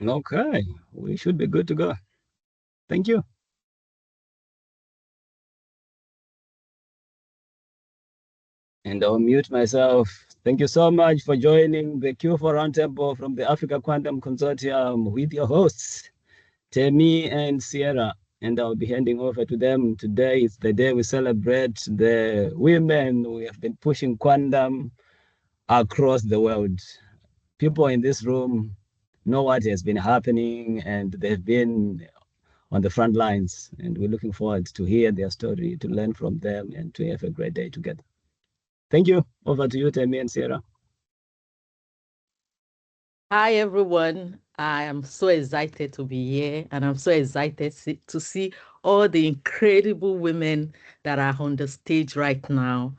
Okay, we should be good to go. Thank you. And I'll mute myself. Thank you so much for joining the Q4 Roundtable from the Africa Quantum Consortium with your hosts, Temi and Sierra. And I'll be handing over to them. Today is the day we celebrate the women who have been pushing quantum across the world. People in this room know what has been happening and they've been on the front lines. And we're looking forward to hear their story, to learn from them, and to have a great day together. Thank you. Over to you, Temi and Sierra. Hi, everyone. I am so excited to be here, and I'm so excited to see all the incredible women that are on the stage right now.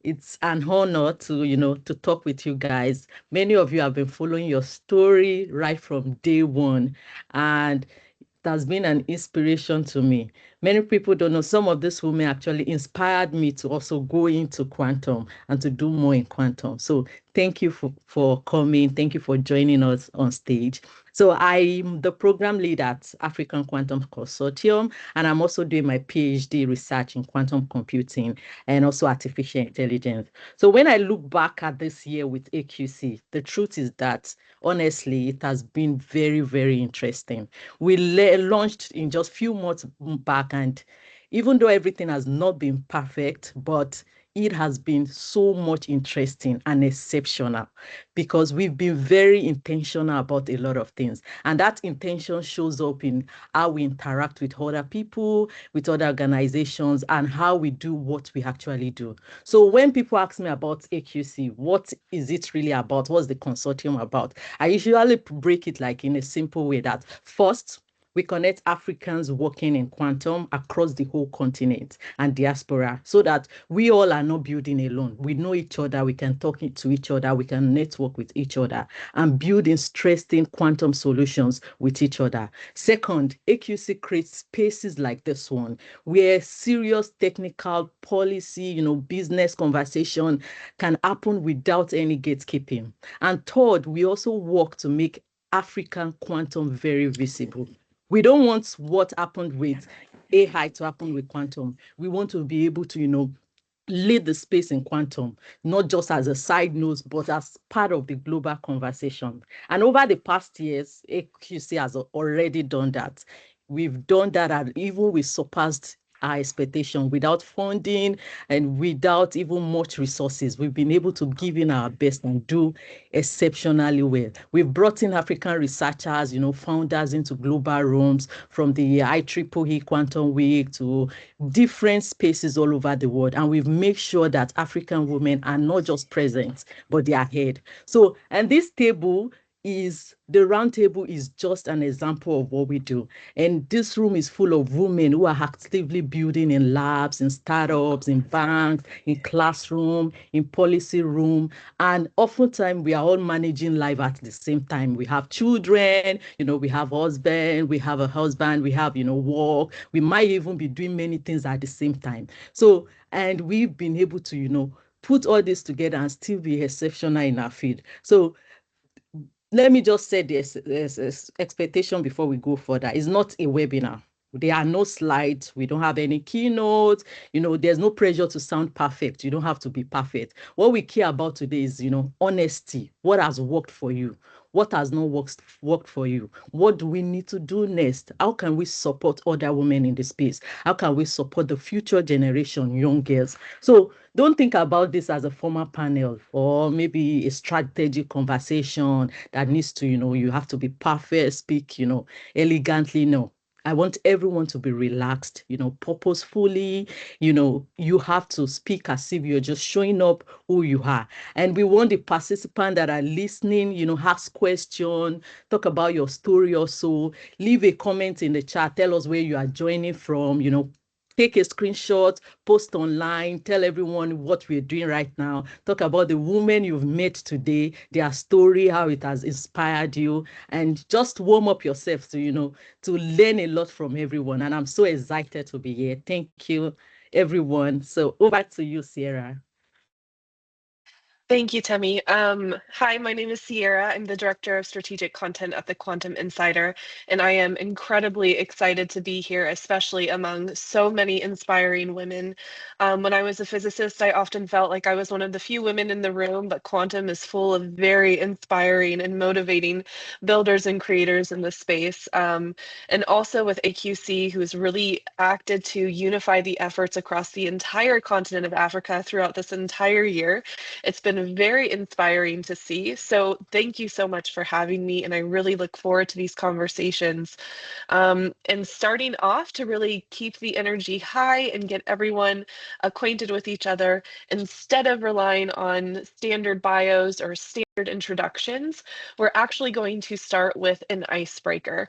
It's an honor to talk with you guys. Many of you have been following your story right from day one, and it has been an inspiration to me. Many people don't know some of these women actually inspired me to also go into quantum and to do more in quantum. So thank you for coming. Thank you for joining us on stage. So I'm the program lead at African Quantum Consortium, and I'm also doing my PhD research in quantum computing and also artificial intelligence. So when I look back at this year with AQC, the truth is that honestly, it has been very, very interesting. We launched in just few months back, and even though everything has not been perfect, but it has been so much interesting and exceptional because we've been very intentional about a lot of things. And that intention shows up in how we interact with other people, with other organizations, and how we do what we actually do. So when people ask me about AQC, what is it really about? What's the consortium about? I usually break it like in a simple way that first, we connect Africans working in quantum across the whole continent and diaspora so that we all are not building alone. We know each other, we can talk to each other, we can network with each other and build interesting quantum solutions with each other. Second, AQC creates spaces like this one where serious technical policy, business conversation can happen without any gatekeeping. And third, we also work to make African quantum very visible. We don't want what happened with AI to happen with quantum. We want to be able to, lead the space in quantum, not just as a side note, but as part of the global conversation. And over the past years, AQC has already done that. We've done that, and even we surpassed our expectation without funding and without even much resources. We've been able to give in our best and do exceptionally well. We've brought in African researchers, founders into global rooms from the IEEE Quantum Week to different spaces all over the world. And we've made sure that African women are not just present, but they are ahead. So, and this table the roundtable is just an example of what we do. And this room is full of women who are actively building in labs, in startups, in banks, in classroom, in policy room. And oftentimes we are all managing life at the same time. We have children, we have husband, we have a husband, we have, work. We might even be doing many things at the same time. So, and we've been able to, put all this together and still be exceptional in our field. So let me just say this expectation before we go further. It's not a webinar. There are no slides. We don't have any keynotes. There's no pressure to sound perfect. You don't have to be perfect. What we care about today is, honesty. What has worked for you? What has not worked for you? What do we need to do next? How can we support other women in the space? How can we support the future generation, young girls? So don't think about this as a formal panel or maybe a strategic conversation that needs to, you have to be perfect, speak, elegantly. No. I want everyone to be relaxed, purposefully. You have to speak as if you're just showing up who you are. And we want the participants that are listening, ask questions, talk about your story also, leave a comment in the chat, tell us where you are joining from, take a screenshot, post online, tell everyone what we're doing right now, talk about the women you've met today, their story, how it has inspired you, and just warm up yourself to learn a lot from everyone. And I'm so excited to be here. Thank you, everyone. So over to you, Sierra. Thank you, Temi. Hi, my name is Sierra. I'm the Director of Strategic Content at the Quantum Insider, and I am incredibly excited to be here, especially among so many inspiring women. When I was a physicist, I often felt like I was one of the few women in the room, but Quantum is full of very inspiring and motivating builders and creators in this space. And also with AQC, who's really acted to unify the efforts across the entire continent of Africa throughout this entire year. It's been very inspiring to see. So thank you so much for having me. And I really look forward to these conversations. And starting off to really keep the energy high and get everyone acquainted with each other, instead of relying on standard bios or standard introductions, we're actually going to start with an icebreaker.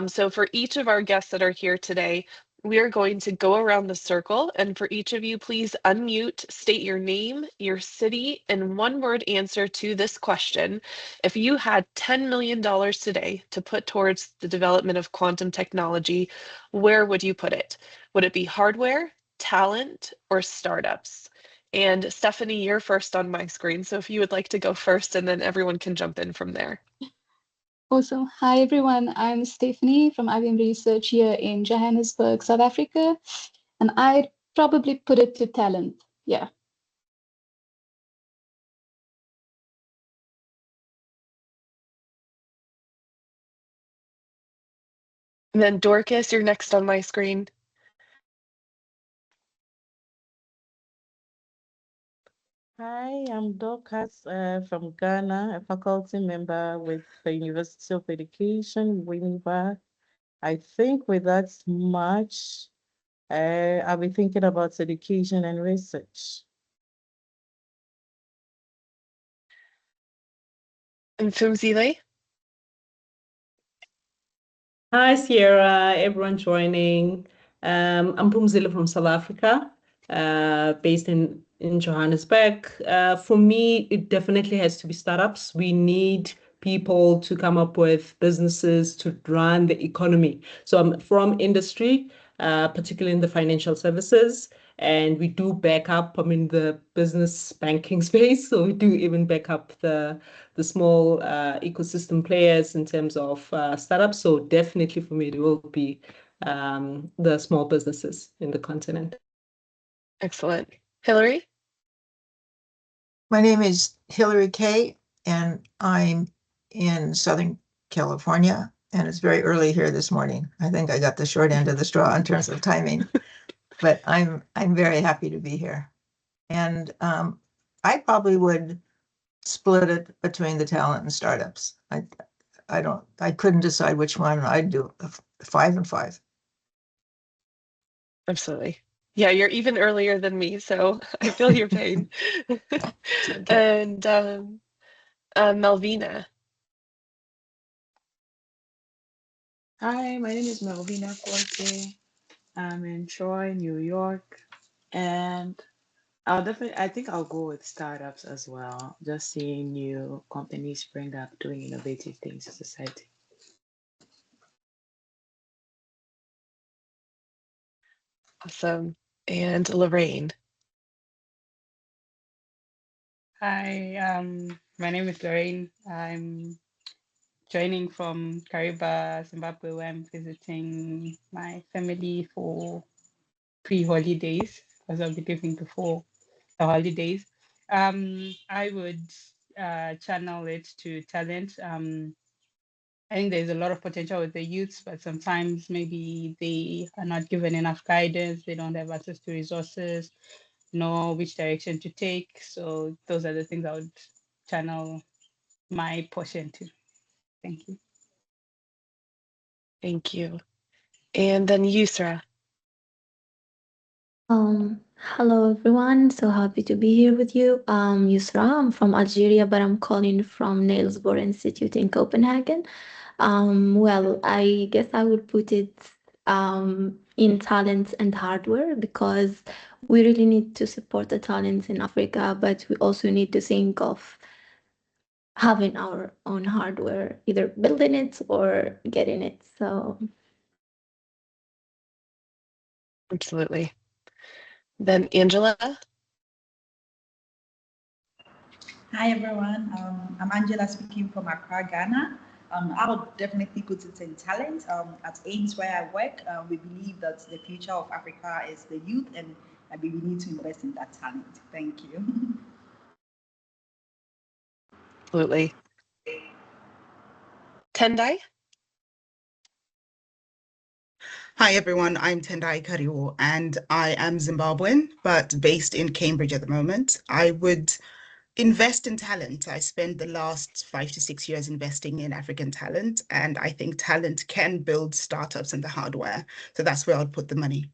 So for each of our guests that are here today, we are going to go around the circle, and for each of you, please unmute, state your name, your city, and one word answer to this question. If you had $10 million today to put towards the development of quantum technology, where would you put it? Would it be hardware, talent, or startups? And Stephanie, you're first on my screen, so if you would like to go first, and then everyone can jump in from there. Awesome. Hi, everyone. I'm Stephanie from IBM Research here in Johannesburg, South Africa. And I'd probably put it to talent. Yeah. And then Dorcas, you're next on my screen. Hi, I'm Dorcas from Ghana, a faculty member with the University of Education, Winneba. I think with that much, I'll be thinking about education and research. And Fumzile? Hi, Sierra, everyone joining. I'm Pumzile from South Africa, based in Johannesburg. For me, it definitely has to be startups. We need people to come up with businesses to run the economy. So I'm from industry, particularly in the financial services, and we do back up, the business banking space. So we do even back up the small ecosystem players in terms of startups. So definitely for me, it will be the small businesses in the continent. Excellent. Hillary? My name is Hillary Kay, and I'm in Southern California, and it's very early here this morning. I think I got the short end of the straw in terms of timing, but I'm very happy to be here. And I probably would split it between the talent and startups. I couldn't decide which one. I'd do 5 and 5. Absolutely. Yeah, you're even earlier than me, so I feel your pain. Okay. And Melvina. Hi, my name is Melvina Corte. I'm in Troy, New York, and I think I'll go with startups as well. Just seeing new companies spring up doing innovative things in society. Awesome. And Lorraine. Hi, my name is Lorraine. I'm joining from Kariba, Zimbabwe, where I'm visiting my family for pre-holidays because I'll be leaving before the holidays. I would channel it to talent. I think there's a lot of potential with the youths, but sometimes maybe they are not given enough guidance. They don't have access to resources, know which direction to take. So those are the things I would channel my portion to. Thank you. Thank you. And then Yusra. Hello everyone. So happy to be here with you. Yusra, I'm from Algeria, but I'm calling from Niels Bohr Institute in Copenhagen. Well, I guess I would put it in talents and hardware because we really need to support the talents in Africa, but we also need to think of having our own hardware, either building it or getting it. So Absolutely. Then Angela. Hi everyone, I'm Angela speaking from Accra, Ghana. I would definitely put it in talent. At AIMS where I work, we believe that the future of Africa is the youth, and we need to invest in that talent. Thank you. Absolutely. Tendai? Hi everyone, I'm Tendai Kariwo and I am Zimbabwean, but based in Cambridge at the moment. I would invest in talent. I spent the last 5 to 6 years investing in African talent, and I think talent can build startups and the hardware. So that's where I'd put the money.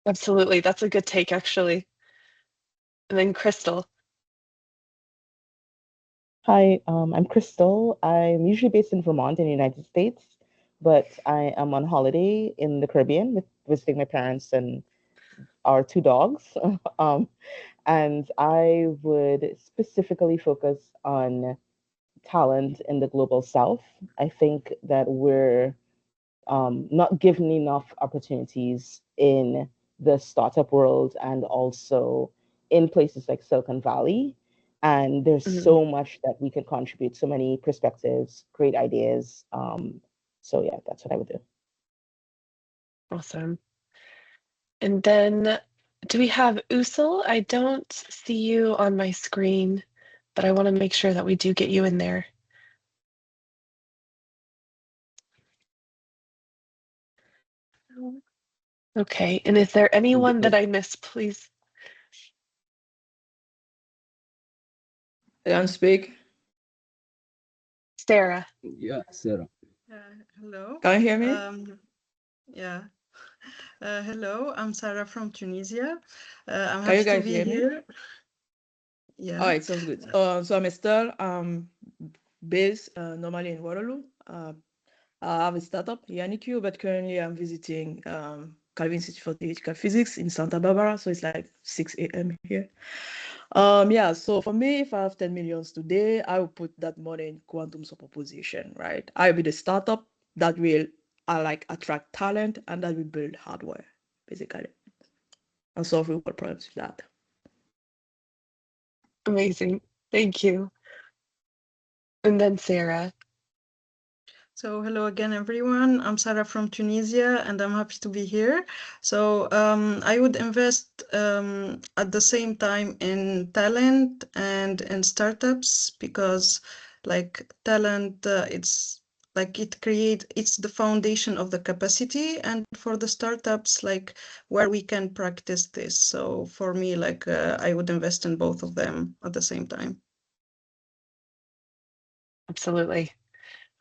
Absolutely. That's a good take, actually. And then Crystal. Hi, I'm Crystal. I'm usually based in Vermont in the United States, but I am on holiday in the Caribbean visiting my parents and our 2 dogs. And I would specifically focus on talent in the global south. I think that we're not given enough opportunities in the startup world and also in places like Silicon Valley. And there's so much that we can contribute, so many perspectives, great ideas. So yeah, that's what I would do. Awesome. And then do we have Usul? I don't see you on my screen, but I want to make sure that we do get you in there. Okay, and is there anyone that I missed, please? Can I speak? Sarah. Yeah, Sarah. Hello. Can you hear me? Yeah. Hello, I'm Sarah from Tunisia. I'm Can you happy to guys be hear me? here. Yeah. All right, sounds good. So I'm Estelle. Based normally in Waterloo. I have a startup, Yannick, but currently I'm visiting Calvin Institute for Theoretical Physics in Santa Barbara, so it's like 6 a.m. here. Yeah, so for me, if I have 10 millions today, I will put that money in quantum superposition, right? I will be the startup that will attract talent and that will build hardware, basically, and solve real world problems with that. Amazing. Thank you. And then Sarah. So hello again, everyone. I'm Sarah from Tunisia, and I'm happy to be here. So I would invest at the same time in talent and in startups because, like, talent, it's the foundation of the capacity, and for the startups, like, where we can practice this. So for me, like, I would invest in both of them at the same time. Absolutely.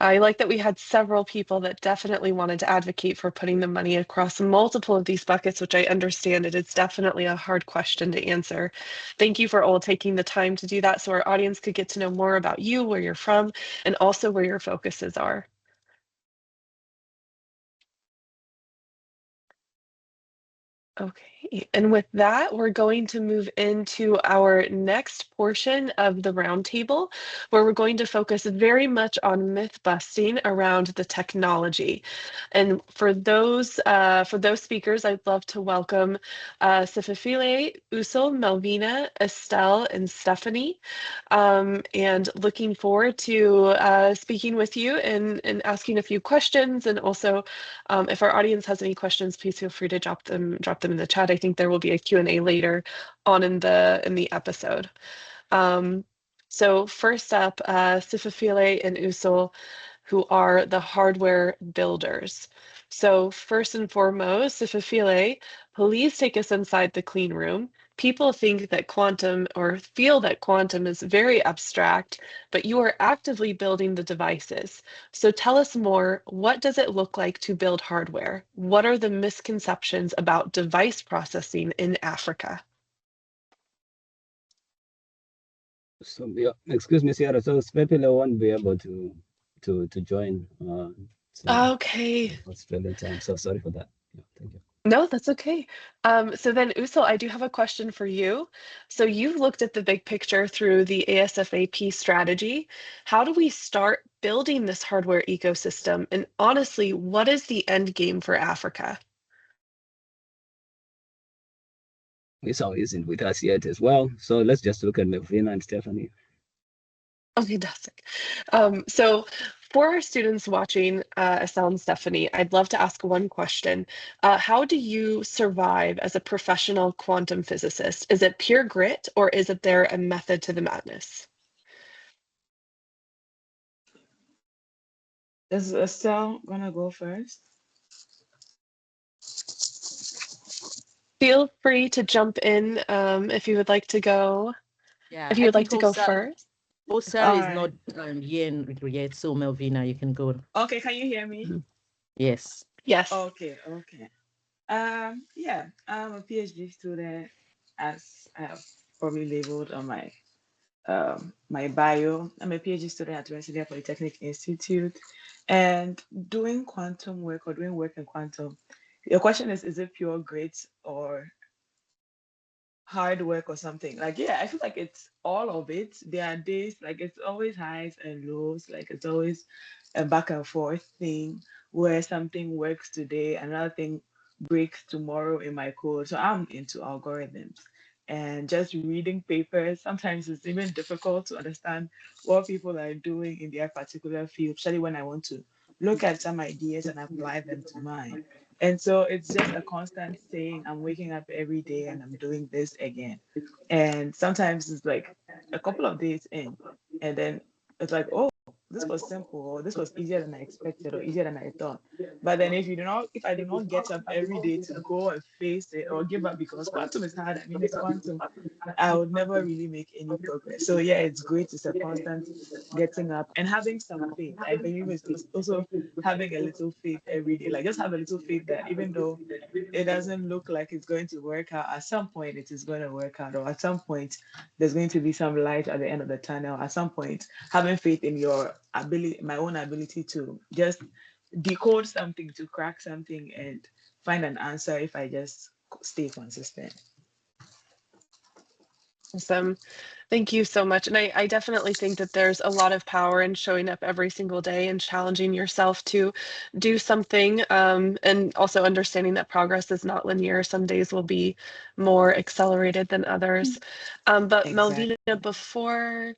I like that we had several people that definitely wanted to advocate for putting the money across multiple of these buckets, which I understand it is definitely a hard question to answer. Thank you for all taking the time to do that so our audience could get to know more about you, where you're from, and also where your focuses are. Okay, and with that, we're going to move into our next portion of the roundtable, where we're going to focus very much on myth busting around the technology. And for those speakers, I'd love to welcome Sifafile, Usul, Melvina, Estelle, and Stephanie. And looking forward to speaking with you and asking a few questions. And also, if our audience has any questions, please feel free to drop them in the chat. I think there will be a Q&A later on in the episode. So first up, Sifafile and Usul, who are the hardware builders. So first and foremost, Sifafile, please take us inside the clean room. People think that quantum or feel that quantum is very abstract, but you are actively building the devices. So tell us more, what does it look like to build hardware? What are the misconceptions about device processing in Africa? So yeah, excuse me, Sarah. So Spepile won't be able to join. Okay. Australian time. So sorry for that. Yeah, thank you. No, that's okay. So then, Usul, I do have a question for you. So you've looked at the big picture through the ASFAP strategy. How do we start building this hardware ecosystem? And honestly, what is the end game for Africa? Esau isn't with us yet as well. So let's just look at Melvina and Stephanie. Oh, fantastic. So for our students watching Estelle and Stephanie, I'd love to ask one question. How do you survive as a professional quantum physicist? Is it pure grit, or is it there a method to the madness? Is Estelle gonna go first? Feel free to jump in if you would like to go. Yeah, If you I would like think to go first. Osar is not here yet, so Melvina, you can go. Okay, can you hear me? Yes. Yes. Okay. Yeah, I'm a PhD student, as I have probably labeled on my bio. I'm a PhD student at Rensselaer Polytechnic Institute, and doing quantum work or doing work in quantum. Your question is it pure grit or hard work or something? Like, yeah, I feel like it's all of it. There are days like it's always highs and lows, like it's always a back and forth thing where something works today, another thing breaks tomorrow in my code. So I'm into algorithms, and just reading papers sometimes it's even difficult to understand what people are doing in their particular field, especially when I want to look at some ideas and apply them to mine. And so it's just a constant saying, I'm waking up every day and I'm doing this again. And sometimes it's like a couple of days in, and then it's like, oh, this was simple, or this was easier than I expected, or easier than I thought. But then if I do not get up every day to go and face it or give up because quantum is hard, I mean, it's quantum, I would never really make any progress. So yeah, it's great. It's a constant getting up and having some faith. I believe it's also having a little faith every day. Like just have a little faith that even though it doesn't look like it's going to work out, at some point it is going to work out, or at some point there's going to be some light at the end of the tunnel. At some point, having faith in your ability, my own ability to just decode something, to crack something and find an answer if I just stay consistent. Awesome. Thank you so much. And I definitely think that there's a lot of power in showing up every single day and challenging yourself to do something, and also understanding that progress is not linear. Some days will be more accelerated than others. But Exactly. Melvina, before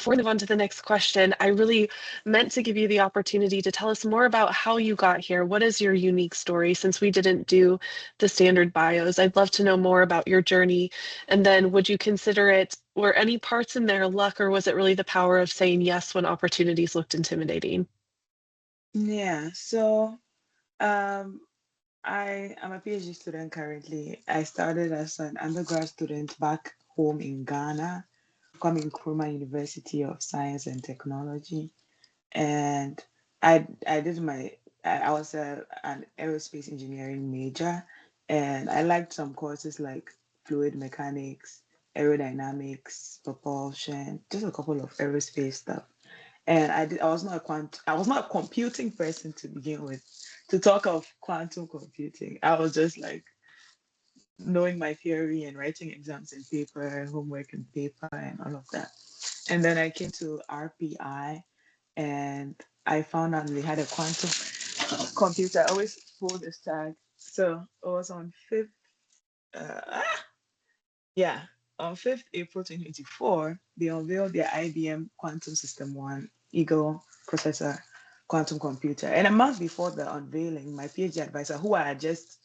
we move on to the next question, I really meant to give you the opportunity to tell us more about how you got here. What is your unique story? Since we didn't do the standard bios, I'd love to know more about your journey. And then would you consider it, were any parts in there luck, or was it really the power of saying yes when opportunities looked intimidating? Yeah, so I am a PhD student currently. I started as an undergrad student back home in Ghana, Kwame Nkrumah University of Science and Technology, and I did I was an aerospace engineering major, and I liked some courses like fluid mechanics, aerodynamics, propulsion, just a couple of aerospace stuff. And I was not I was not a computing person to begin with. To talk of quantum computing, I was just like knowing my theory and writing exams in paper, homework in paper, and all of that. And then I came to RPI, and I found out they had a quantum computer. I always pull this tag. So it was on 5th, yeah, on 5th April 2024, they unveiled their IBM Quantum System 1 Eagle processor quantum computer. And a month before the unveiling, my PhD advisor, who I had just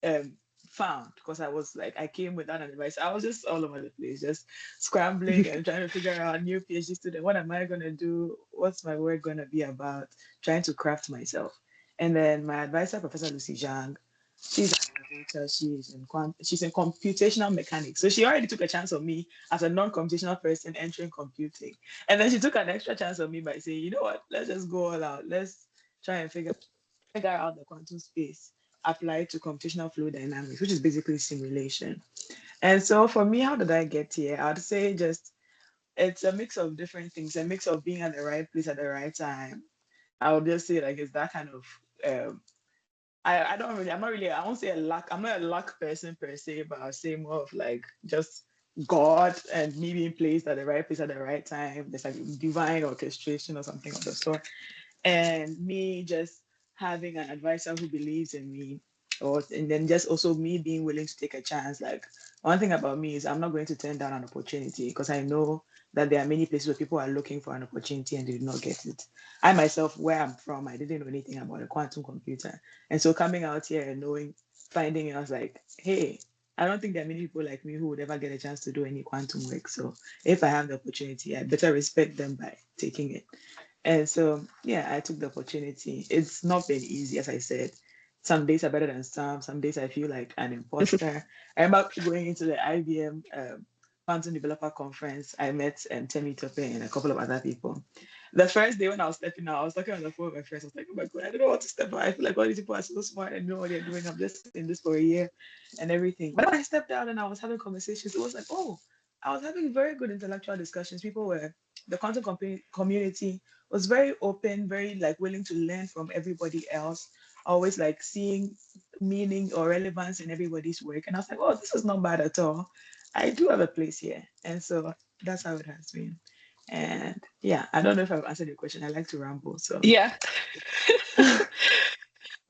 um, found, because I was like, I came without an advice. I was just all over the place, just scrambling and trying to figure out new PhD student. What am I going to do? What's my work going to be about? Trying to craft myself. And then my advisor, Professor Lucy Zhang, she's an innovator. She's in computational mechanics. So she already took a chance on me as a non-computational person entering computing. And then she took an extra chance on me by saying, you know what, let's just go all out. Let's try and figure out the quantum space applied to computational fluid dynamics, which is basically simulation. And so for me, how did I get here? I'd say just it's a mix of different things, a mix of being at the right place at the right time. I would just say like it's that kind of I don't really, I'm not really, I won't say a luck, I'm not a luck person per se, but I'll say more of like just God and me being placed at the right place at the right time. There's like divine orchestration or something of the sort. And me just having an advisor who believes in me short. And then just also me being willing to take a chance. Like one thing about me is I'm not going to turn down an opportunity because I know that there are many places where people are looking for an opportunity and they did not get it. I myself, where I'm from, I didn't know anything about a quantum computer. And so coming out here and knowing, finding, I was like, hey, I don't think there are many people like me who would ever get a chance to do any quantum work. So if I have the opportunity, I better respect them by taking it. And so, yeah, I took the opportunity. It's not been easy, as I said. Some days are better than some. Some days I feel like an imposter. I remember going into the IBM Quantum Developer Conference. I met Temi Tope and a couple of other people. The first day when I was stepping out, I was talking on the phone with my friends. I was like, oh my God, I don't know what to step out. I feel like all these people are so smart and know what they're doing. I'm just in this for a year and everything. But when I stepped out and I was having conversations, it was like, oh, I was having very good intellectual discussions. People were, the quantum community was very open, very like willing to learn from everybody else, always like seeing meaning or relevance in everybody's work. And I was like, oh, this is not bad at all. I do have a place here. And so that's how it has been. And yeah, I don't know if I've answered your question. I like to ramble. So Yeah.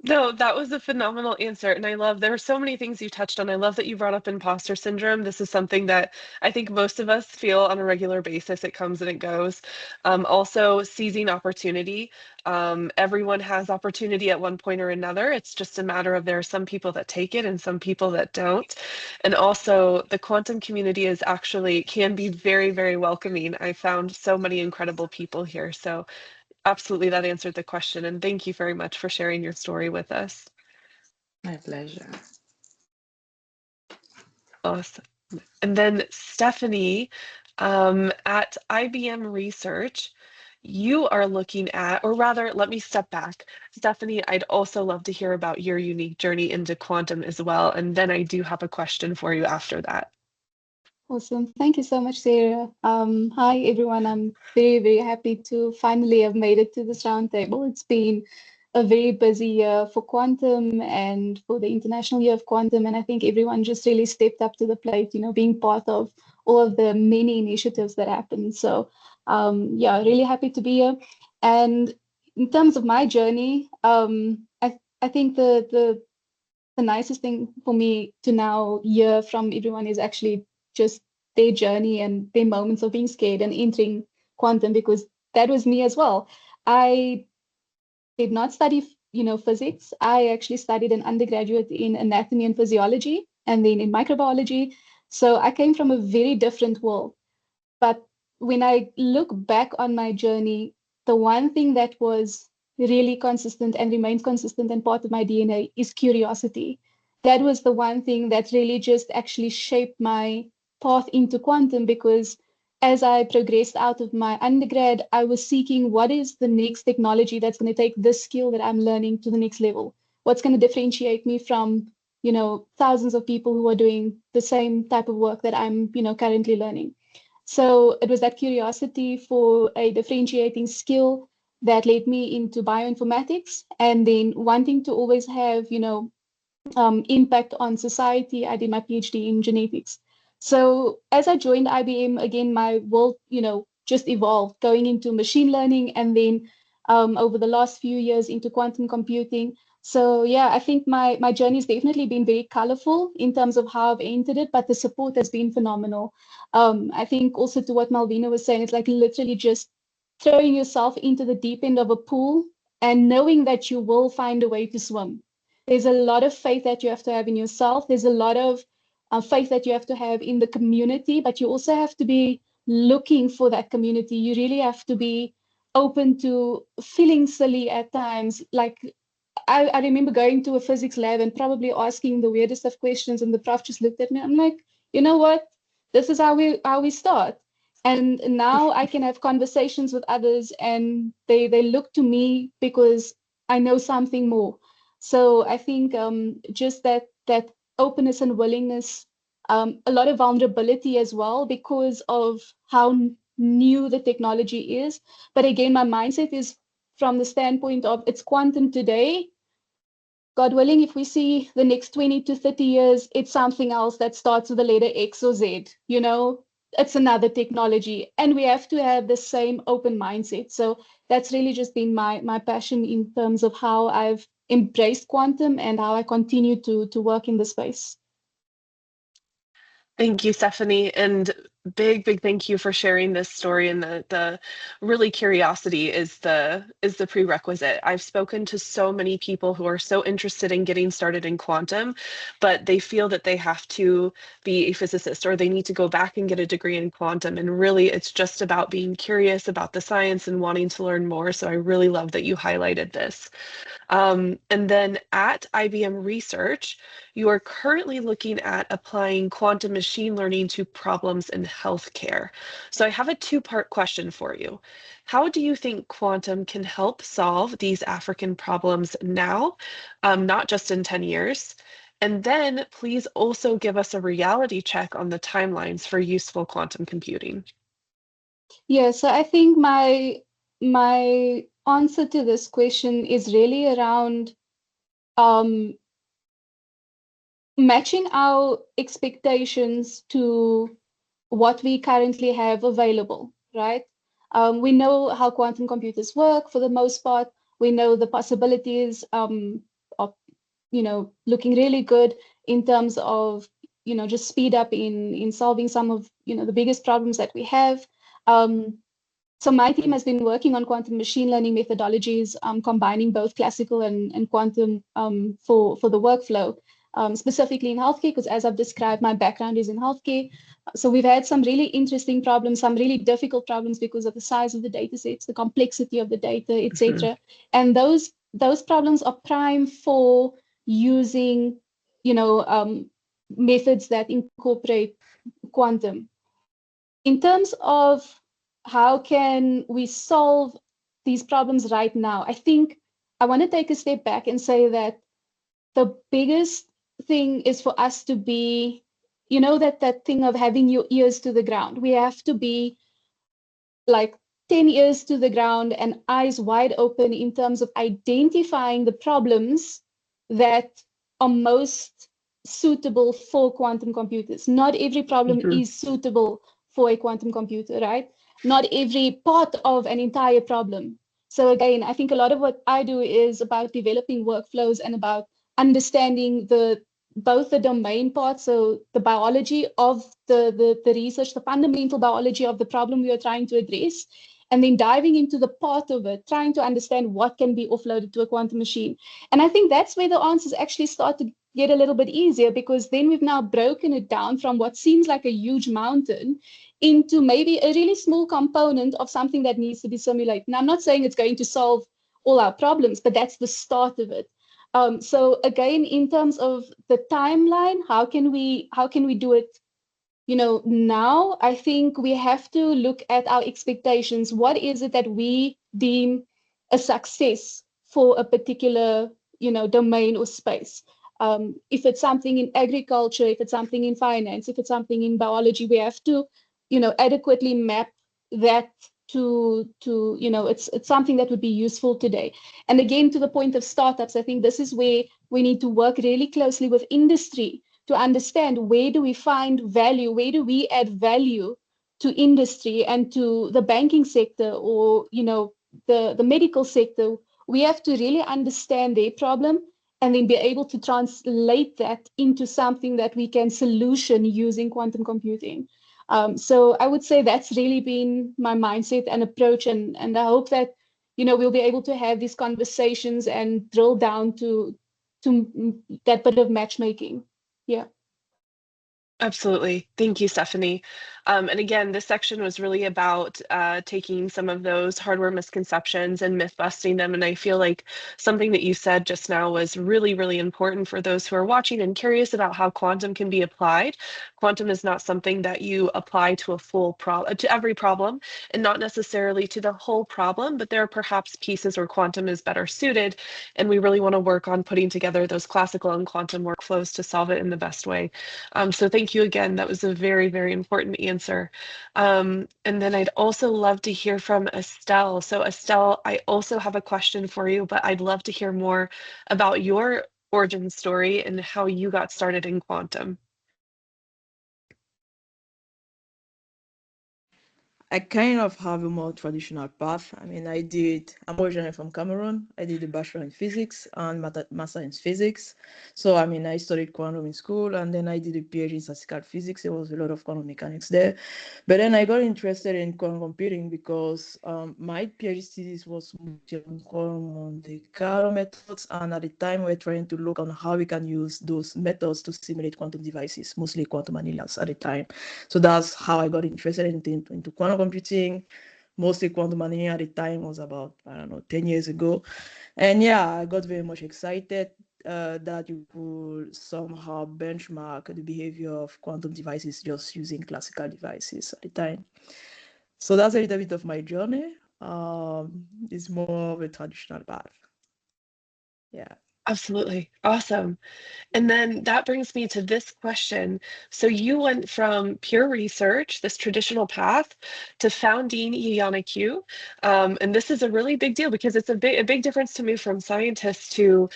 No, that was a phenomenal answer. And I love, there were so many things you touched on. I love that you brought up imposter syndrome. This is something that I think most of us feel on a regular basis. It comes and it goes. Also, seizing opportunity. Everyone has opportunity at one point or another. It's just a matter of there are some people that take it and some people that don't. And also, the quantum community is actually can be very, very welcoming. I found so many incredible people here. So absolutely, that answered the question. And thank you very much for sharing your story with us. my pleasure. Awesome. And then Stephanie, at IBM Research, you are looking at, or rather, let me step back. Stephanie, I'd also love to hear about your unique journey into quantum as well. And then I do have a question for you after that. Awesome. Thank you so much, Sarah. Hi, everyone. I'm very, very happy to finally have made it to this roundtable. It's been a very busy year for quantum and for the International Year of Quantum. And I think everyone just really stepped up to the plate, being part of all of the many initiatives that happened. So, yeah, really happy to be here. And in terms of my journey, I think the nicest thing for me to now hear from everyone is actually just their journey and their moments of being scared and entering quantum, because that was me as well. I did not study, physics. I actually studied an undergraduate in anatomy and physiology and then in microbiology. So I came from a very different world. But when I look back on my journey, the one thing that was really consistent and remains consistent and part of my DNA is curiosity. That was the one thing that really just actually shaped my path into quantum, because as I progressed out of my undergrad, I was seeking what is the next technology that's going to take this skill that I'm learning to the next level? What's going to differentiate me from, thousands of people who are doing the same type of work that I'm, currently learning? So it was that curiosity for a differentiating skill that led me into bioinformatics, and then wanting to always have, impact on society. I did my PhD in genetics. So as I joined IBM, again, my world, just evolved, going into machine learning, and then over the last few years into quantum computing. So yeah, I think my journey has definitely been very colorful in terms of how I've entered it, but the support has been phenomenal. I think also to what Malvina was saying, it's like literally just throwing yourself into the deep end of a pool and knowing that you will find a way to swim. There's a lot of faith that you have to have in yourself. There's a lot of faith that you have to have in the community, but you also have to be looking for that community. You really have to be open to feeling silly at times. Like I remember going to a physics lab and probably asking the weirdest of questions, and the prof just looked at me. I'm like, you know what? This is how we start. And now I can have conversations with others, and they look to me because I know something more. So I think just that openness and willingness, a lot of vulnerability as well because of how new the technology is. But again, my mindset is from the standpoint of it's quantum today. God willing, if we see the next 20 to 30 years, it's something else that starts with the letter X or Z, it's another technology. And we have to have the same open mindset. So that's really just been my passion in terms of how I've embraced quantum and how I continue to work in the space. Thank you, Stephanie, and big thank you for sharing this story. And the really curiosity is the prerequisite. I've spoken to so many people who are so interested in getting started in quantum, but they feel that they have to be a physicist or they need to go back and get a degree in quantum. And really, it's just about being curious about the science and wanting to learn more. So I really love that you highlighted this. And then at IBM Research, you are currently looking at applying quantum machine learning to problems in healthcare. So I have a two-part question for you. How do you think quantum can help solve these African problems now, not just in 10 years? And then please also give us a reality check on the timelines for useful quantum computing. Yeah, so I think my answer to this question is really around matching our expectations to what we currently have available, right? We know how quantum computers work for the most part. We know the possibilities of, looking really good in terms of, just speed up in solving some of, the biggest problems that we have. So my team has been working on quantum machine learning methodologies, combining both classical and quantum for the workflow, specifically in healthcare, because as I've described, my background is in healthcare. So we've had some really interesting problems, some really difficult problems because of the size of the data sets, the complexity of the data, etc. And those problems are prime for using, methods that incorporate quantum. In terms of how can we solve these problems right now, I think I want to take a step back and say that the biggest thing is for us to be, that thing of having your ears to the ground. We have to be like 10 ears to the ground and eyes wide open in terms of identifying the problems that are most suitable for quantum computers. Not every problem is suitable for a quantum computer, right? Not every part of an entire problem. So again, I think a lot of what I do is about developing workflows and about understanding both the domain part, so the biology of the research, the fundamental biology of the problem we are trying to address, and then diving into the part of it, trying to understand what can be offloaded to a quantum machine. And I think that's where the answers actually start to get a little bit easier, because then we've now broken it down from what seems like a huge mountain into maybe a really small component of something that needs to be simulated. Now, I'm not saying it's going to solve all our problems, but that's the start of it. So again, in terms of the timeline, how can we do it? Now I think we have to look at our expectations. What is it that we deem a success for a particular, domain or space? If it's something in agriculture, if it's something in finance, if it's something in biology, we have to, adequately map that to it's something that would be useful today. And again, to the point of startups, I think this is where we need to work really closely with industry to understand where do we find value, where do we add value to industry and to the banking sector or the medical sector. We have to really understand their problem and then be able to translate that into something that we can solution using quantum computing. So I would say that's really been my mindset and approach, and I hope that we'll be able to have these conversations and drill down to that bit of matchmaking. Yeah. Absolutely. Thank you, Stephanie. And again, this section was really about taking some of those hardware misconceptions and myth busting them. And I feel like something that you said just now was really, really important for those who are watching and curious about how quantum can be applied. Quantum is not something that you apply to a full problem, to every problem, and not necessarily to the whole problem, but there are perhaps pieces where quantum is better suited. And we really want to work on putting together those classical and quantum workflows to solve it in the best way. So thank you again. That was a very, very important answer. And then I'd also love to hear from Estelle. So Estelle, I also have a question for you, but I'd love to hear more about your origin story and how you got started in quantum. I kind of have a more traditional path. I mean, I'm originally from Cameroon. I did a bachelor in physics and master in physics. So, I mean, I studied quantum in school, and then I did a PhD in statistical physics. There was a lot of quantum mechanics there. But then I got interested in quantum computing because my PhD thesis was mostly on quantum Monte Carlo methods. And at the time, we were trying to look on how we can use those methods to simulate quantum devices, mostly quantum annealers at the time. So that's how I got interested into quantum computing. Mostly quantum annealing at the time was about, I don't know, 10 years ago. And yeah, I got very much excited that you could somehow benchmark the behavior of quantum devices just using classical devices at the time. So that's a little bit of my journey. It's more of a traditional path. Yeah. Absolutely. Awesome. And then that brings me to this question. So you went from pure research, this traditional path, to founding EONIQ. And this is a really big deal because it's a big difference to move from scientist to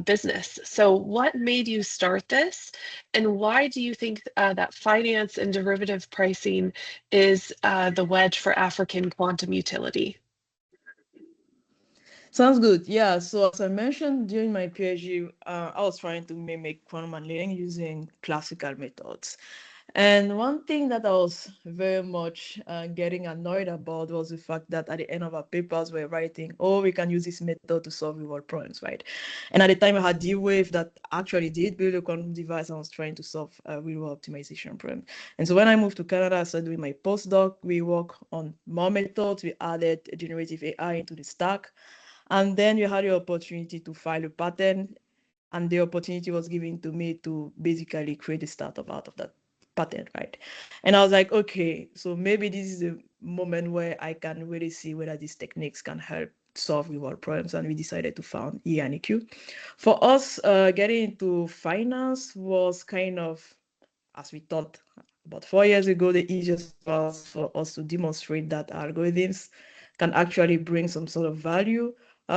business. So what made you start this? And why do you think that finance and derivative pricing is the wedge for African quantum utility? Sounds good. Yeah. So as I mentioned during my PhD, I was trying to mimic quantum annealing using classical methods. And one thing that I was very much getting annoyed about was the fact that at the end of our papers, we're writing, oh, we can use this method to solve real world problems, right? And at the time, I had D-Wave that actually did build a quantum device and was trying to solve a real world optimization problem. And so when I moved to Canada, I started doing my postdoc. We work on more methods. We added generative AI into the stack. And then you had the opportunity to file a patent, and the opportunity was given to me to basically create a startup out of that patent, right? And I was like, okay, so maybe this is a moment where I can really see whether these techniques can help solve real world problems. And we decided to found EONIQ. For us, getting into finance was kind of, as we thought about 4 years ago, the easiest was for us to demonstrate that algorithms can actually bring some sort of value.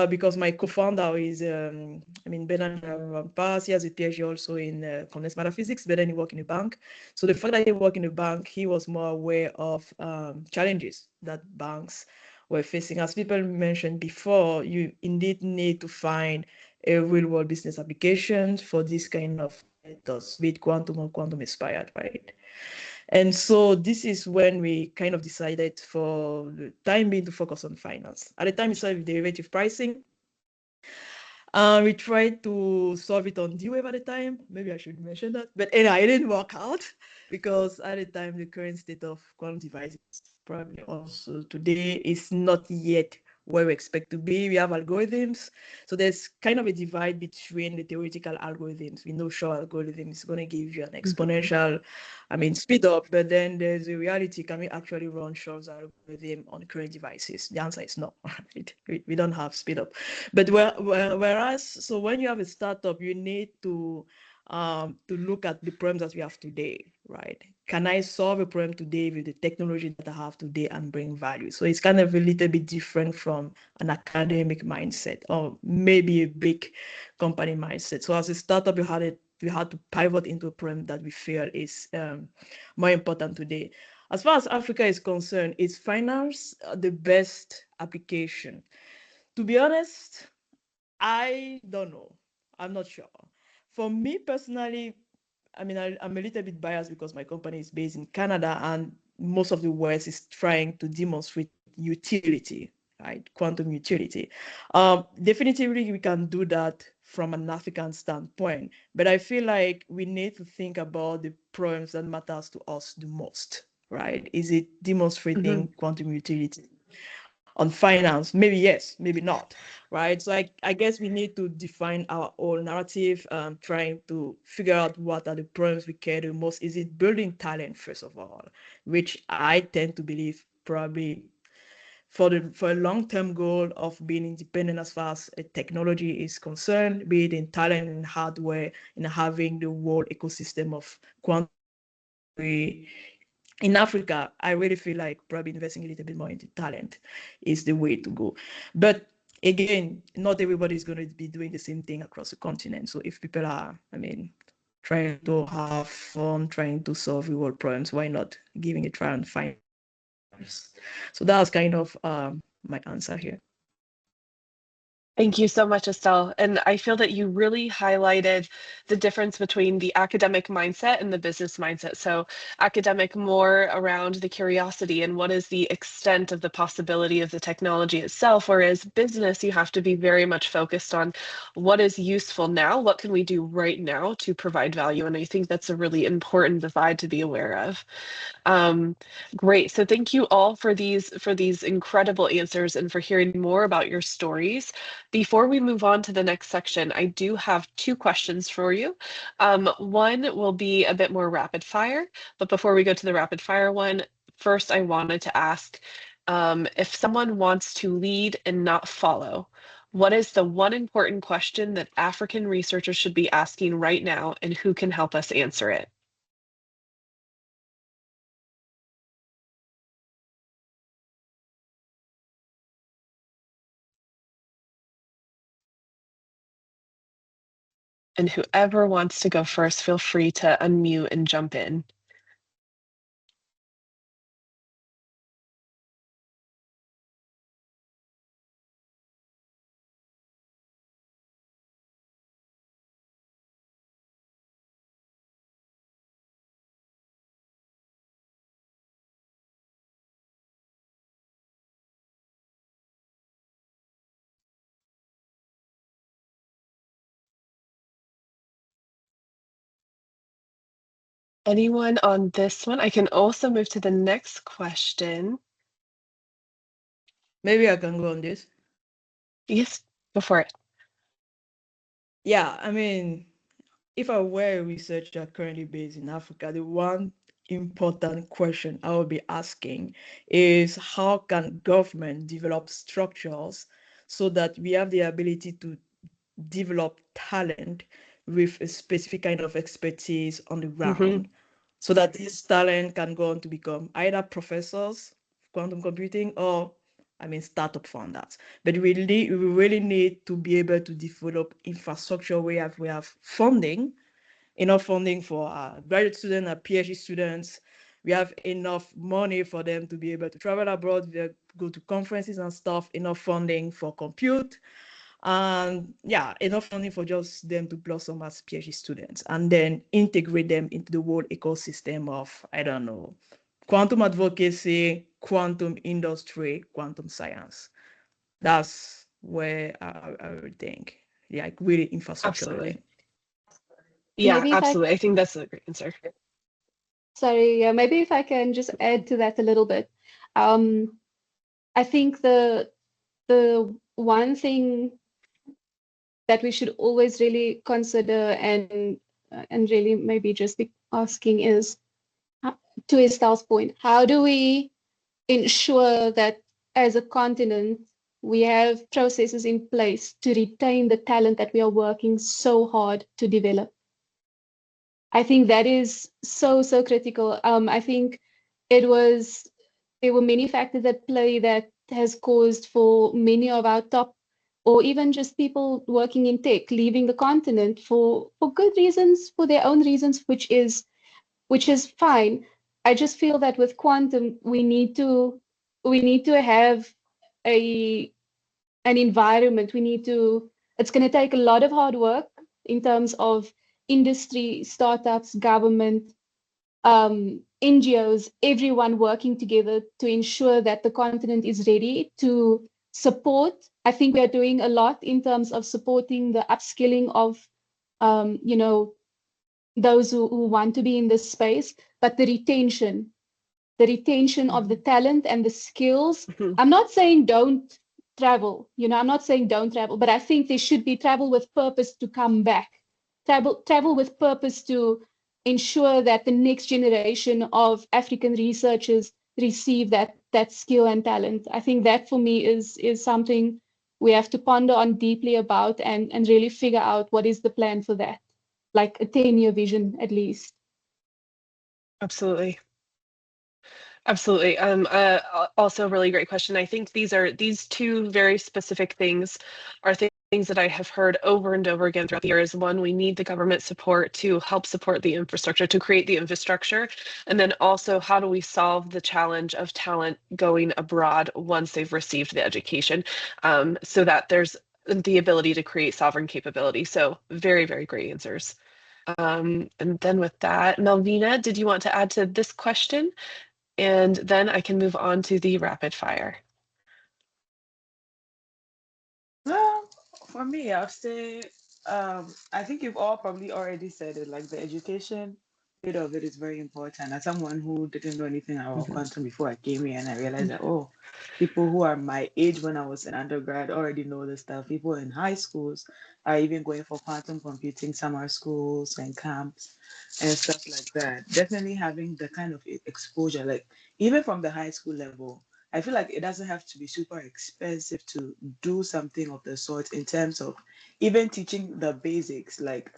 Because my co-founder is, Bernard Rampas, he has a PhD also in condensed matter physics, but then he worked in a bank. So the fact that he worked in a bank, he was more aware of challenges that banks were facing. As people mentioned before, you indeed need to find a real-world business application for this kind of methods, be it quantum or quantum inspired, right? And so this is when we kind of decided for the time being to focus on finance. At the time, we started with derivative pricing. We tried to solve it on D-Wave at the time. Maybe I should mention that. But anyway, it didn't work out because at the time, the current state of quantum devices probably also today is not yet where we expect to be. We have algorithms. So there's kind of a divide between the theoretical algorithms. We know Shaw algorithm is going to give you an exponential, speed up, but then there's a reality. Can we actually run Shaw's algorithm on current devices? The answer is no. We don't have speed up. But whereas, so when you have a startup, you need to look at the problems that we have today, right? Can I solve a problem today with the technology that I have today and bring value? So it's kind of a little bit different from an academic mindset or maybe a big company mindset. So as a startup, we had to pivot into a problem that we feel is more important today. As far as Africa is concerned, is finance the best application? To be honest, I don't know. I'm not sure. For me personally, I'm a little bit biased because my company is based in Canada and most of the West is trying to demonstrate utility, right? Quantum utility. Definitely, we can do that from an African standpoint, but I feel like we need to think about the problems that matters to us the most, right? Is it demonstrating quantum utility? On finance, maybe yes, maybe not, right? So I guess we need to define our own narrative, trying to figure out what are the problems we care the most. Is it building talent, first of all, which I tend to believe probably for a long-term goal of being independent as far as technology is concerned, be it in talent and hardware, and having the whole ecosystem of quantum. In Africa, I really feel like probably investing a little bit more into talent is the way to go. But again, not everybody is going to be doing the same thing across the continent. So if people are, trying to have fun, trying to solve real world problems, why not giving a try and find lives. So that's kind of my answer here. Thank you so much, Estelle. And I feel that you really highlighted the difference between the academic mindset and the business mindset. So academic more around the curiosity and what is the extent of the possibility of the technology itself, whereas business, you have to be very much focused on what is useful now, what can we do right now to provide value. And I think that's a really important divide to be aware of. Great. So thank you all for these incredible answers and for hearing more about your stories. Before we move on to the next section, I do have two questions for you. One will be a bit more rapid fire, but before we go to the rapid fire one, first I wanted to ask if someone wants to lead and not follow, what is the one important question that African researchers should be asking right now, and who can help us answer it? And whoever wants to go first, feel free to unmute and jump in. Anyone on this one? I can also move to the next question. Maybe I can go on this. Yes, go for it. Yeah, I mean, if I were a researcher currently based in Africa, the one important question I would be asking is how can government develop structures so that we have the ability to develop talent with a specific kind of expertise on the ground, so that this talent can go on to become either professors of quantum computing or, I mean, startup founders. But we really need to be able to develop infrastructure where we have funding, enough funding for graduate students and PhD students. We have enough money for them to be able to travel abroad, go to conferences and stuff, enough funding for compute, and yeah, enough funding for just them to blossom as PhD students, and then integrate them into the whole ecosystem of, I don't know, quantum advocacy, quantum industry, quantum science. That's where I would think, like, really infrastructure. Absolutely. Yeah, absolutely. I think that's a great answer. Sorry, maybe if I can just add to that a little bit. I think the one thing that we should always really consider and really maybe just be asking is, to Estelle's point, how do we ensure that as a continent we have processes in place to retain the talent that we are working so hard to develop? I think that is so critical. I think there were many factors at play that has caused for many of our top, or even just people working in tech, leaving the continent for good reasons, for their own reasons, which is fine. I just feel that with quantum, we need to have an environment. It's going to take a lot of hard work in terms of industry, startups, government, NGOs, everyone working together to ensure that the continent is ready to support. I think we are doing a lot in terms of supporting the upskilling of, those who want to be in this space, but the retention of the talent and the skills. I'm not saying don't travel, I'm not saying don't travel, but I think there should be travel with purpose to come back. Travel with purpose to ensure that the next generation of African researchers receive that skill and talent. I think that for me is something we have to ponder on deeply about and really figure out what is the plan for that, like a 10-year vision at least. Absolutely. Absolutely. Also a really great question. I think these two very specific things are things things that I have heard over and over again throughout the years. One, we need the government support to help support the infrastructure, to create the infrastructure. And then also, how do we solve the challenge of talent going abroad once they've received the education, so that there's the ability to create sovereign capability. So very, very great answers. And then with that, Melvina, did you want to add to this question? And then I can move on to the rapid fire. Well, for me, I'll say, I think you've all probably already said it, like the education bit of it is very important. As someone who didn't know anything about quantum before I came here, and I realized that, oh, people who are my age when I was in undergrad already know this stuff. People in high schools are even going for quantum computing summer schools and camps and stuff like that. Definitely having the kind of exposure, like even from the high school level, I feel like it doesn't have to be super expensive to do something of the sort in terms of even teaching the basics, like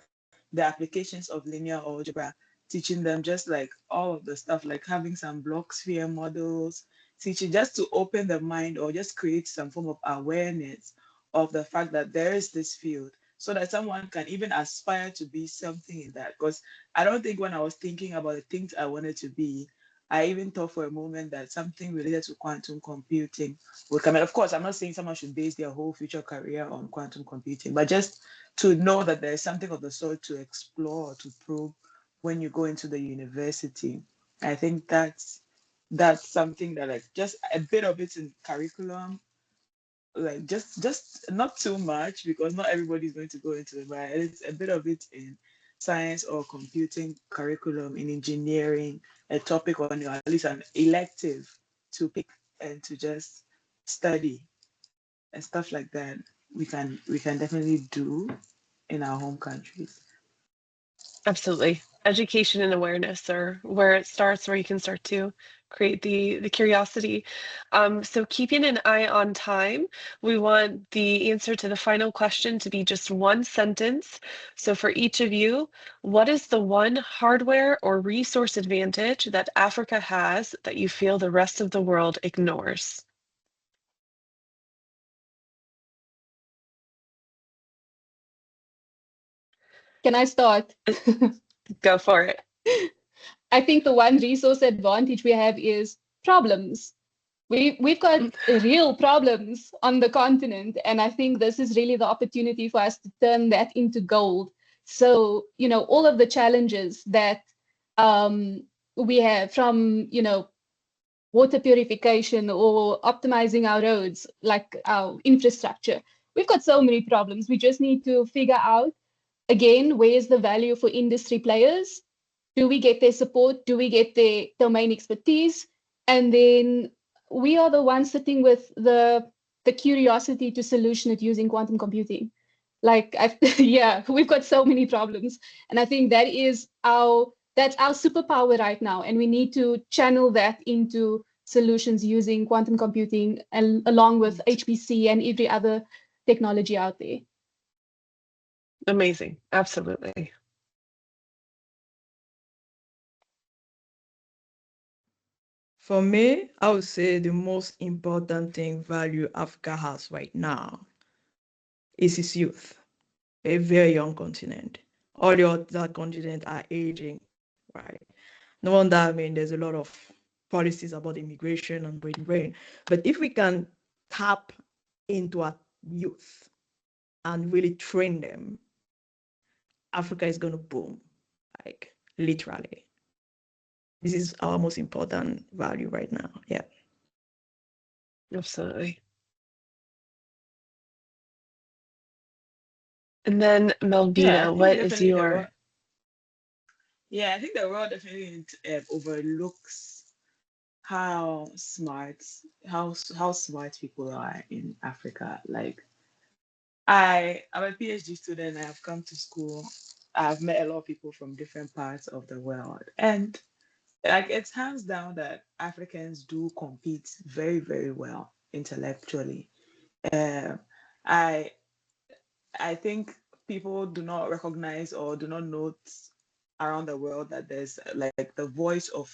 the applications of linear algebra, teaching them just like all of the stuff, like having some block sphere models, teaching just to open the mind or just create some form of awareness of the fact that there is this field so that someone can even aspire to be something in that. Because I don't think when I was thinking about the things I wanted to be, I even thought for a moment that something related to quantum computing would come in. Of course, I'm not saying someone should base their whole future career on quantum computing, but just to know that there's something of the sort to explore, to probe when you go into the university. I think that's something that, like, just a bit of it in curriculum, like just not too much, because not everybody's going to go into it, but it's a bit of it in science or computing curriculum, in engineering, a topic on your, at least an elective to pick and to just study and stuff like that. We can definitely do in our home countries. Absolutely. Education and awareness are where it starts, where you can start to create the curiosity. So keeping an eye on time, we want the answer to the final question to be just one sentence. So for each of you, what is the one hardware or resource advantage that Africa has that you feel the rest of the world ignores? Can I start? Go for it. I think the one resource advantage we have is problems. We've got real problems on the continent, and I think this is really the opportunity for us to turn that into gold. So, all of the challenges that we have, from, water purification or optimizing our roads, like our infrastructure. We've got so many problems. We just need to figure out, again, where's the value for industry players? Do we get their support? Do we get their domain expertise? And then we are the ones sitting with the curiosity to solution it using quantum computing. Like, yeah, we've got so many problems. And I think that's our superpower right now. And we need to channel that into solutions using quantum computing, and along with HPC and every other technology out there. Amazing. Absolutely. For me, I would say the most important value Africa has right now is its youth. A very young continent. All the other continents are aging, right? No wonder, there's a lot of policies about immigration and brain. But if we can tap into our youth and really train them, Africa is going to boom, like literally. This is our most important value right now. Yeah. Absolutely. And then Melvina, what is your... I think the world definitely overlooks how smart people are in Africa. Like, I'm a PhD student. I have come to school. I've met a lot of people from different parts of the world, and like, it's hands down that Africans do compete very, very well intellectually. I I think people do not recognize or do not note around the world that there's, like, the voice of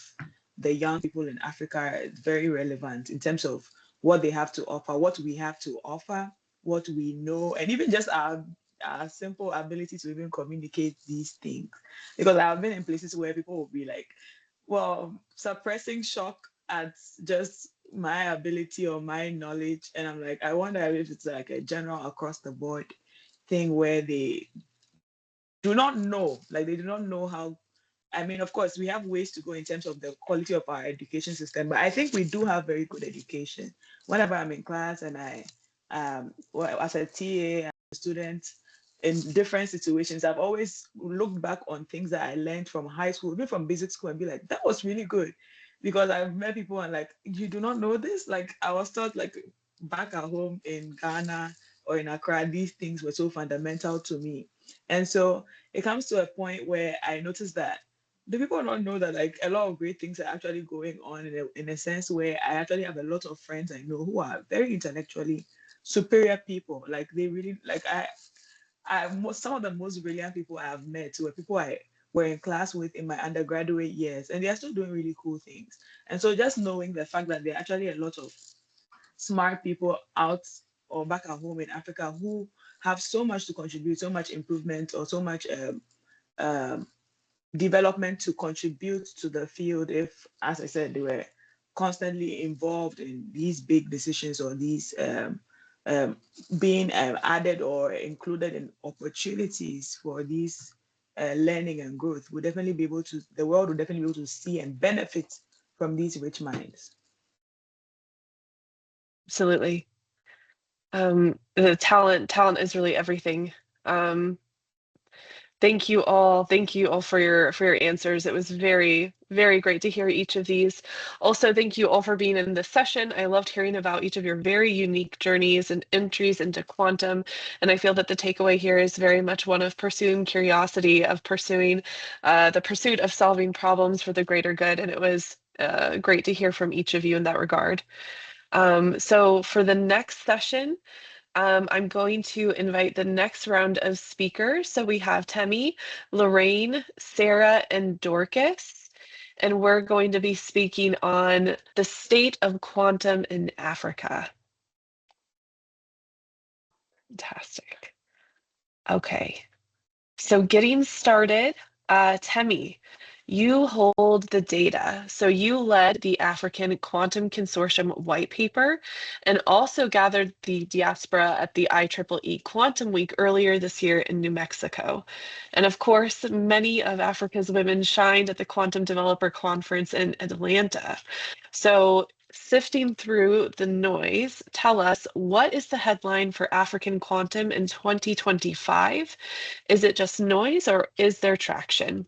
the young people in Africa is very relevant in terms of what they have to offer, what we have to offer, what we know, and even just our simple ability to even communicate these things. Because I've been in places where people will be like, well, suppressing shock at just my ability or my knowledge. And I'm like, I wonder if it's like a general across the board thing where they do not know, like they do not know how. I mean, of course, we have ways to go in terms of the quality of our education system, but I think we do have very good education. Whenever I'm in class and well, as a TA, as a student, in different situations, I've always looked back on things that I learned from high school, even from basic school, and be like, that was really good. Because I've met people and like, you do not know this? Like, I was taught like back at home in Ghana or in Accra, these things were so fundamental to me. And so it comes to a point where I noticed that do people not know that like a lot of great things are actually going on in a sense where I actually have a lot of friends I know who are very intellectually superior people. Like they really like some of the most brilliant people I have met were people I were in class with in my undergraduate years, and they are still doing really cool things. And so just knowing the fact that there are actually a lot of smart people out or back at home in Africa who have so much to contribute, so much improvement or so much um, development to contribute to the field if, as I said, they were constantly involved in these big decisions or these um, being added or included in opportunities for these learning and growth. We'll definitely be able to, the world will definitely be able to see and benefit from these rich minds. Absolutely. The talent is really everything. Thank you all for your answers. It was very, very great to hear each of these. Also, thank you all for being in this session. I loved hearing about each of your very unique journeys and entries into quantum. And I feel that the takeaway here is very much one of pursuing curiosity, of pursuing the pursuit of solving problems for the greater good. And it was great to hear from each of you in that regard. So for the next session, I'm going to invite the next round of speakers. So we have Temi, Lorraine, Sarah, and Dorcas. And we're going to be speaking on the state of quantum in Africa. Fantastic. Okay. So getting started, Temi, you hold the data. So you led the African Quantum Consortium white paper and also gathered the diaspora at the IEEE Quantum Week earlier this year in New Mexico. And of course, many of Africa's women shined at the Quantum Developer Conference in Atlanta. So sifting through the noise, tell us, what is the headline for African Quantum in 2025? Is it just noise or is there traction?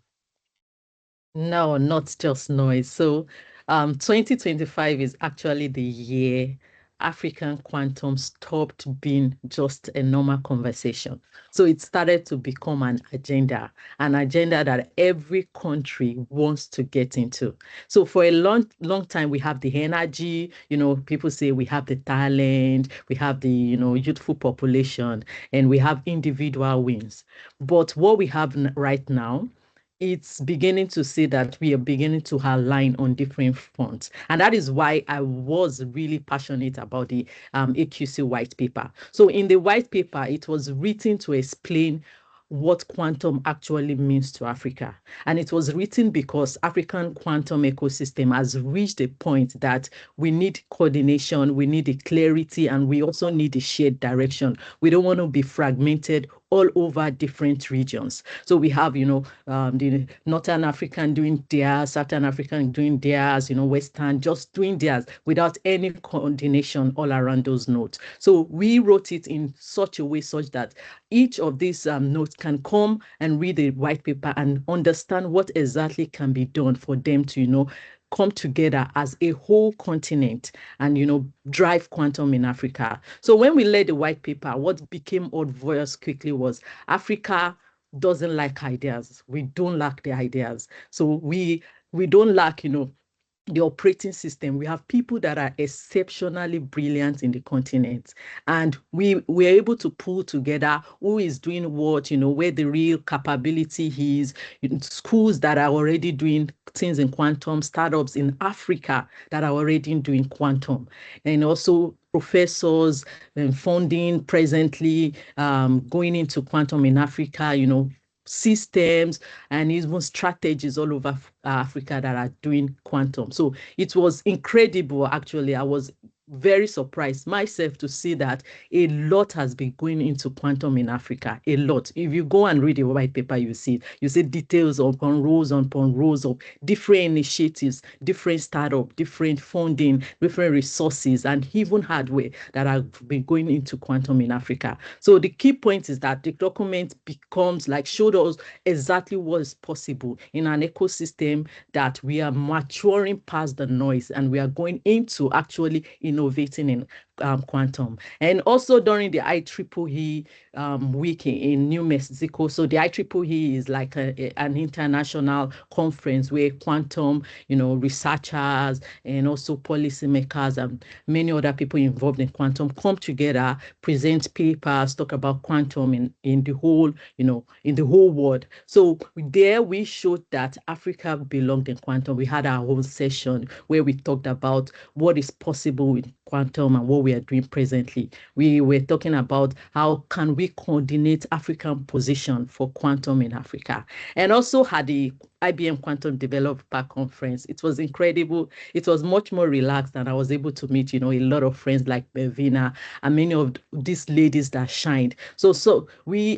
No, not just noise. So 2025 is actually the year African quantum stopped being just a normal conversation. So it started to become an agenda that every country wants to get into. So for a long time, we have the energy, people say we have the talent, we have the, youthful population, and we have individual wins. But what we have right now, it's beginning to see that we are beginning to align on different fronts. And that is why I was really passionate about the AQC white paper. So in the white paper, it was written to explain what quantum actually means to Africa. And it was written because African quantum ecosystem has reached a point that we need coordination, we need a clarity, and we also need a shared direction. We don't want to be fragmented all over different regions. So we have, the Northern African doing theirs, Southern African doing theirs, Western just doing theirs without any coordination all around those nodes. So we wrote it in such a way such that each of these nodes can come and read the white paper and understand what exactly can be done for them to, come together as a whole continent and, drive quantum in Africa. So when we led the white paper, what became obvious quickly was Africa doesn't like ideas. We don't lack the ideas. So we don't lack, the operating system. We have people that are exceptionally brilliant in the continent, and we're able to pull together who is doing what, where the real capability is, schools that are already doing things in quantum, startups in Africa that are already doing quantum, and also professors and funding presently going into quantum in Africa, systems and even strategies all over Africa that are doing quantum. So it was incredible, actually. I was very surprised myself to see that a lot has been going into quantum in Africa, a lot. If you go and read the white paper, you see details upon rows of different initiatives, different startup, different funding, different resources, and even hardware that have been going into quantum in Africa. So the key point is that the document becomes like showed us exactly what is possible in an ecosystem that we are maturing past the noise, and we are going into actually innovating in quantum. And also during the IEEE week in New Mexico. So the IEEE is like an international conference where quantum, researchers and also policymakers and many other people involved in quantum come together, present papers, talk about quantum in the whole, in the whole world. So there we showed that Africa belonged in quantum. We had our whole session where we talked about what is possible with quantum and what we are doing presently. We were talking about how can we coordinate African position for quantum in Africa, and also had the IBM Quantum Developer Conference. It was incredible. It was much more relaxed, and I was able to meet, a lot of friends like Bevina and many of these ladies that shined. So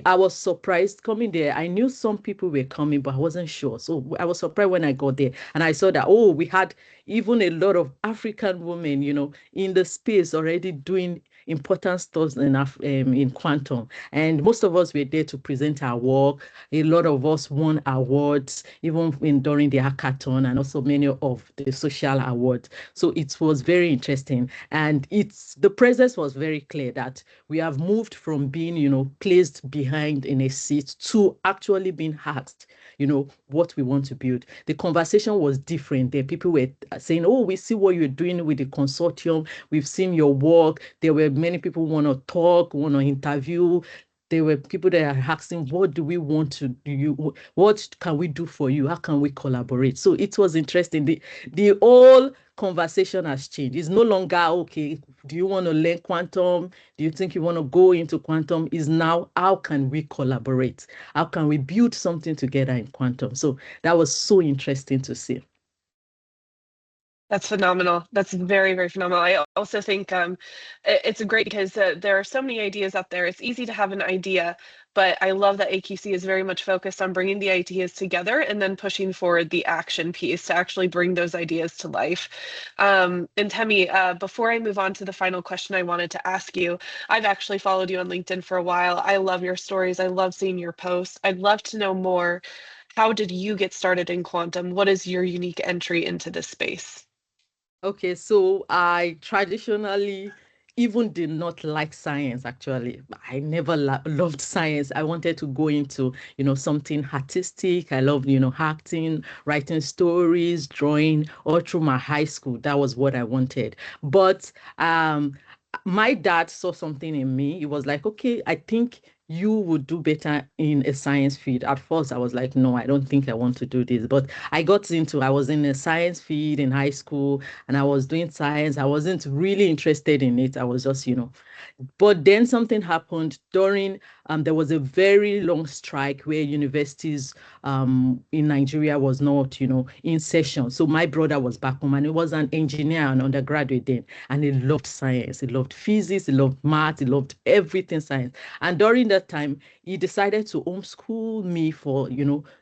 I was surprised coming there. I knew some people were coming, but I wasn't sure. So I was surprised when I got there, and I saw that, we had even a lot of African women, in the space already doing important stuff in quantum. And most of us were there to present our work. A lot of us won awards, even during the hackathon, and also many of the social awards. So it was very interesting. And the presence was very clear that we have moved from being, placed behind in a seat to actually being asked, what we want to build. The conversation was different. There people were saying, we see what you're doing with the consortium. We've seen your work. There were many people who want to talk, want to interview. There were people that are asking, what do we want to do? What can we do for you? How can we collaborate? So it was interesting. The whole conversation has changed. It's no longer, okay, do you want to learn quantum? Do you think you want to go into quantum? Is now, how can we collaborate? How can we build something together in quantum? So that was so interesting to see. That's phenomenal. That's very, very phenomenal. I also think it's great because there are so many ideas out there. It's easy to have an idea, but I love that AQC is very much focused on bringing the ideas together and then pushing forward the action piece to actually bring those ideas to life. And Temi, before I move on to the final question I wanted to ask you, I've actually followed you on LinkedIn for a while. I love your stories. I love seeing your posts. I'd love to know more. How did you get started in quantum? What is your unique entry into this space? Okay, so I traditionally even did not like science, actually. I never loved science. I wanted to go into, something artistic. I loved, acting, writing stories, drawing, all through my high school. That was what I wanted. But my dad saw something in me. He was like, okay, I think you would do better in a science field. At first, I was like, no, I don't think I want to do this. But I was in a science field in high school, and I was doing science. I wasn't really interested in it. I was just, but then something happened during, there was a very long strike where universities in Nigeria was not, in session. So my brother was back home, and he was an engineer, an undergraduate then, and he loved science. He loved physics, he loved math, he loved everything science. And during that time, he decided to homeschool me for,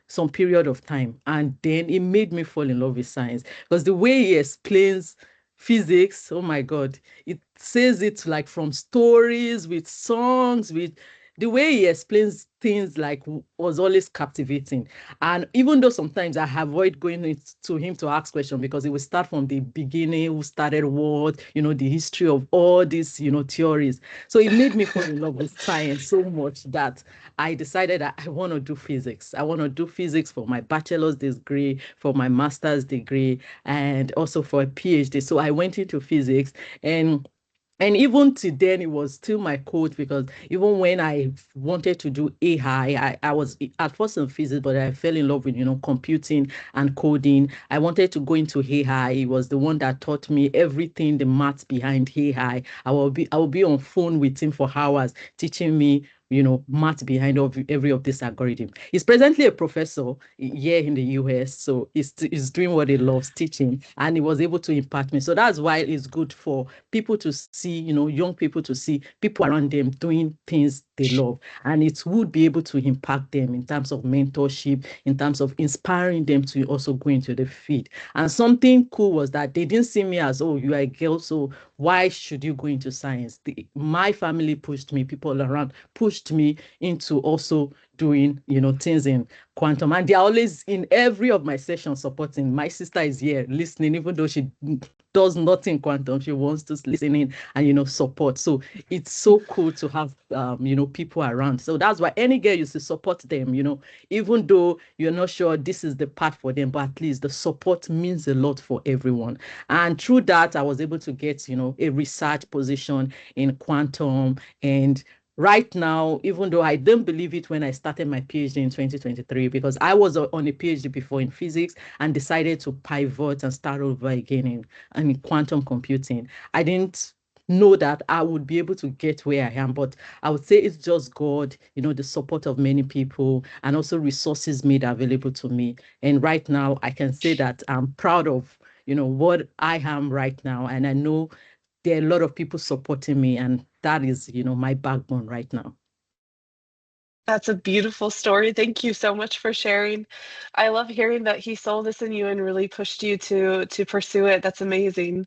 some period of time. And then it made me fall in love with science, because the way he explains physics, oh my God, it says it like from stories, with songs, with the way he explains things like was always captivating. And even though sometimes I avoid going to him to ask questions because it will start from the beginning, who started what, the history of all these, theories. So it made me fall in love with science so much that I decided that I want to do physics. I want to do physics for my bachelor's degree, for my master's degree, and also for a PhD. So I went into physics, and even to then, it was still my coach, because even when I wanted to do AI, I was at first in physics, but I fell in love with, computing and coding. I wanted to go into AI. He was the one that taught me everything, the maths behind AI. I will be on phone with him for hours, teaching me math behind every of this algorithm. He's presently a professor here in the US, so he's doing what he loves, teaching, and he was able to impact me. So that's why it's good for people to see, young people to see people around them doing things they love, and it would be able to impact them in terms of mentorship, in terms of inspiring them to also go into the field. And something cool was that they didn't see me as, oh, you are a girl, so why should you go into science? My family pushed me, people around pushed me into also doing, things in quantum. And they're always in every of my sessions supporting. My sister is here listening, even though she does nothing quantum. She wants to listen in and, support. So it's so cool to have, people around. So that's why any girl used to support them, even though you're not sure this is the path for them, but at least the support means a lot for everyone. And through that, I was able to get, a research position in quantum. And right now, even though I didn't believe it when I started my PhD in 2023, because I was on a PhD before in physics and decided to pivot and start over again in quantum computing, I didn't know that I would be able to get where I am. But I would say it's just God, the support of many people, and also resources made available to me. And right now, I can say that I'm proud of, what I am right now. And I know there are a lot of people supporting me, and that is, my backbone right now. That's a beautiful story. Thank you so much for sharing. I love hearing that he saw this in you and really pushed you to pursue it. That's amazing.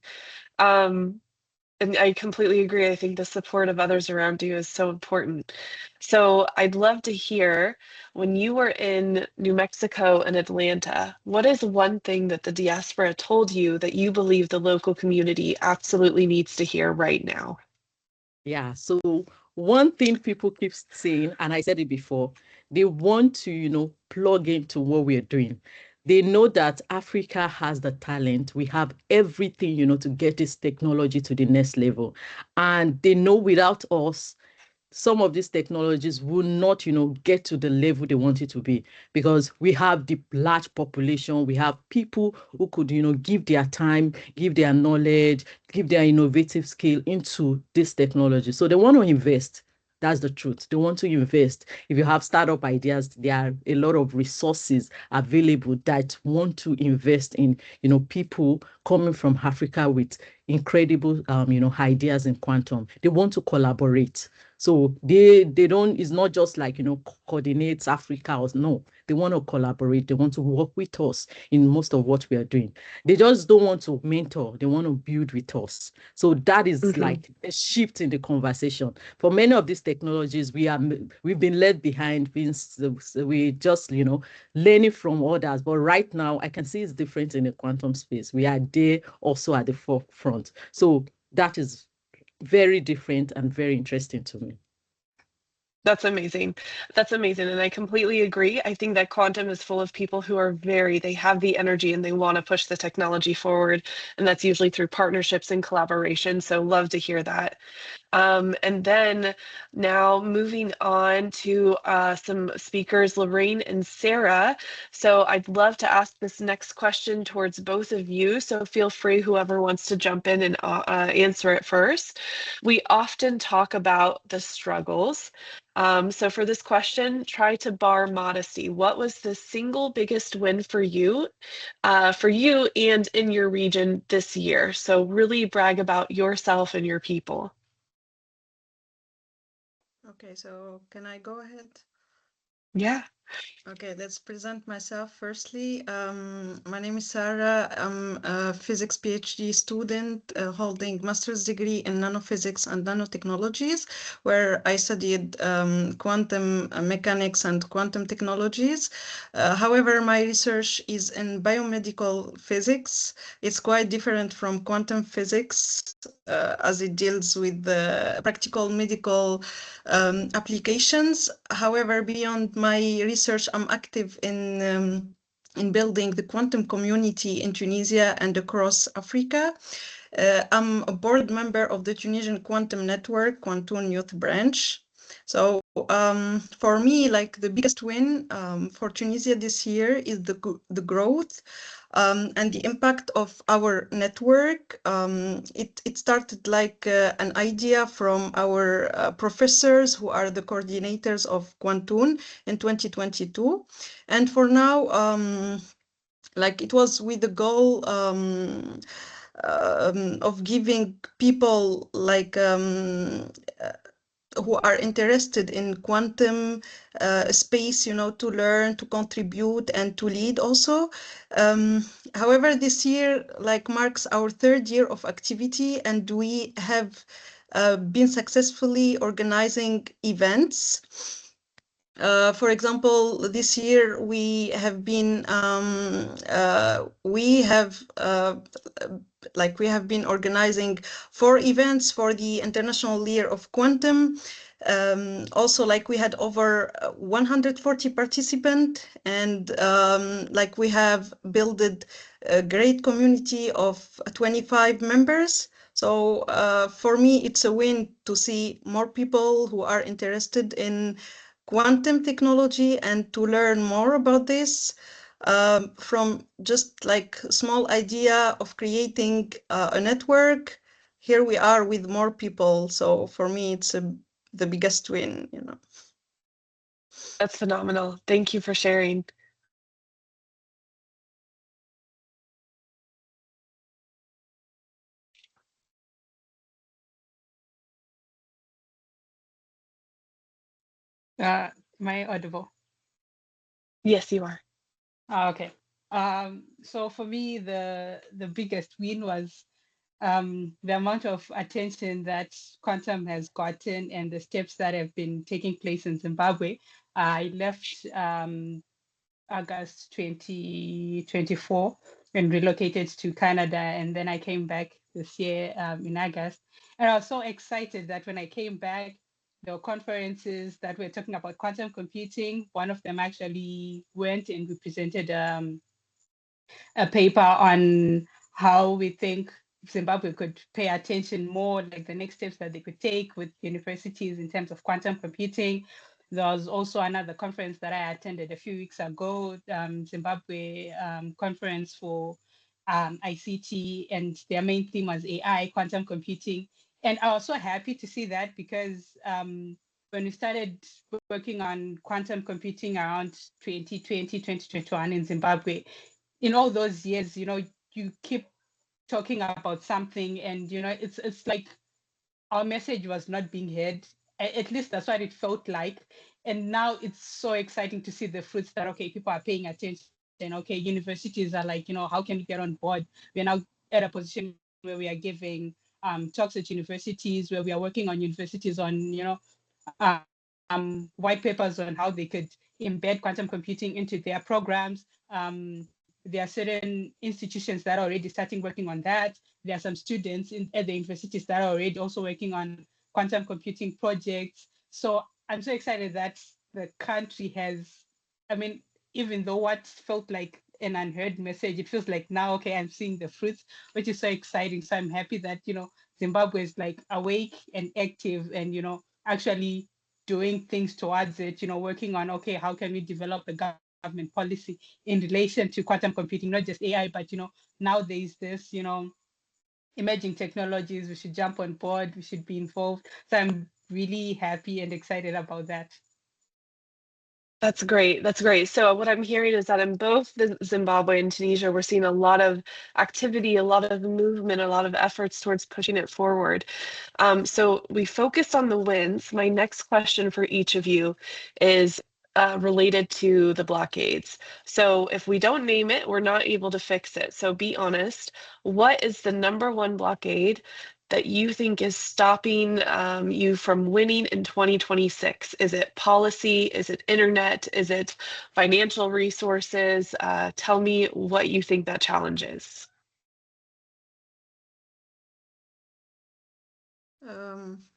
And I completely agree. I think the support of others around you is so important. So I'd love to hear, when you were in New Mexico and Atlanta, what is one thing that the diaspora told you that you believe the local community absolutely needs to hear right now? Yeah, so one thing people keep saying, and I said it before, they want to, plug into what we're doing. They know that Africa has the talent. We have everything, to get this technology to the next level. And they know without us, some of these technologies will not, get to the level they want it to be, because we have the large population. We have people who could, give their time, give their knowledge, give their innovative skill into this technology. So they want to invest. That's the truth. They want to invest. If you have startup ideas, there are a lot of resources available that want to invest in, people coming from Africa with incredible, ideas in quantum. They want to collaborate. So they don't, it's not just like, coordinates Africa or no, they want to collaborate. They want to work with us in most of what we are doing. They just don't want to mentor. They want to build with us. So that is like a shift in the conversation. For many of these technologies, we've been led behind. We just, learning from others. But right now, I can see it's different in the quantum space. We are there also at the forefront. So that is very different and very interesting to me. That's amazing. That's amazing. And I completely agree. I think that quantum is full of people who are they have the energy and they want to push the technology forward. And that's usually through partnerships and collaboration. So love to hear that. And then now moving on to some speakers, Lorraine and Sarah. So I'd love to ask this next question towards both of you. So feel free, whoever wants to jump in and answer it first. We often talk about the struggles. So for this question, try to bar modesty. What was the single biggest win for you and in your region this year? So really brag about yourself and your people. Okay, so can I go ahead? Yeah. Okay, let's present myself firstly. My name is Sarah. I'm a physics PhD student holding master's degree in nanophysics and nanotechnologies, where I studied quantum mechanics and quantum technologies. However, my research is in biomedical physics. It's quite different from quantum physics as it deals with the practical medical applications. However, beyond my research, I'm active in building the quantum community in Tunisia and across Africa. I'm a board member of the Tunisian Quantum Network, Quantum Youth Branch. So for me, like the biggest win for Tunisia this year is the growth and the impact of our network. It started like an idea from our professors who are the coordinators of Quantum in 2022. And for now, like it was with the goal of giving people like who are interested in quantum space, you know, to learn, to contribute, and to lead also. However, this year like marks our third year of activity, and we have been successfully organizing events. For example, this year we have been we have been organizing 4 events for the International Year of Quantum. Also, like we had over 140 participants, and like we have built a great community of 25 members. So for me, it's a win to see more people who are interested in quantum technology and to learn more about this from just like small idea of creating a network. Here we are with more people. So for me, it's the biggest win, you know. That's phenomenal. Thank you for sharing. Am I audible? Yes, you are. Okay. So for me, the biggest win was the amount of attention that quantum has gotten and the steps that have been taking place in Zimbabwe. I left August 2024 and relocated to Canada, and then I came back this year in August. And I was so excited that when I came back, the conferences that were talking about quantum computing, one of them actually went and we presented a paper on how we think Zimbabwe could pay attention more, like the next steps that they could take with universities in terms of quantum computing. There was also another conference that I attended a few weeks ago, Zimbabwe conference for ICT, and their main theme was AI, quantum computing. And I was so happy to see that because when we started working on quantum computing around 2020, 2021 in Zimbabwe, in all those years, you know, you keep talking about something and, you know, it's like our message was not being heard. At least that's what it felt like. And now it's so exciting to see the fruits that, okay, people are paying attention. Okay, universities are like, you know, how can we get on board? We're now at a position where we are giving talks at universities, where we are working on universities on, you know, white papers on how they could embed quantum computing into their programs. There are certain institutions that are already starting working on that. There are some students at the universities that are already also working on quantum computing projects. So I'm so excited that the country has, I mean, even though what felt like an unheard message, it feels like now, okay, I'm seeing the fruits, which is so exciting. So I'm happy that, you know, Zimbabwe is like awake and active and, you know, actually doing things towards it, you know, working on, okay, how can we develop a government policy in relation to quantum computing, not just AI, but, you know, now there's this, you know, emerging technologies, we should jump on board, we should be involved. So I'm really happy and excited about that. That's great. That's great. So what I'm hearing is that in both the Zimbabwe and Tunisia, we're seeing a lot of activity, a lot of movement, a lot of efforts towards pushing it forward. So we focused on the wins. My next question for each of you is, related to the blockades. So if we don't name it, we're not able to fix it. So be honest, what is the #1 blockade that you think is stopping you from winning in 2026? Is it policy? Is it internet? Is it financial resources? Tell me what you think that challenge is.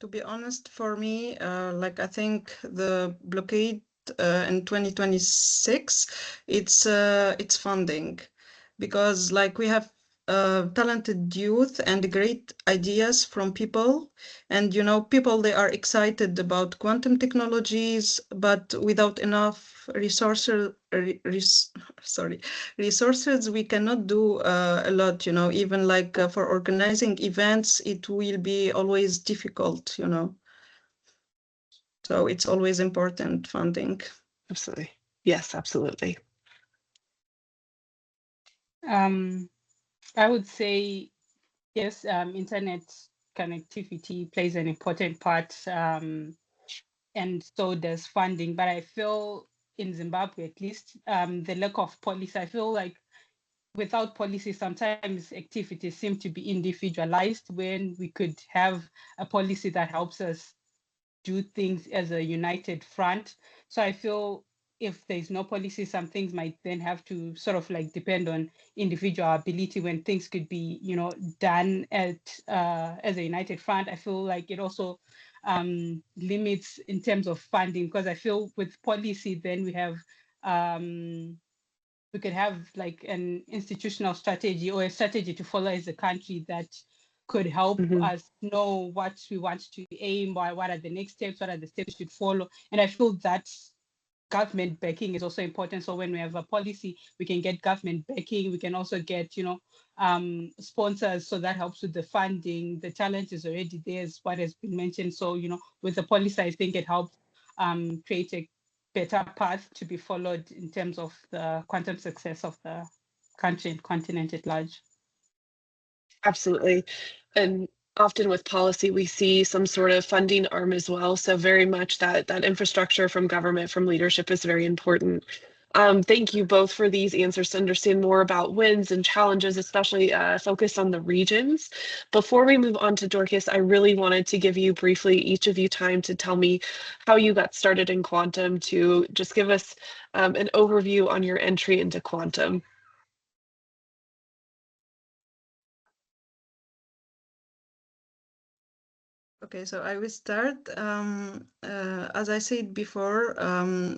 To be honest, for me, like I think the blockade in 2026, it's funding, because like we have talented youth and great ideas from people, and you know, people, they are excited about quantum technologies, but without enough resources, resources, we cannot do a lot, you know, even like for organizing events, it will be always difficult, you know. So it's always important, funding. Absolutely. Yes, absolutely. I would say, yes, internet connectivity plays an important part, and so does funding. But I feel in Zimbabwe, at least, the lack of policy, I feel like without policy, sometimes activities seem to be individualized when we could have a policy that helps us do things as a united front. So I feel if there's no policy, some things might then have to sort of like depend on individual ability when things could be, you know, done at as a united front. I feel like it also limits in terms of funding, because I feel with policy, then we could have like an institutional strategy or a strategy to follow as a country that could help us know what we want to aim by, what are the next steps, what are the steps we should follow. And I feel that government backing is also important. So when we have a policy, we can get government backing. We can also get, you know, sponsors. So that helps with the funding. The challenge is already there, is what has been mentioned. So, you know, with the policy, I think it helps create a better path to be followed in terms of the quantum success of the country and continent at large. Absolutely. And often with policy, we see some sort of funding arm as well. So very much that infrastructure from government, from leadership is very important. Thank you both for these answers to understand more about wins and challenges, especially focused on the regions. Before we move on to Dorcas, I really wanted to give you briefly, each of you, time to tell me how you got started in quantum, to just give us an overview on your entry into quantum. Okay, so I will start. As I said before,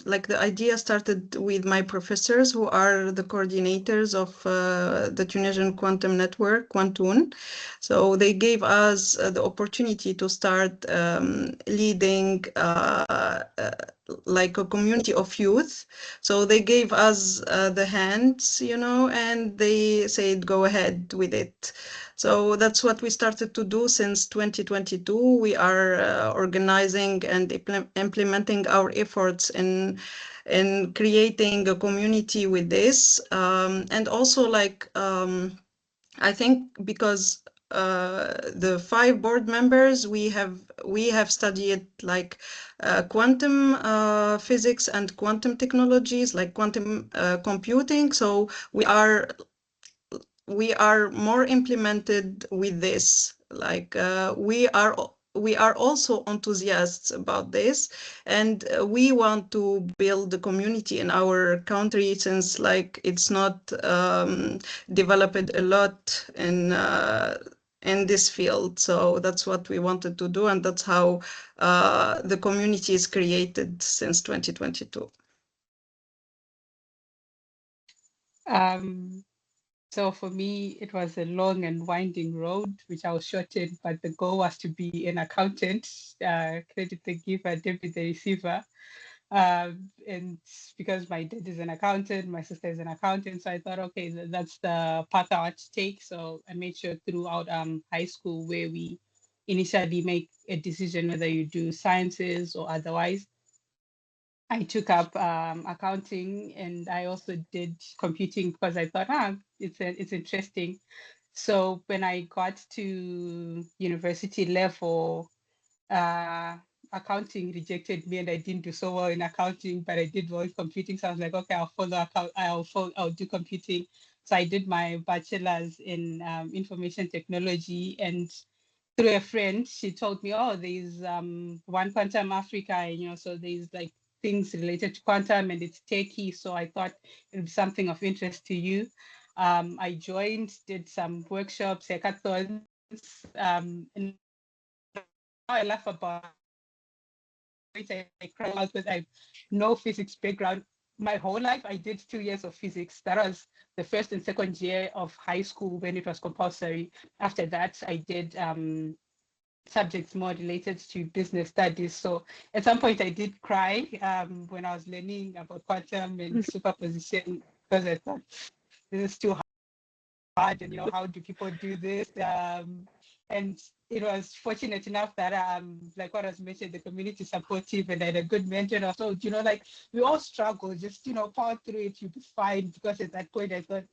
like the idea started with my professors, who are the coordinators of the Tunisian Quantum Network, Quantoon. So they gave us the opportunity to start leading like a community of youth. So they gave us the hands, you know, and they said, go ahead with it. So that's what we started to do since 2022. We are organizing and implementing our efforts in creating a community with this. And also, like, I think because the 5 board members, we have studied like quantum physics and quantum technologies, like quantum computing. So we are more implemented with this. Like we are also enthusiasts about this, and we want to build the community in our country, since like it's not developed a lot in this field. So that's what we wanted to do, and that's how the community is created since 2022. So for me, it was a long and winding road, which I was shortened, but the goal was to be an accountant, credit the giver, debit the receiver. And because my dad is an accountant, my sister is an accountant, so I thought, okay, that's the path I want to take. So I made sure throughout high school, where we initially make a decision whether you do sciences or otherwise, I took up accounting, and I also did computing because I thought, it's interesting. So when I got to university level, accounting rejected me and I didn't do so well in accounting, but I did well in computing. So I was like, okay, I'll do computing. So I did my bachelor's in information technology, and through a friend, she told me, oh, there's One Quantum Africa, and so there's like things related to quantum and it's techie. So I thought it'd be something of interest to you. I joined, did some workshops, hackathons, and now I laugh about it. I cry out because I have no physics background. My whole life, I did 2 years of physics. That was the first and second year of high school when it was compulsory. After that, I did subjects more related to business studies. So at some point I did cry when I was learning about quantum and superposition, because I thought this is too hard, and how do people do this? And it was fortunate enough that like what was mentioned, the community supportive, and I had a good mentor. And also, like we all struggle, just power through it, you'll be fine. Because at that point I thought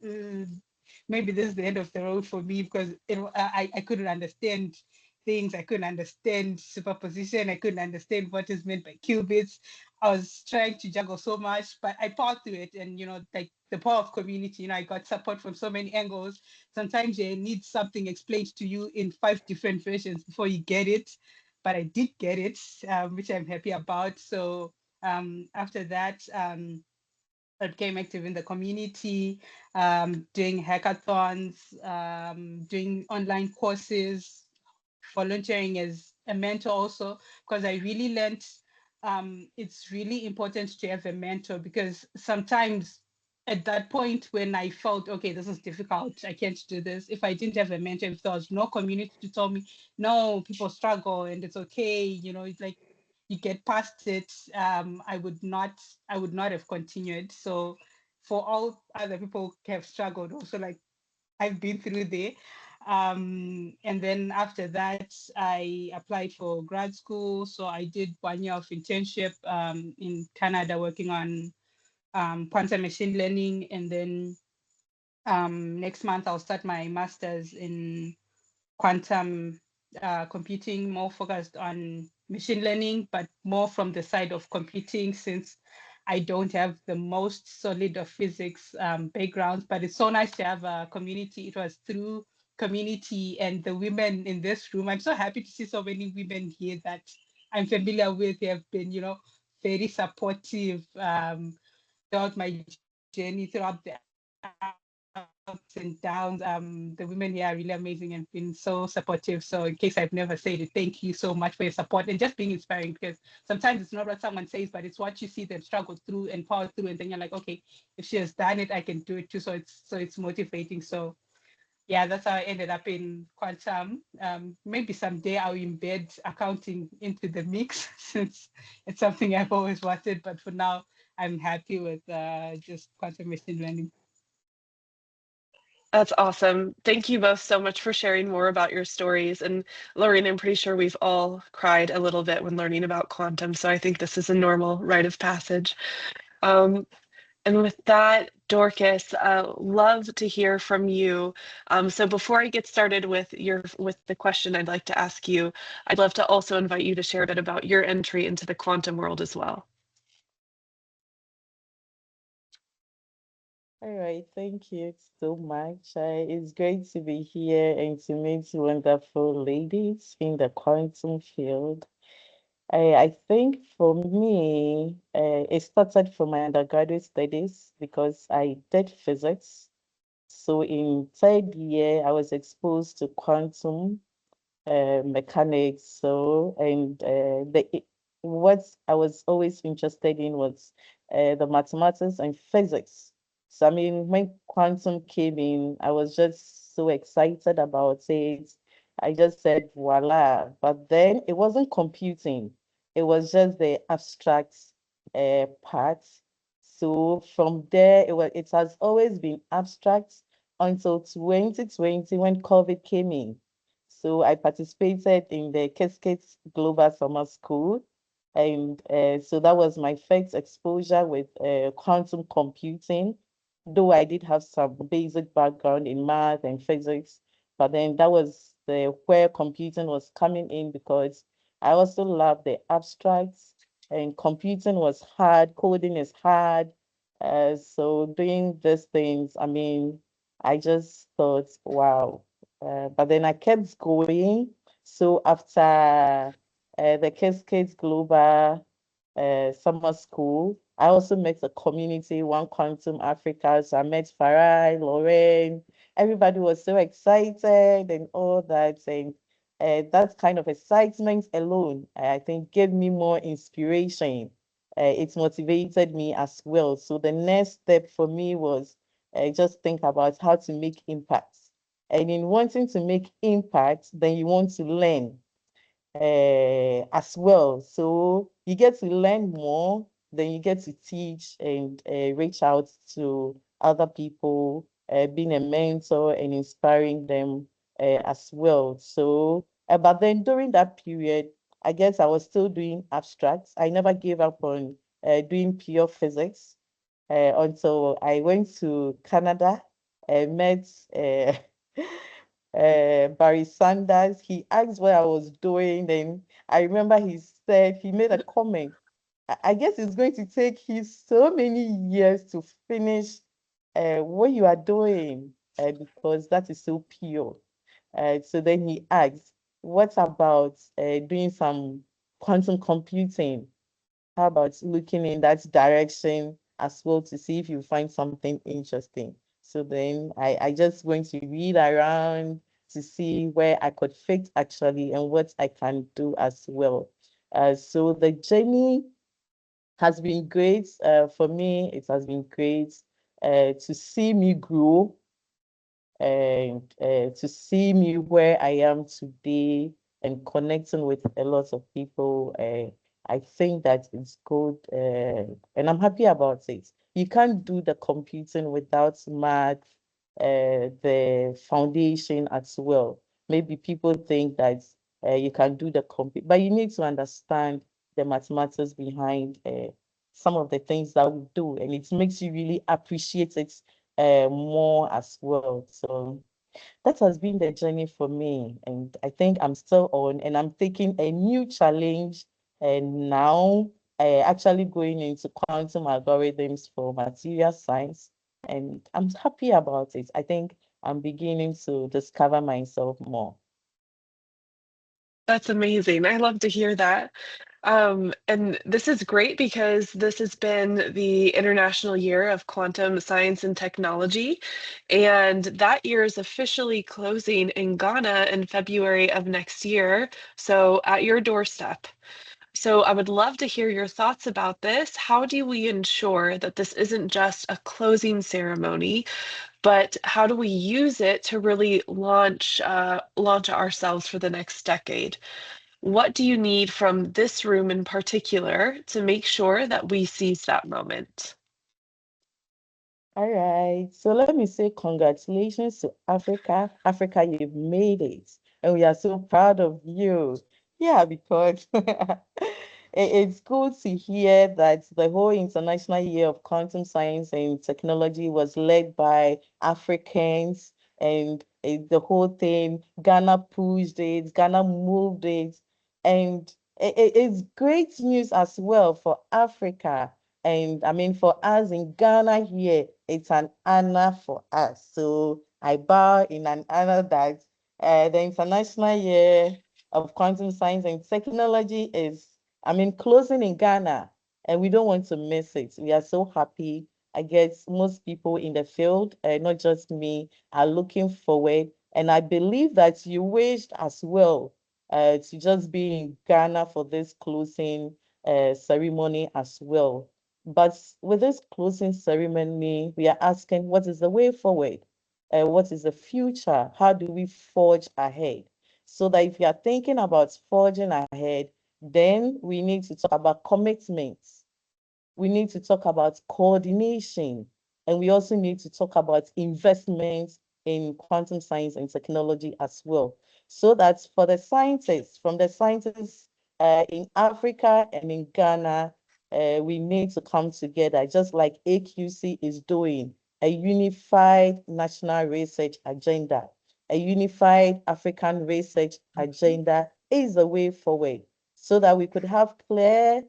maybe this is the end of the road for me, because I couldn't understand things. I couldn't understand superposition. I couldn't understand what is meant by qubits. I was trying to juggle so much, but I powered through it. And, like the power of community, I got support from so many angles. Sometimes you need something explained to you in 5 different versions before you get it. But I did get it, which I'm happy about. So after that, I became active in the community, doing hackathons, doing online courses, volunteering as a mentor also, because I really learned it's really important to have a mentor, because sometimes at that point when I felt, okay, this is difficult, I can't do this, if I didn't have a mentor, if there was no community to tell me, no, people struggle and it's okay, it's like you get past it, I would not have continued. So for all other people who have struggled also, like I've been through there. And then after that, I applied for grad school. So I did 1 year of internship in Canada working on quantum machine learning. And then next month, I'll start my master's in quantum computing, more focused on machine learning, but more from the side of computing, since I don't have the most solid of physics background. But it's so nice to have a community. It was through community and the women in this room. I'm so happy to see so many women here that I'm familiar with. They have been, very supportive throughout my journey, throughout the ups and downs. The women here are really amazing and been so supportive. So in case I've never said it, thank you so much for your support and just being inspiring, because sometimes it's not what someone says, but it's what you see them struggle through and power through. And then you're like, okay, if she has done it, I can do it too. So it's motivating. So yeah, that's how I ended up in quantum. Maybe someday I'll embed accounting into the mix since it's something I've always wanted. But for now, I'm happy with just quantum machine learning. That's awesome. Thank you both so much for sharing more about your stories. And Lorraine, I'm pretty sure we've all cried a little bit when learning about quantum. So I think this is a normal rite of passage. And with that, Dorcas, love to hear from you. So before I get started with the question I'd like to ask you, I'd love to also invite you to share a bit about your entry into the quantum world as well. All right, thank you so much. It's great to be here and to meet wonderful ladies in the quantum field. I think for me, it started from my undergraduate studies because I did physics. So in third year, I was exposed to quantum mechanics. So, and what I was always interested in was the mathematics and physics. So, I mean, when quantum came in, I was just so excited about it. I just said, voila. But then it wasn't computing. It was just the abstract part. So from there, it has always been abstract until 2020 when COVID came in. So I participated in the Cascades Global Summer School. And so that was my first exposure with quantum computing, though I did have some basic background in math and physics. But then that was where computing was coming in, because I also love the abstracts, and computing was hard, coding is hard. So doing these things, I mean, I just thought, wow. But then I kept going. So after the Cascades Global summer school, I also met a community, One Quantum Africa. So I met Farai, Lauren. Everybody was so excited and all that. And that kind of excitement alone, I think, gave me more inspiration. It motivated me as well. So the next step for me was just think about how to make impact. And in wanting to make impact, then you want to learn as well. So you get to learn more, then you get to teach and reach out to other people, being a mentor and inspiring them as well. So, but then during that period, I guess I was still doing abstracts. I never gave up on doing pure physics until I went to Canada and met Barry Sanders. He asked what I was doing, and I remember he said, he made a comment. I guess it's going to take you so many years to finish what you are doing because that is so pure. So then he asked, what about doing some quantum computing? How about looking in that direction as well to see if you find something interesting? So then I just went to read around to see where I could fit actually and what I can do as well. So the journey has been great for me. It has been great to see me grow and to see me where I am today and connecting with a lot of people. I think that it's good and I'm happy about it. You can't do the computing without math, the foundation as well. Maybe people think that you can do the compute, but you need to understand the mathematics behind some of the things that we do, and it makes you really appreciate it more as well. So that has been the journey for me. And I think I'm still on and I'm taking a new challenge. And now actually going into quantum algorithms for material science. And I'm happy about it. I think I'm beginning to discover myself more. That's amazing. I love to hear that. And this is great because this has been the International Year of Quantum Science and Technology. And that year is officially closing in Ghana in February of next year. So at your doorstep. So I would love to hear your thoughts about this. How do we ensure that this isn't just a closing ceremony, but how do we use it to really launch ourselves for the next decade? What do you need from this room in particular to make sure that we seize that moment? All right. So let me say congratulations to Africa. Africa, you've made it. And we are so proud of you. Yeah, because it's good to hear that the whole International Year of Quantum Science and Technology was led by Africans and the whole thing. Ghana pushed it, Ghana moved it. And it's great news as well for Africa. And I mean, for us in Ghana here, it's an honor for us. So I bow in an honor that the International Year of Quantum Science and Technology is, I mean, closing in Ghana, and we don't want to miss it. We are so happy. I guess most people in the field, not just me, are looking forward. And I believe that you wished as well to just be in Ghana for this closing ceremony as well. But with this closing ceremony, we are asking, what is the way forward? What is the future? How do we forge ahead? So that if you are thinking about forging ahead, then we need to talk about commitments. We need to talk about coordination, and we also need to talk about investments in quantum science and technology as well. So that for the scientists, from the scientists in Africa and in Ghana, we need to come together, just like AQC is doing, a unified national research agenda, a unified African research agenda is the way forward. so that we could have clear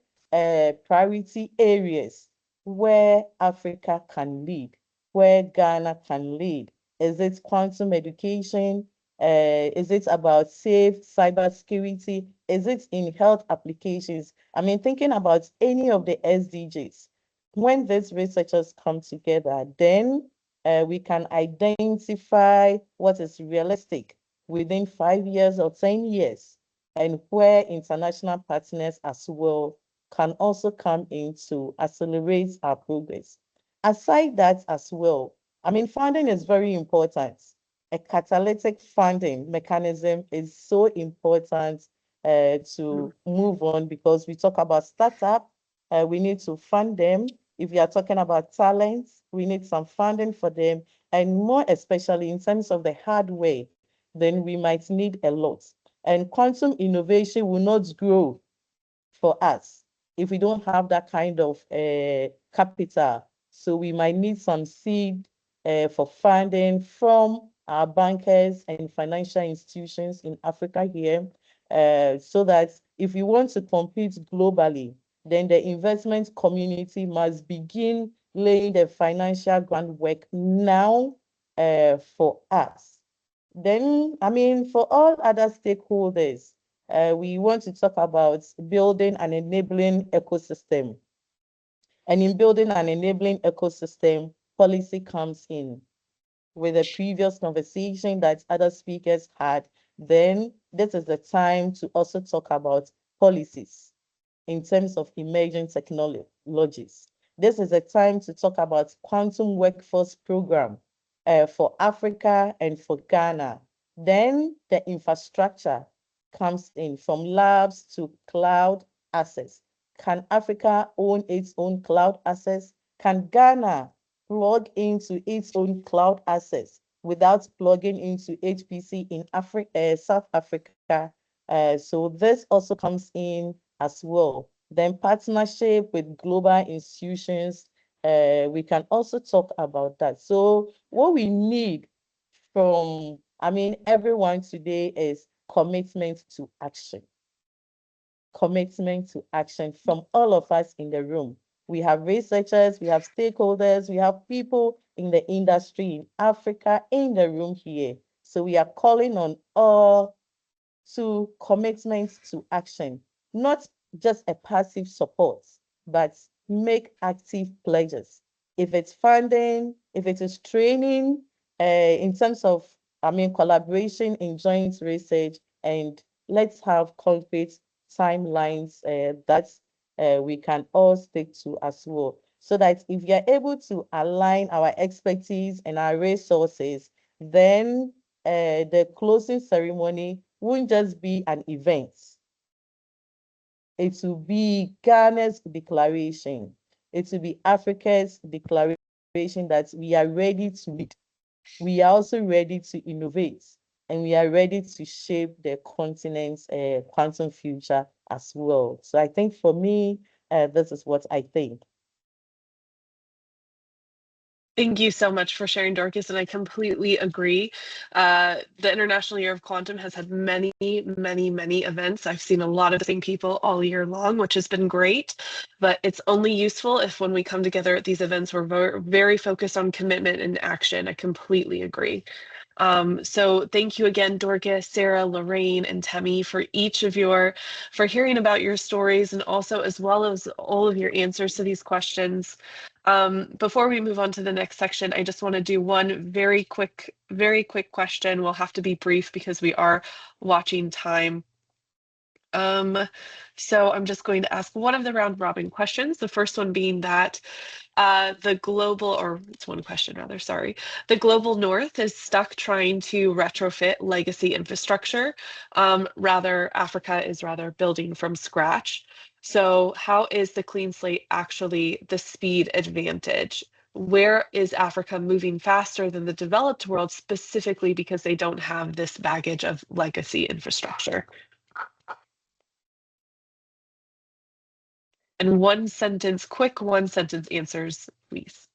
priority areas where Africa can lead, where Ghana can lead. Is it quantum education? Is it about safe cybersecurity? Is it in health applications? I mean, thinking about any of the SDGs, when these researchers come together, then we can identify what is realistic within 5 years or 10 years, and where international partners as well can also come in to accelerate our progress. Aside that as well, I mean, funding is very important. A catalytic funding mechanism is so important to move on, because we talk about startup, we need to fund them. If we are talking about talents, we need some funding for them. And more especially in terms of the hardware, then we might need a lot. And quantum innovation will not grow for us if we don't have that kind of capital. So we might need some seed for funding from our bankers and financial institutions in Africa here, so that if we want to compete globally, then the investment community must begin laying the financial groundwork now for us. Then, I mean, for all other stakeholders, we want to talk about building an enabling ecosystem. And in building an enabling ecosystem, policy comes in. With the previous conversation that other speakers had, then this is the time to also talk about policies in terms of emerging technologies. This is a time to talk about quantum workforce program for Africa and for Ghana. Then the infrastructure comes in, from labs to cloud access. Can Africa own its own cloud access? Can Ghana plug into its own cloud access without plugging into HPC in South Africa? So this also comes in as well. Then partnership with global institutions, we can also talk about that. So what we need from, I mean, everyone today is commitment to action. Commitment to action from all of us in the room. We have researchers, we have stakeholders, we have people in the industry in Africa in the room here. So we are calling on all to commitment to action, not just a passive support, but make active pledges. If it's funding, if it is training, in terms of, I mean, collaboration in joint research, and let's have concrete timelines that we can all stick to as well. So that if you're able to align our expertise and our resources, then the closing ceremony won't just be an event. It will be Ghana's declaration. It will be Africa's declaration that we are ready to lead. We are also ready to innovate, and we are ready to shape the continent's quantum future as well. So I think for me, this is what I think. Thank you so much for sharing, Dorcas, and I completely agree. The International Year of Quantum has had many, many, many events. I've seen a lot of the same people all year long, which has been great, but it's only useful if when we come together at these events, we're very focused on commitment and action. I completely agree. So thank you again, Dorcas, Sarah, Lorraine, and Temi, for hearing about your stories, and also as well as all of your answers to these questions. Before we move on to the next section, I just want to do one very quick question. We'll have to be brief because we are watching time. So I'm just going to ask one of the round robin questions. The first one being that it's one question rather, sorry. The global north is stuck trying to retrofit legacy infrastructure. Africa is building from scratch. So how is the clean slate actually the speed advantage? Where is Africa moving faster than the developed world, specifically because they don't have this baggage of legacy infrastructure? And quick one sentence answers, please.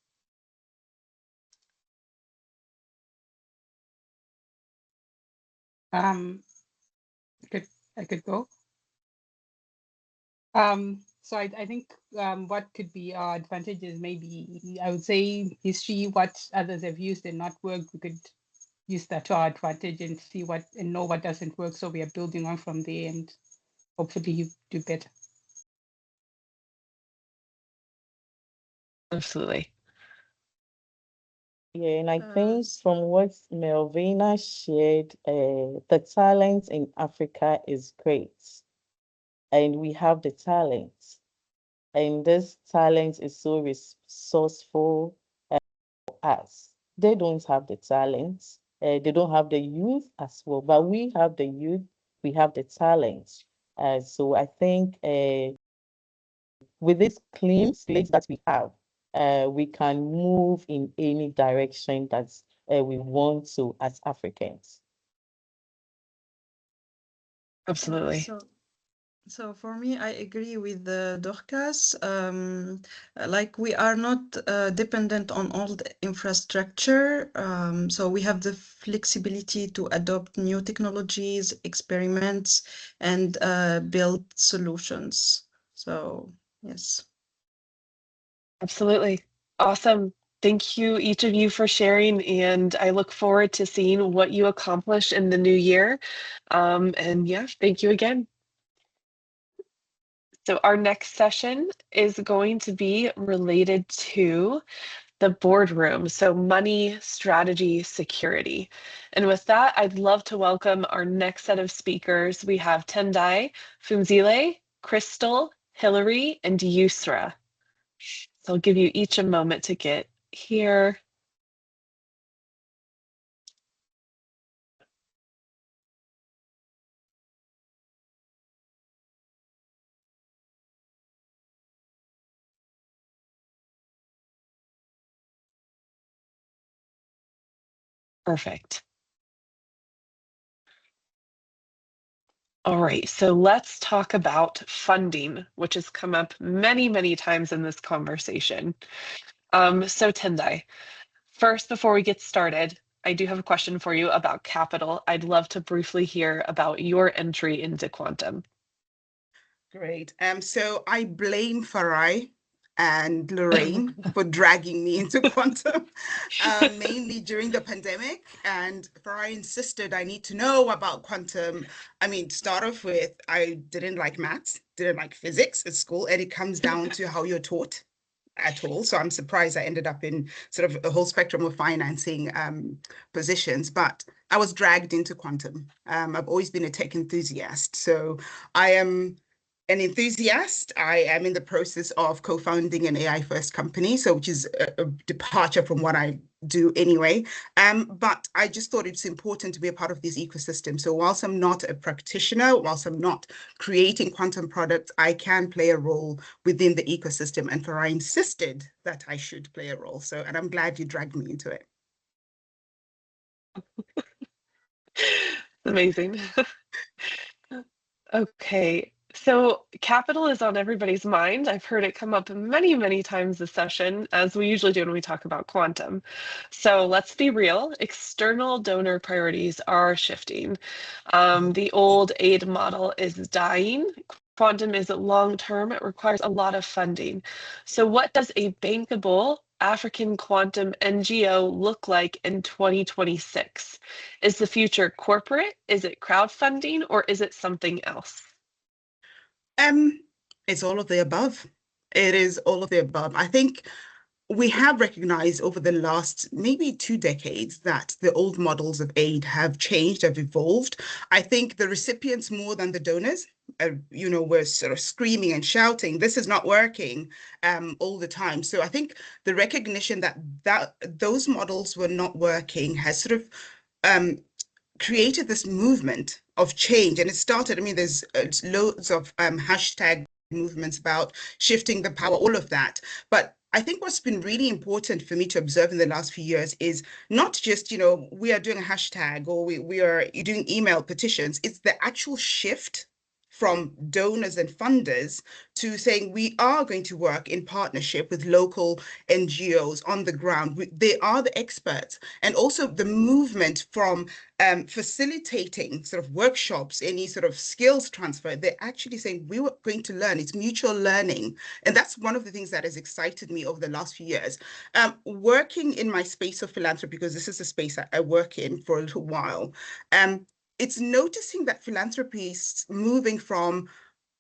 I could go. So I think what could be our advantages, maybe I would say history, what others have used and not worked, we could use that to our advantage and see what and know what doesn't work. So we are building on from there and hopefully you do better. Absolutely. Yeah, and I think from what Melvina shared, the talent in Africa is great. And we have the talent. And this talent is so resourceful for us. They don't have the talent. They don't have the youth as well. But we have the youth, we have the talent. So I think with this clean slate that we have, we can move in any direction that we want to as Africans. Absolutely. So for me, I agree with Dorcas. Like we are not dependent on all the infrastructure. So we have the flexibility to adopt new technologies, experiments, and build solutions. So yes. Absolutely. Awesome. Thank you, each of you, for sharing. And I look forward to seeing what you accomplish in the new year. And yeah, thank you again. So our next session is going to be related to the boardroom. So money, strategy, security. And with that, I'd love to welcome our next set of speakers. We have Tendai, Phumzile, Crystal, Hillary, and Yusra. So I'll give you each a moment to get here. Perfect. All right, so let's talk about funding, which has come up many, many times in this conversation. So Tendai, first, before we get started, I do have a question for you about capital. I'd love to briefly hear about your entry into quantum. Great. So I blame Farai and Lorraine for dragging me into quantum, mainly during the pandemic. And Farai insisted I need to know about quantum. I mean, to start off with, I didn't like maths, didn't like physics at school, and it comes down to how you're taught at all. So I'm surprised I ended up in sort of a whole spectrum of financing positions, but I was dragged into quantum. I've always been a tech enthusiast. So I am an enthusiast. I am in the process of co-founding an AI first company, so which is a departure from what I do anyway. But I just thought it's important to be a part of this ecosystem. So whilst I'm not a practitioner, whilst I'm not creating quantum products, I can play a role within the ecosystem. And Farai insisted that I should play a role. So, and I'm glad you dragged me into it. Amazing. Okay, so capital is on everybody's mind. I've heard it come up many, many times this session, as we usually do when we talk about quantum. So let's be real, external donor priorities are shifting. The old aid model is dying. Quantum is long-term, it requires a lot of funding. So what does a bankable African quantum NGO look like in 2026? Is the future corporate? Is it crowdfunding, or is it something else? It's all of the above. It is all of the above. I think we have recognized over the last maybe 2 decades that the old models of aid have changed, have evolved. I think the recipients more than the donors, were sort of screaming and shouting, this is not working all the time. So I think the recognition that those models were not working has sort of created this movement of change. And it started, I mean, there's loads of hashtag movements about shifting the power, all of that. But I think what's been really important for me to observe in the last few years is not just, we are doing a hashtag or we are doing email petitions. It's the actual shift from donors and funders to saying we are going to work in partnership with local NGOs on the ground. They are the experts. And also the movement from facilitating sort of workshops, any sort of skills transfer, they're actually saying we were going to learn. It's mutual learning. And that's one of the things that has excited me over the last few years. Working in my space of philanthropy, because this is a space I work in for a little while, it's noticing that philanthropy is moving from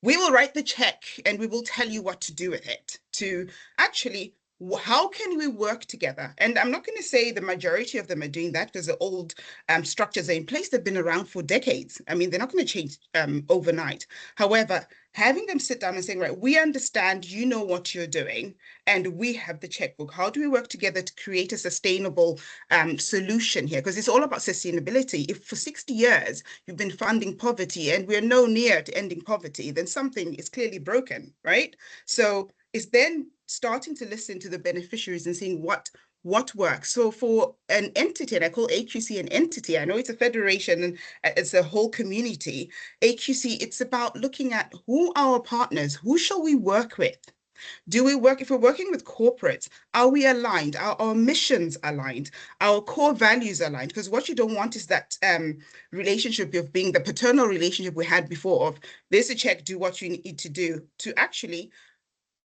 we will write the check and we will tell you what to do with it to actually how can we work together? And I'm not going to say the majority of them are doing that because the old structures are in place. They've been around for decades. I mean, they're not going to change overnight. However, having them sit down and saying, right, we understand, you know what you're doing, and we have the checkbook. How do we work together to create a sustainable solution here? Because it's all about sustainability. If for 60 years you've been funding poverty and we're no near to ending poverty, then something is clearly broken, right? So it's then starting to listen to the beneficiaries and seeing what works. So for an entity, and I call AQC an entity, I know it's a federation and it's a whole community. AQC, it's about looking at who are our partners, who shall we work with? Do we work, if we're working with corporates, are we aligned? Are our missions aligned? Our core values aligned? Because what you don't want is that relationship of being the paternal relationship we had before of there's a check, do what you need to do, to actually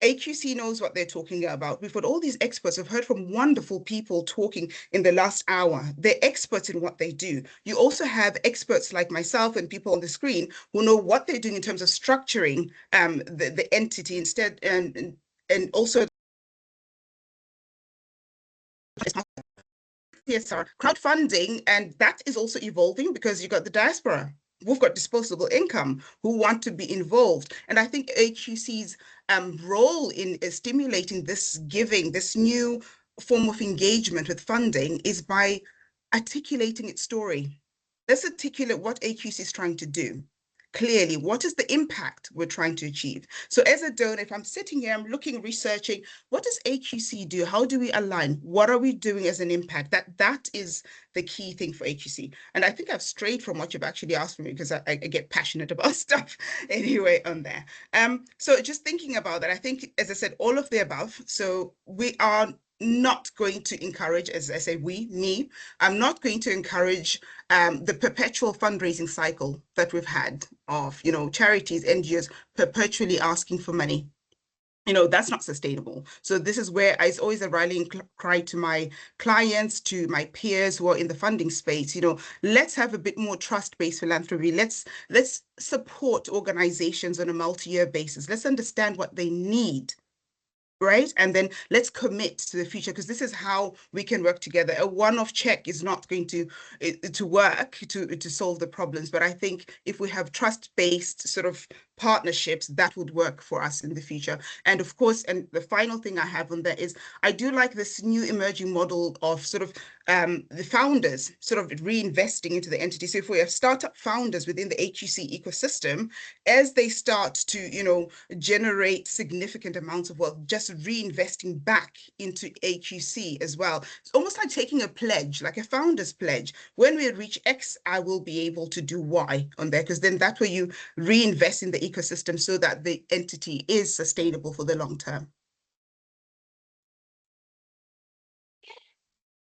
AQC knows what they're talking about. We've got all these experts. I've heard from wonderful people talking in the last hour. They're experts in what they do. You also have experts like myself and people on the screen who know what they're doing in terms of structuring the entity instead, and also CSR, crowdfunding, and that is also evolving because you've got the diaspora. We've got disposable income who want to be involved. And I think AQC's role in stimulating this giving, this new form of engagement with funding is by articulating its story. Let's articulate what AQC is trying to do. Clearly, what is the impact we're trying to achieve? So as a donor, if I'm sitting here, I'm looking, researching, what does AQC do? How do we align? What are we doing as an impact? That is the key thing for AQC. And I think I've strayed from what you've actually asked for me because I get passionate about stuff anyway on there. So just thinking about that, I think, as I said, all of the above. So we are not going to encourage, as I say, I'm not going to encourage the perpetual fundraising cycle that we've had of, charities, NGOs perpetually asking for money. That's not sustainable. So this is where it's always a rallying cry to my clients, to my peers who are in the funding space. Let's have a bit more trust-based philanthropy. Let's support organizations on a multi-year basis. Let's understand what they need. Right? And then let's commit to the future, because this is how we can work together. A one-off check is not going to work to solve the problems. But I think if we have trust-based sort of partnerships, that would work for us in the future. And of course, and the final thing I have on that is I do like this new emerging model of sort of the founders sort of reinvesting into the entity. So if we have startup founders within the AQC ecosystem, as they start to, generate significant amounts of wealth, just reinvesting back into AQC as well. It's almost like taking a pledge, like a founder's pledge. When we reach X, I will be able to do Y on there, because then that way you reinvest in the ecosystem so that the entity is sustainable for the long term.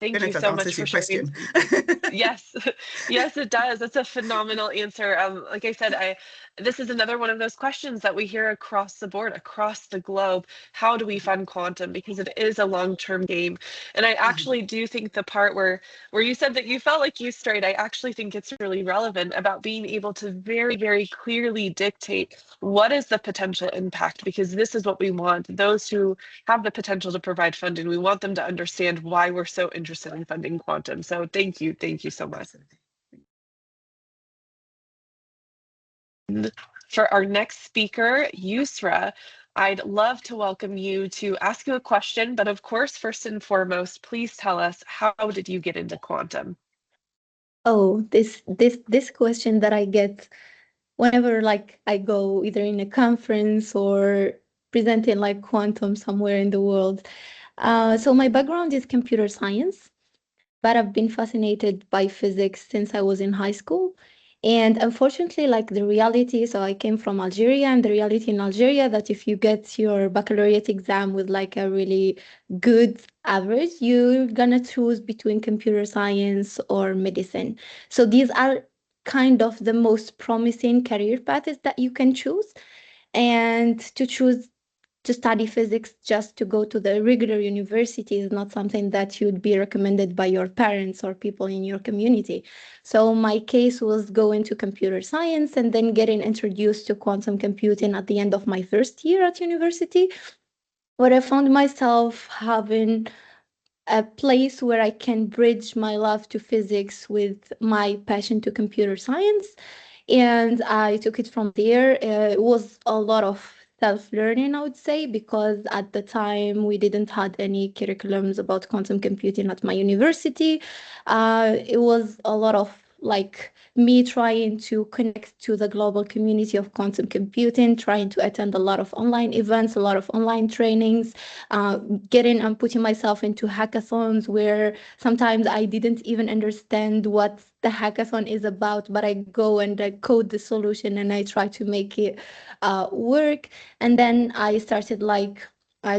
Thank you so much for sharing. Yes, yes, it does. That's a phenomenal answer. Like I said, this is another one of those questions that we hear across the board, across the globe. How do we fund quantum? Because it is a long-term game. And I actually do think the part where you said that you felt like you strayed, I actually think it's really relevant about being able to very, very clearly dictate what is the potential impact, because this is what we want. Those who have the potential to provide funding, we want them to understand why we're so interested in funding quantum. So thank you so much. For our next speaker, Yusra, I'd love to welcome you to ask you a question, but of course, first and foremost, please tell us, how did you get into quantum? Oh, this question that I get whenever I go either in a conference or presenting quantum somewhere in the world. So my background is computer science, but I've been fascinated by physics since I was in high school. And unfortunately, like the reality, so I came from Algeria, and the reality in Algeria that if you get your baccalaureate exam with like a really good average, you're gonna choose between computer science or medicine. So these are kind of the most promising career paths that you can choose. And to choose to study physics just to go to the regular university is not something that you'd be recommended by your parents or people in your community. So my case was going to computer science and then getting introduced to quantum computing at the end of my first year at university, where I found myself having a place where I can bridge my love to physics with my passion to computer science. And I took it from there. It was a lot of self-learning, I would say, because at the time we didn't had any curriculums about quantum computing at my university. It was a lot of like me trying to connect to the global community of quantum computing, trying to attend a lot of online events, a lot of online trainings, getting and putting myself into hackathons where sometimes I didn't even understand what the hackathon is about, but I go and I code the solution and I try to make it work. And then I started like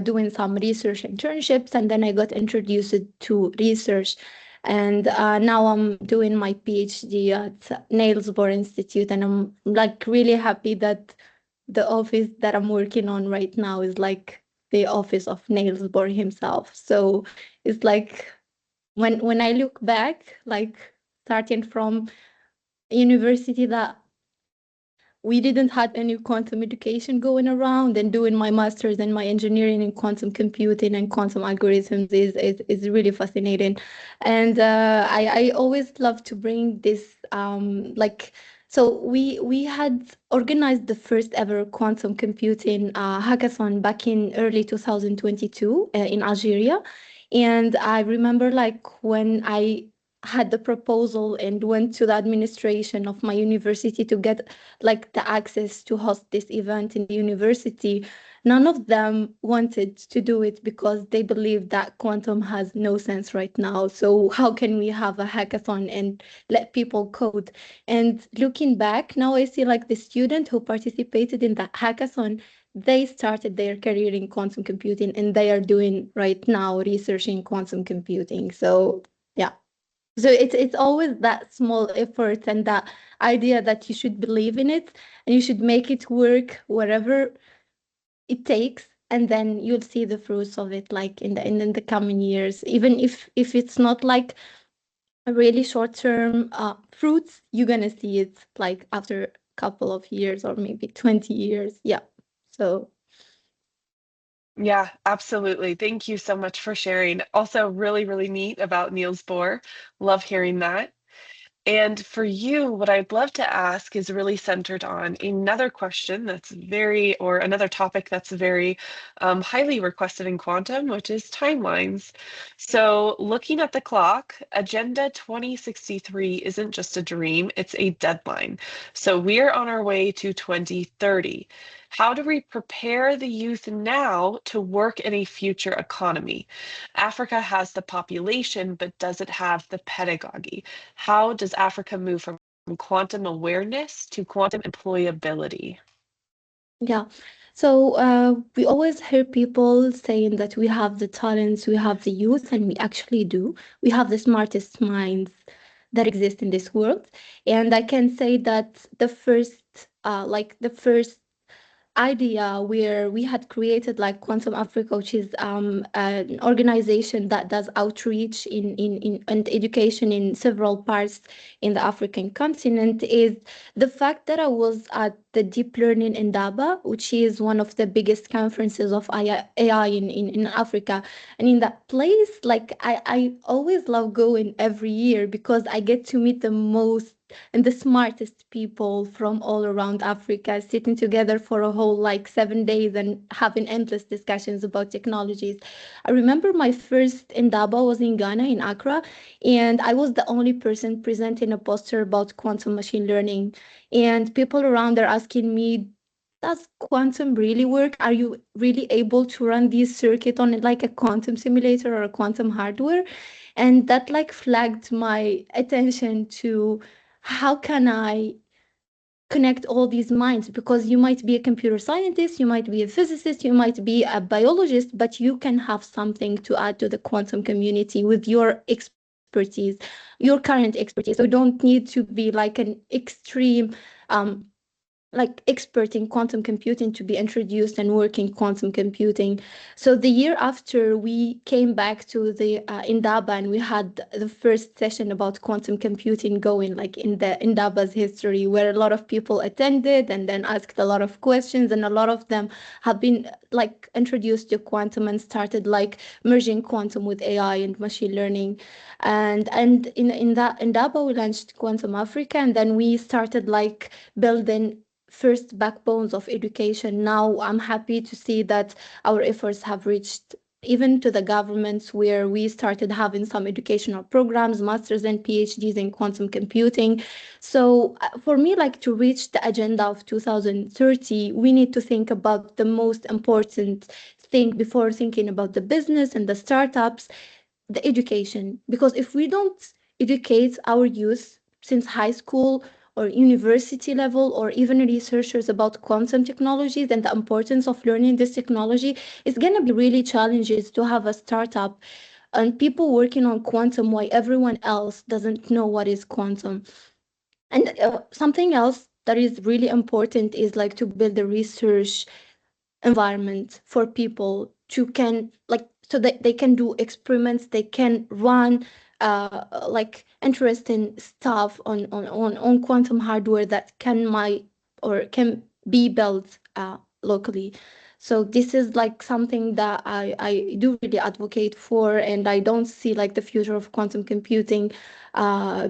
doing some research internships, and then I got introduced to research. And now I'm doing my PhD at Niels Bohr Institute, and I'm like really happy that the office that I'm working on right now is like the office of Niels Bohr himself. So it's like when I look back, like starting from university that we didn't have any quantum education going around, and doing my master's and my engineering in quantum computing and quantum algorithms is really fascinating. And I always love to bring this like, so we had organized the first ever quantum computing hackathon back in early 2022 in Algeria. And I remember like when I had the proposal and went to the administration of my university to get like the access to host this event in the university, none of them wanted to do it because they believe that quantum has no sense right now. So how can we have a hackathon and let people code? And looking back now, I see like the student who participated in that hackathon, they started their career in quantum computing and they are doing right now research in quantum computing. So yeah. So it's always that small effort and that idea that you should believe in it and you should make it work wherever it takes, and then you'll see the fruits of it like in the coming years. Even if it's not like a really short term fruits, you're gonna see it like after a couple of years or maybe 20 years. Yeah. So Yeah, absolutely. Thank you so much for sharing. Also, really, really neat about Niels Bohr. Love hearing that. And for you, what I'd love to ask is really centered on another question that's very, or another topic that's very highly requested in quantum, which is timelines. So looking at the clock, Agenda 2063 isn't just a dream, it's a deadline. So we're on our way to 2030. How do we prepare the youth now to work in a future economy? Africa has the population, but does it have the pedagogy? How does Africa move from quantum awareness to quantum employability? yeah. So we always hear people saying that we have the talents, we have the youth, and we actually do. We have the smartest minds that exist in this world. And I can say that the first idea where we had created like Quantum Africa, which is an organization that does outreach in and education in several parts in the African continent, is the fact that I was at the Deep Learning in Daba, which is one of the biggest conferences of AI in Africa. And in that place, like I always love going every year because I get to meet the most and the smartest people from all around Africa, sitting together for a whole like 7 days and having endless discussions about technologies. I remember my first Indaba was in Ghana, in Accra, and I was the only person presenting a poster about quantum machine learning. And people around are asking me, does quantum really work? Are you really able to run this circuit on like a quantum simulator or a quantum hardware? And that like flagged my attention to how can I connect all these minds? Because you might be a computer scientist, you might be a physicist, you might be a biologist, but you can have something to add to the quantum community with your expertise, your current expertise. So you don't need to be like an extreme like expert in quantum computing to be introduced and work in quantum computing. So the year after we came back to the Indaba, and we had the first session about quantum computing going like in the Indaba's history, where a lot of people attended and then asked a lot of questions, and a lot of them have been like introduced to quantum and started like merging quantum with AI and machine learning. And in that Indaba we launched Quantum Africa, and then we started like building first backbones of education. Now I'm happy to see that our efforts have reached even to the governments, where we started having some educational programs, masters and PhDs in quantum computing. So for me, like to reach the agenda of 2030, we need to think about the most important thing before thinking about the business and the startups, the education. Because if we don't educate our youth since high school or university level, or even researchers about quantum technologies and the importance of learning this technology, it's going to be really challenges to have a startup and people working on quantum while everyone else doesn't know what is quantum. And something else that is really important is like to build a research environment for people to can like, so that they can do experiments, they can run like interesting stuff on quantum hardware that can be built locally. So this is like something that I do really advocate for, and I don't see like the future of quantum computing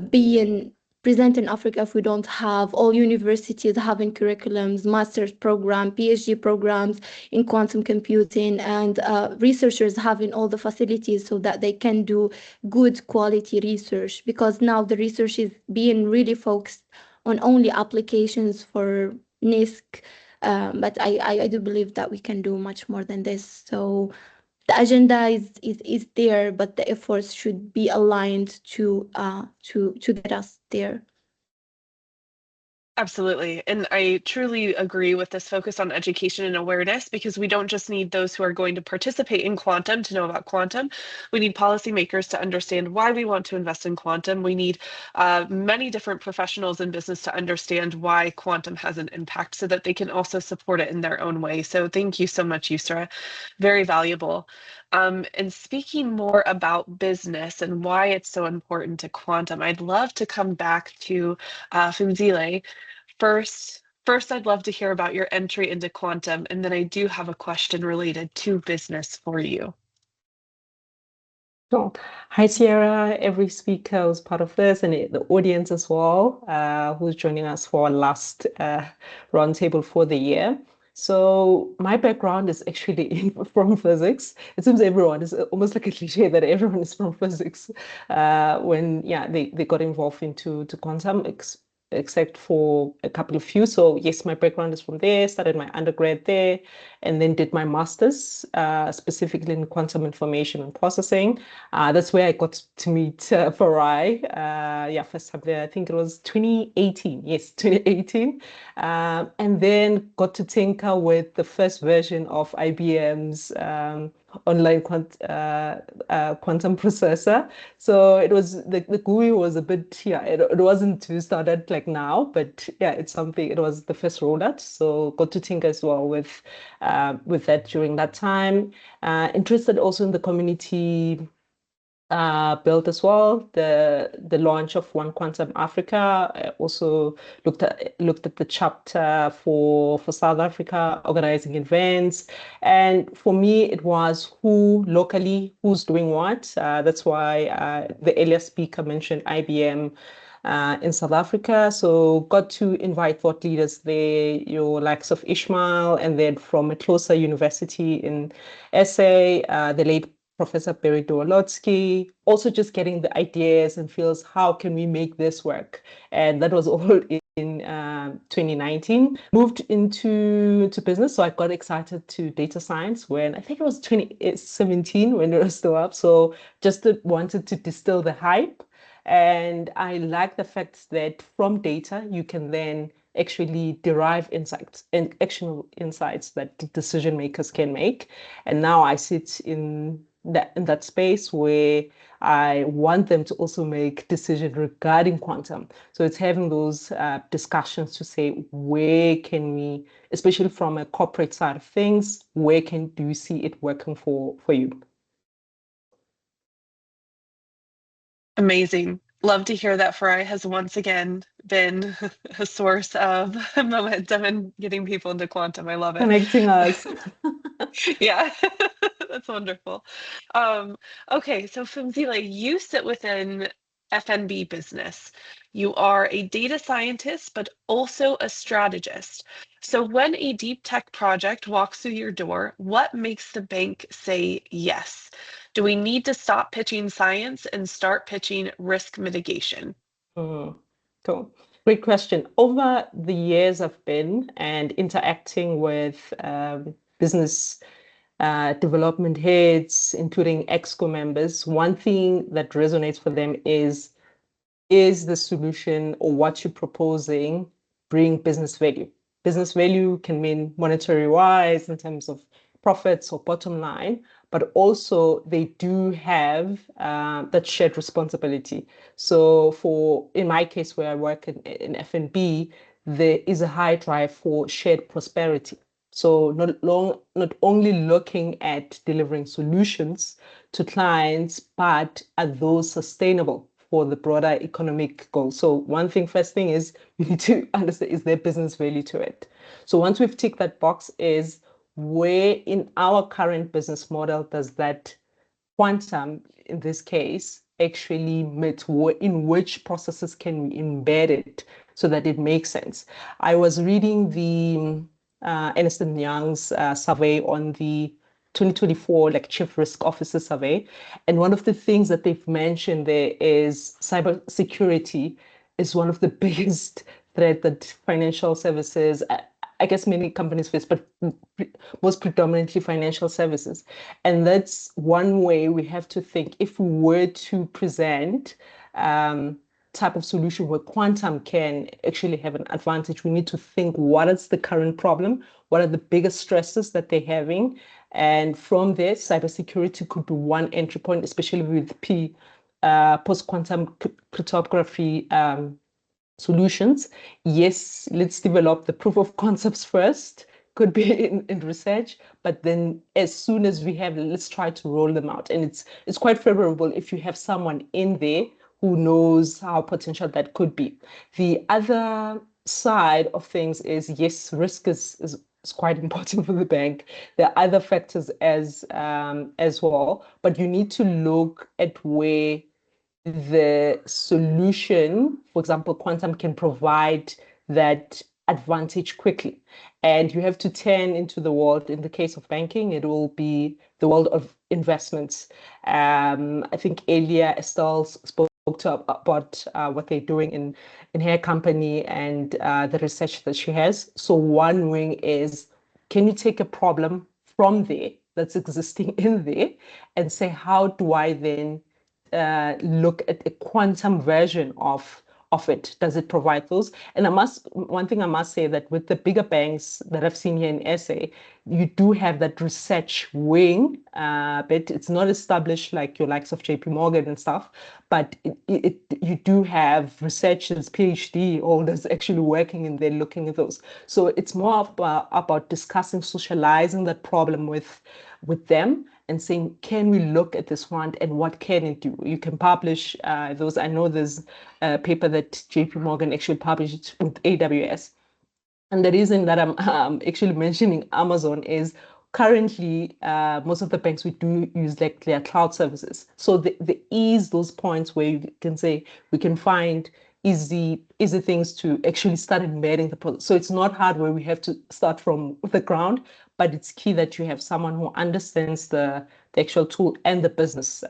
being present in Africa if we don't have all universities having curriculums, master's program, PhD programs in quantum computing, and researchers having all the facilities so that they can do good quality research. Because now the research is being really focused on only applications for NISC, but I do believe that we can do much more than this. So the agenda is there, but the efforts should be aligned to get us there. Absolutely. And I truly agree with this focus on education and awareness, because we don't just need those who are going to participate in quantum to know about quantum. We need policymakers to understand why we want to invest in quantum. We need many different professionals in business to understand why quantum has an impact so that they can also support it in their own way. So thank you so much, Yusra. Very valuable. And speaking more about business and why it's so important to quantum, I'd love to come back to Phumzile. First, I'd love to hear about your entry into quantum, and then I do have a question related to business for you. Sure. Hi, Sierra, every speaker who's part of this, and the audience as well, who's joining us for our last roundtable for the year. So my background is actually from physics. It seems everyone is almost like a cliche that everyone is from physics when they got involved into quantum, except for a couple of few. So yes, my background is from there, started my undergrad there, and then did my master's specifically in quantum information and processing. That's where I got to meet Farai. First time there, I think it was 2018. Yes, 2018. And then got to tinker with the first version of IBM's online quantum processor. So it was the GUI was a bit, it wasn't too standard like now, but yeah, it's something, it was the first rollout. So got to tinker as well with that during that time. Interested also in the community built as well, the launch of One Quantum Africa. I also looked at the chapter for South Africa, organizing events. And for me, it was who's doing what. That's why the earlier speaker mentioned IBM in South Africa. So got to invite thought leaders there, your likes of Ishmael, and then from a closer university in SA, the late Professor Barry Dowolotsky, also just getting the ideas and feels, how can we make this work? And that was all in 2019. Moved into business, so I got excited to data science when I think it was 2017 when it was still up. So just wanted to distill the hype. And I like the fact that from data, you can then actually derive insights and actionable insights that decision makers can make. And now I sit in that space where I want them to also make decisions regarding quantum. So it's having those discussions to say, where can we, especially from a corporate side of things, where do you see it working for you? Amazing. Love to hear that Farai has once again been a source of momentum and getting people into quantum. I love it. Connecting us. Yeah, that's wonderful. Okay, so Fumzile, you sit within FNB business. You are a data scientist, but also a strategist. So when a deep tech project walks through your door, what makes the bank say yes? Do we need to stop pitching science and start pitching risk mitigation? Cool. Great question. Over the years I've been and interacting with business development heads, including EXCO members, one thing that resonates for them is the solution or what you're proposing bring business value? Business value can mean monetary wise in terms of profits or bottom line, but also they do have that shared responsibility. So in my case, where I work in F&B, there is a high drive for shared prosperity. So not only looking at delivering solutions to clients, but are those sustainable for the broader economic goals? So first thing is you need to understand, is there business value to it? So once we've ticked that box, is where in our current business model does that quantum, in this case, actually meet, in which processes can we embed it so that it makes sense? I was reading the Ernst & Young's survey on the 2024 Chief Risk Officer survey. And one of the things that they've mentioned there is cybersecurity is one of the biggest threat that financial services, I guess many companies face, but most predominantly financial services. And that's one way we have to think. If we were to present type of solution where quantum can actually have an advantage, we need to think, what is the current problem? What are the biggest stresses that they're having? And from there, cybersecurity could be one entry point, especially with post-quantum cryptography solutions. Yes, let's develop the proof of concepts first, could be in research, but then as soon as we have, let's try to roll them out. And it's quite favorable if you have someone in there who knows how potential that could be. The other side of things is, yes, risk is quite important for the bank. There are other factors as well, but you need to look at where the solution, for example, quantum can provide that advantage quickly. And you have to turn into the world. In the case of banking, it will be the world of investments. I think earlier Estelle spoke about what they're doing in her company and the research that she has. So one wing is, can you take a problem from there that's existing in there and say, how do I then look at a quantum version of it? Does it provide those? And one thing I must say, that with the bigger banks that I've seen here in SA, you do have that research wing, but it's not established like your likes of JP Morgan and stuff, but you do have researchers, PhD holders actually working in there looking at those. So it's more about discussing, socializing that problem with them and saying, can we look at this one and what can it do? You can publish those. I know there's a paper that JP Morgan actually published with AWS. And the reason that I'm actually mentioning Amazon is currently most of the banks, we do use their cloud services. So there is those points where you can say we can find easy things to actually start embedding the process. So it's not hard where we have to start from the ground, but it's key that you have someone who understands the actual tool and the business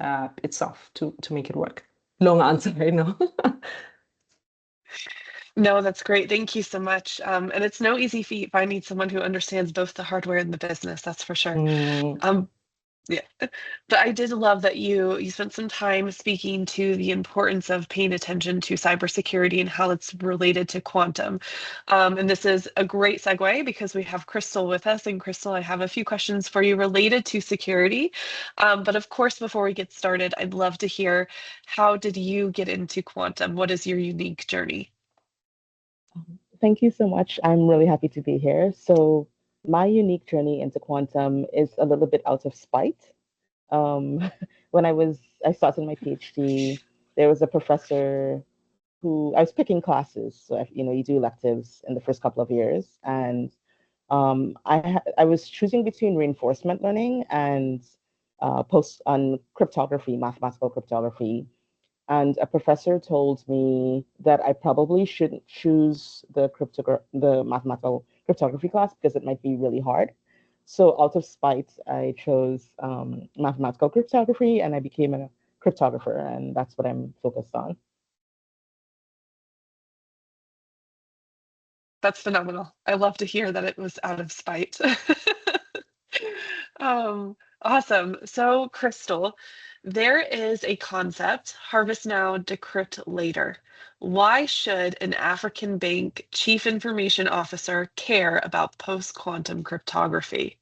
itself to make it work. Long answer, I know. No, that's great. Thank you so much. And it's no easy feat finding someone who understands both the hardware and the business, that's for sure. Yeah, but I did love that you spent some time speaking to the importance of paying attention to cybersecurity and how it's related to quantum. And this is a great segue because we have Crystal with us. And Crystal, I have a few questions for you related to security. But of course, before we get started, I'd love to hear, how did you get into quantum? What is your unique journey? Thank you so much. I'm really happy to be here. So my unique journey into quantum is a little bit out of spite. Um, when I started my PhD, there was a professor who I was picking classes. So you do electives in the first couple of years, and I was choosing between reinforcement learning and post on cryptography, mathematical cryptography. And a professor told me that I probably shouldn't choose the mathematical cryptography class because it might be really hard. So out of spite, I chose mathematical cryptography and I became a cryptographer, and that's what I'm focused on. That's phenomenal. I love to hear that it was out of spite. Awesome. So, Crystal, there is a concept, harvest now, decrypt later. Why should an African bank chief information officer care about post-quantum cryptography?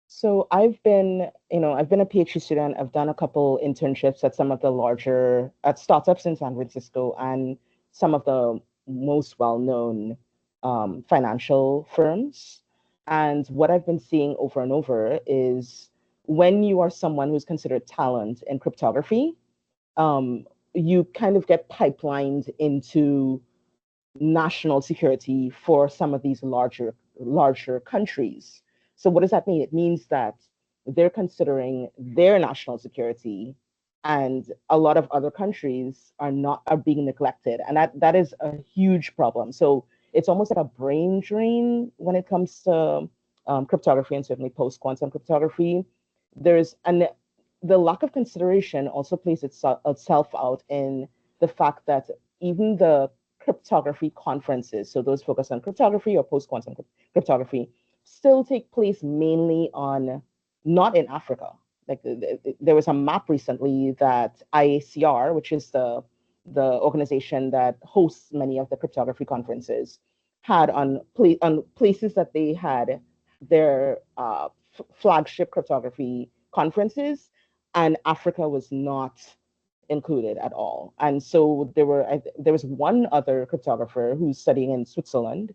So I've been a PhD student. I've done a couple internships at some of the larger at startups in San Francisco and some of the most well-known financial firms. And what I've been seeing over and over is when you are someone who's considered talent in cryptography, you kind of get pipelined into national security for some of these larger countries. So what does that mean? It means that they're considering their national security, and a lot of other countries are being neglected, and that is a huge problem. So it's almost like a brain drain when it comes to cryptography, and certainly post-quantum cryptography. The lack of consideration also plays itself out in the fact that even the cryptography conferences, so those focused on cryptography or post-quantum cryptography, still take place mainly not in Africa. Like there was a map recently that IACR, which is the organization that hosts many of the cryptography conferences, had on places that they had their flagship cryptography conferences, and Africa was not included at all. And so there was one other cryptographer who's studying in Switzerland,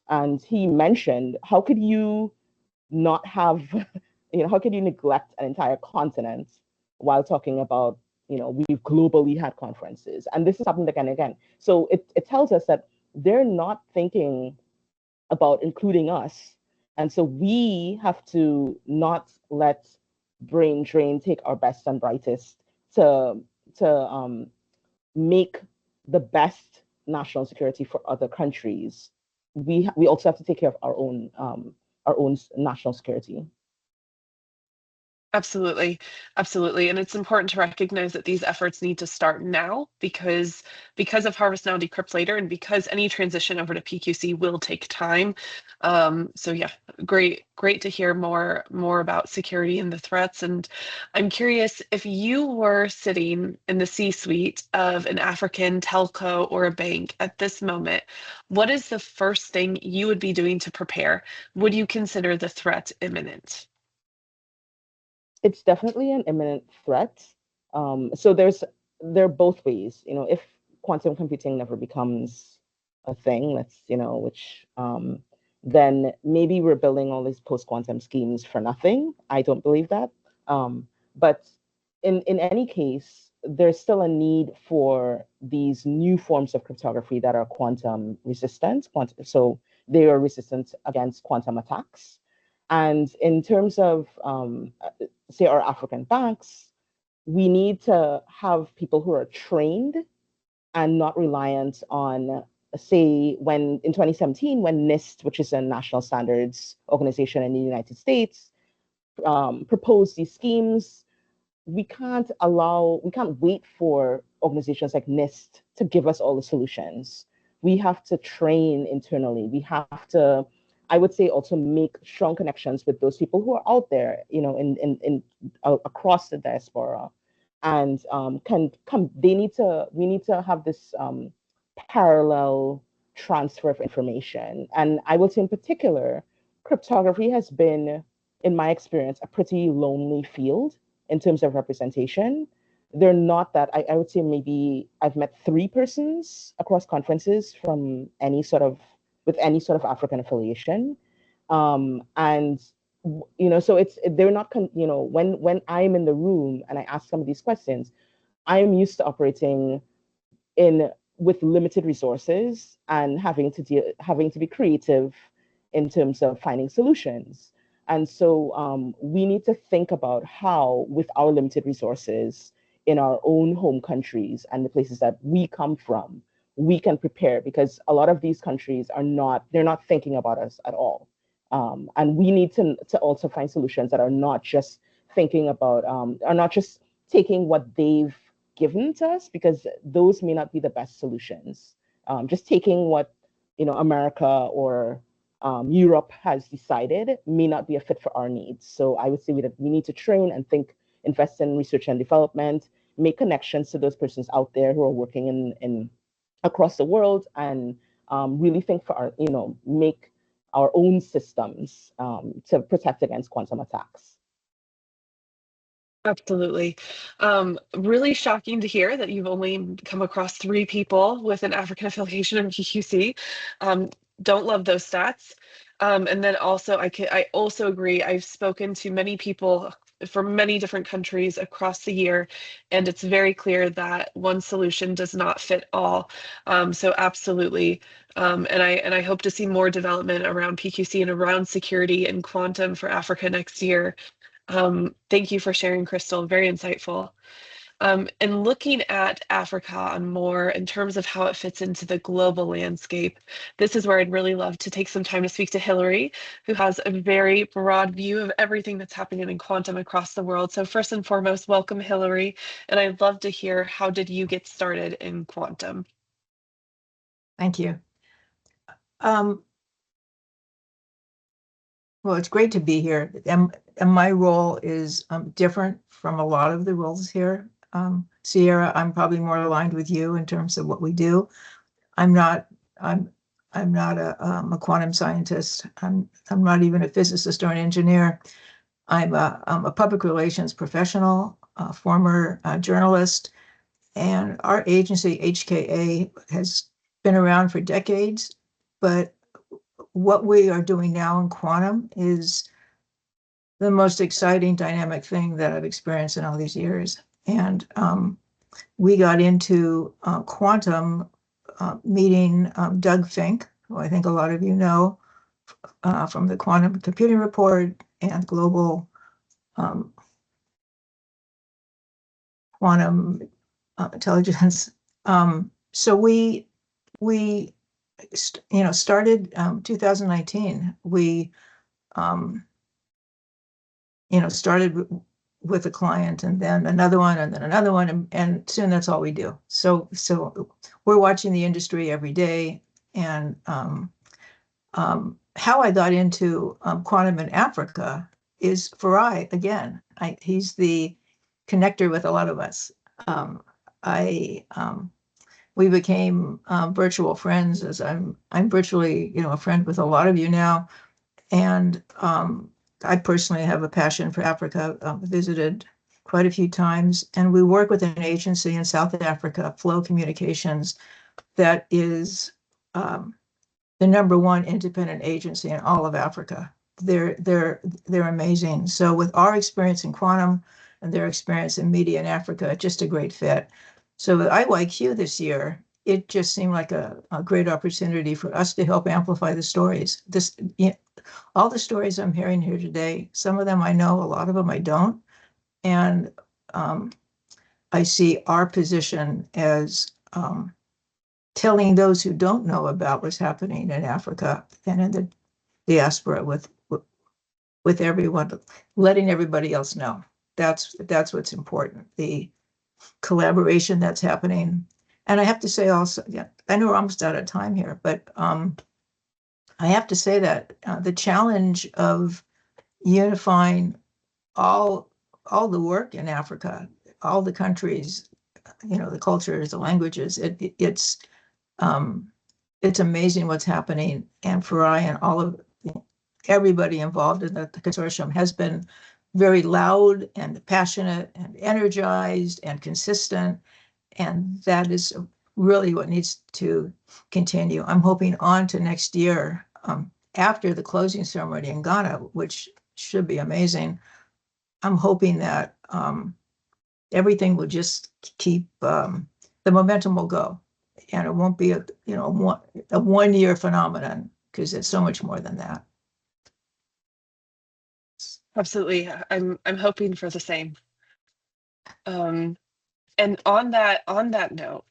and he mentioned, how could you not have, how could you neglect an entire continent while talking about, we've globally had conferences. And this is happened again and again. So it tells us that they're not thinking about including us. And so we have to not let brain drain take our best and brightest to make the best national security for other countries. We also have to take care of our own national security. Absolutely. Absolutely. And it's important to recognize that these efforts need to start now because of Harvest Now, Decrypt Later, and because any transition over to PQC will take time. So yeah, great to hear more about security and the threats. And I'm curious, if you were sitting in the C-suite of an African telco or a bank at this moment, what is the first thing you would be doing to prepare? Would you consider the threat imminent? It's definitely an imminent threat. So there are both ways. If quantum computing never becomes a thing, then maybe we're building all these post-quantum schemes for nothing. I don't believe that. But in any case, there's still a need for these new forms of cryptography that are quantum resistant. So they are resistant against quantum attacks. And in terms of say our African banks, we need to have people who are trained and not reliant on, say, when in 2017, when NIST, which is a national standards organization in the United States, proposed these schemes. We can't wait for organizations like NIST to give us all the solutions. We have to train internally. We have to I would say also make strong connections with those people who are out there, you know, across the diaspora, and can come. We need to have this parallel transfer of information. And I would say in particular, cryptography has been, in my experience, a pretty lonely field in terms of representation. They're not that, I would say maybe I've met 3 persons across conferences from with any sort of African affiliation. And, you know, so they're not, you know, when I'm in the room and I ask some of these questions, I'm used to operating with limited resources and having to be creative in terms of finding solutions. And so we need to think about how, with our limited resources in our own home countries and the places that we come from, we can prepare, because a lot of these countries they're not thinking about us at all. And we need to also find solutions that are not just thinking about, are not just taking what they've given to us, because those may not be the best solutions. Just taking what, you know, America or Europe has decided may not be a fit for our needs. So I would say that we need to train and think, invest in research and development, make connections to those persons out there who are working in across the world, and really think for our, you know, make our own systems to protect against quantum attacks. Absolutely. Really shocking to hear that you've only come across 3 people with an African affiliation in PQC. Don't love those stats. And then also, I also agree, I've spoken to many people from many different countries across the year, and it's very clear that one solution does not fit all. So absolutely. And I hope to see more development around PQC and around security and quantum for Africa next year. Thank you for sharing, Crystal. Very insightful. And looking at Africa on more in terms of how it fits into the global landscape, this is where I'd really love to take some time to speak to Hillary, who has a very broad view of everything that's happening in quantum across the world. So first and foremost, welcome, Hillary. And I'd love to hear, how did you get started in quantum? Thank you. Well, it's great to be here. And my role is different from a lot of the roles here. Sierra, I'm probably more aligned with you in terms of what we do. I'm not a quantum scientist. I'm not even a physicist or an engineer. I'm a public relations professional, a former journalist, and our agency, HKA, has been around for decades, but what we are doing now in quantum is the most exciting, dynamic thing that I've experienced in all these years. And we got into quantum meeting Doug Fink, who I think a lot of you know from the Quantum Computing Report and Global Quantum Intelligence. So we started 2019. We started with a client, and then another one, and then another one, and soon that's all we do. So we're watching the industry every day. And how I got into quantum in Africa is Farai again. He's the connector with a lot of us. We became virtual friends, as I'm virtually, a friend with a lot of you now. And I personally have a passion for Africa. Visited quite a few times, and we work with an agency in South Africa, Flow Communications, that is the #1 independent agency in all of Africa. They're amazing. So with our experience in quantum and their experience in media in Africa, just a great fit. So with IYQ this year, it just seemed like a great opportunity for us to help amplify the stories. All the stories I'm hearing here today, some of them I know, a lot of them I don't. And I see our position as telling those who don't know about what's happening in Africa and in the diaspora with everyone, letting everybody else know. That's what's important, the collaboration that's happening. And I have to say also, I know we're almost out of time here, but I have to say that the challenge of unifying all the work in Africa, all the countries, the cultures, the languages, it's amazing what's happening. And Farai and all of everybody involved in the consortium has been very loud and passionate and energized and consistent. And that is really what needs to continue. I'm hoping on to next year, after the closing ceremony in Ghana, which should be amazing. I'm hoping that everything will just keep, the momentum will go, and it won't be a 1 year phenomenon, because it's so much more than that. Absolutely. I'm hoping for the same. And on that note,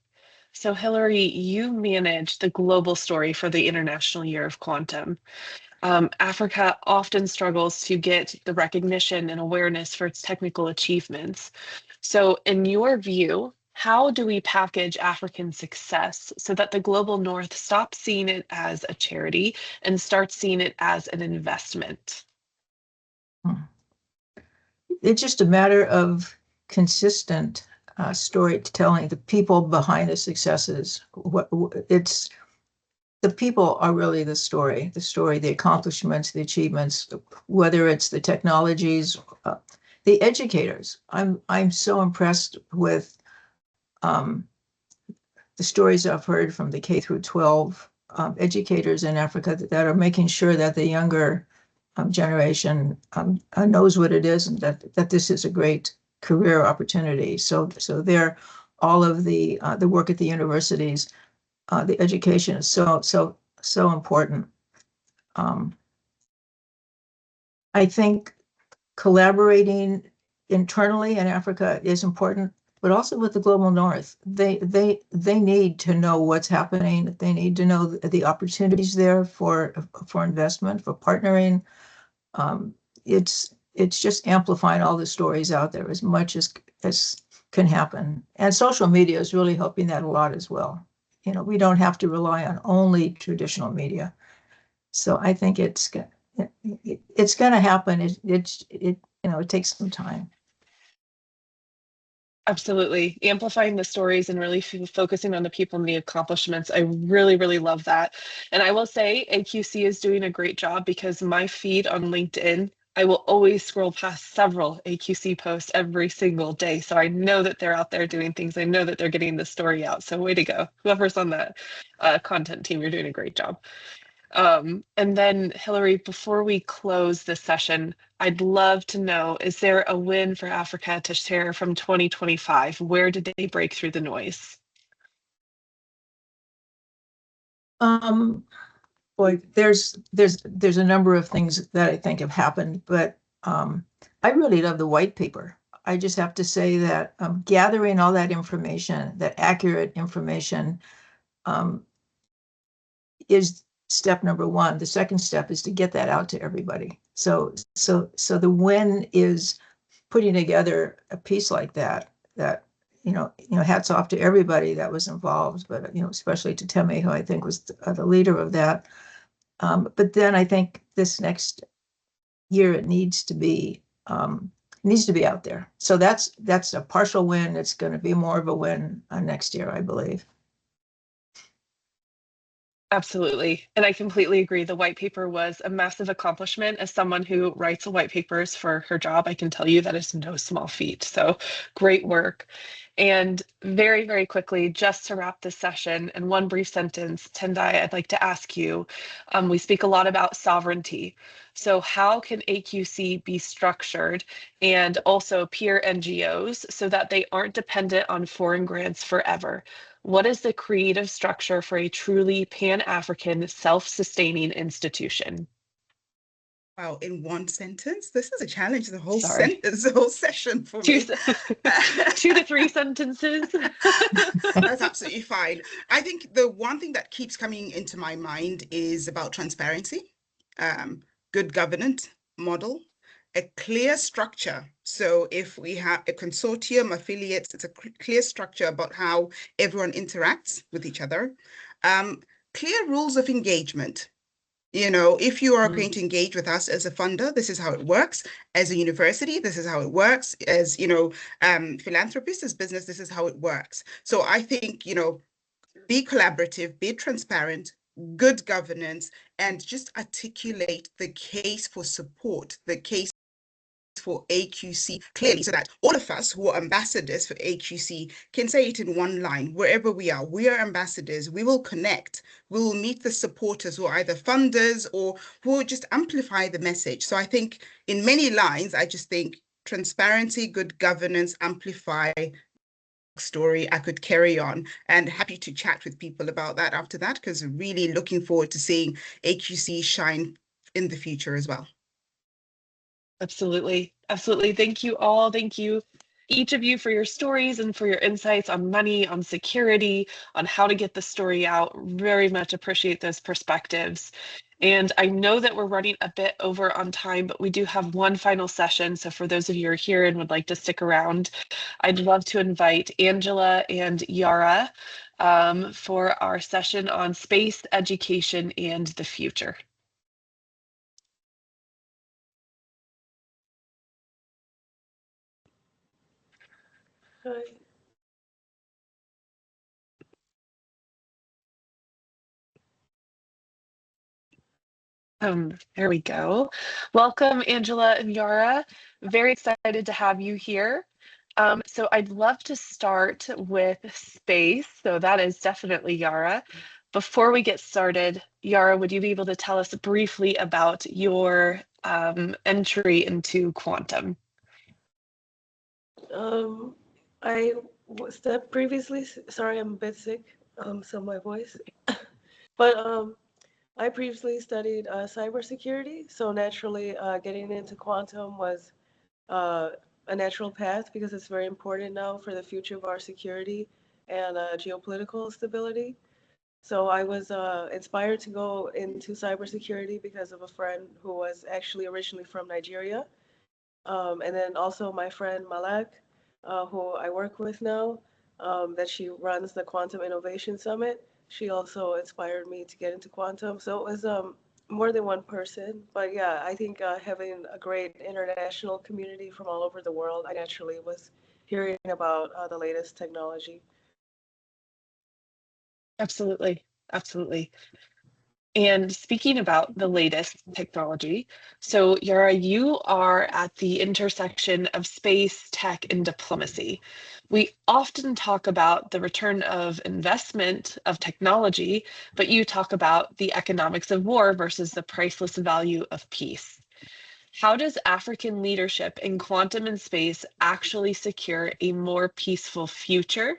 so Hillary, you manage the global story for the International Year of Quantum. Africa often struggles to get the recognition and awareness for its technical achievements. So in your view, how do we package African success so that the global North stops seeing it as a charity and starts seeing it as an investment? It's just a matter of consistent storytelling, the people behind the successes. It's the people are really the story, the accomplishments, the achievements, whether it's the technologies, the educators. I'm so impressed with the stories I've heard from the K through 12 educators in Africa that are making sure that the younger generation knows what it is, and that this is a great career opportunity. So there, all of the work at the universities, the education is so important. I think collaborating internally in Africa is important, but also with the global North. They need to know what's happening. They need to know the opportunities there for investment, for partnering. It's just amplifying all the stories out there as much as can happen. And social media is really helping that a lot as well. We don't have to rely on only traditional media. So I think it's going to happen. It takes some time. Absolutely. Amplifying the stories and really focusing on the people and the accomplishments. I really, really love that. And I will say AQC is doing a great job, because my feed on LinkedIn, I will always scroll past several AQC posts every single day. So I know that they're out there doing things. I know that they're getting the story out. So way to go. Whoever's on that content team, you're doing a great job. And then Hillary, before we close this session, I'd love to know, is there a win for Africa to share from 2025? Where did they break through the noise? Boy, there's a number of things that I think have happened, but I really love the white paper. I just have to say that gathering all that information, that accurate information, is step number one. The second step is to get that out to everybody. So the win is putting together a piece like that, hats off to everybody that was involved, but especially to Temi, who I think was the leader of that. But then I think this next year it needs to be out there. So that's a partial win. It's going to be more of a win next year, I believe. Absolutely. And I completely agree. The white paper was a massive accomplishment. As someone who writes white papers for her job, I can tell you that is no small feat. So great work. And very, very quickly, just to wrap this session in one brief sentence, Tendai, I'd like to ask you, we speak a lot about sovereignty. So how can AQC be structured, and also peer NGOs, so that they aren't dependent on foreign grants forever? What is the creative structure for a truly Pan-African self-sustaining institution? Wow, in one sentence? This is a challenge, the whole Sorry. sentence, the whole session for me. 2 to 3 sentences. That's absolutely fine. I think the one thing that keeps coming into my mind is about transparency, good governance model, a clear structure. So if we have a consortium, affiliates, it's a clear structure about how everyone interacts with each other. Clear rules of engagement. If you are going to engage with us as a funder, this is how it works. As a university, this is how it works. As, philanthropists, as business, this is how it works. So I think, be collaborative, be transparent, good governance, and just articulate the case for support, the case for AQC clearly, so that all of us who are ambassadors for AQC can say it in one line. Wherever we are ambassadors. We will connect. We will meet the supporters who are either funders or who will just amplify the message. So I think in many lines, I just think transparency, good governance, amplify story. I could carry on, and happy to chat with people about that after that, because really looking forward to seeing AQC shine in the future as well. Absolutely. Absolutely. Thank you all. Thank you, each of you, for your stories and for your insights on money, on security, on how to get the story out. Very much appreciate those perspectives. And I know that we're running a bit over on time, but we do have one final session. So for those of you who are here and would like to stick around, I'd love to invite Angela and Yara for our session on space, education, and the future. Hi. There we go. Welcome, Angela and Yara. Very excited to have you here. So I'd love to start with space. So that is definitely Yara. Before we get started, Yara, would you be able to tell us briefly about your entry into quantum? I was that previously, sorry, I'm a bit sick, so my voice, but I previously studied cybersecurity, so naturally getting into quantum was a natural path because it's very important now for the future of our security and geopolitical stability. So I was inspired to go into cybersecurity because of a friend who was actually originally from Nigeria. And then also my friend Malak, who I work with now, that she runs the Quantum Innovation Summit. She also inspired me to get into quantum. So it was more than one person. But yeah, I think having a great international community from all over the world, I naturally was hearing about the latest technology. Absolutely. Absolutely. And speaking about the latest technology, so Yara, you are at the intersection of space, tech, and diplomacy. We often talk about the return of investment of technology, but you talk about the economics of war versus the priceless value of peace. How does African leadership in quantum and space actually secure a more peaceful future?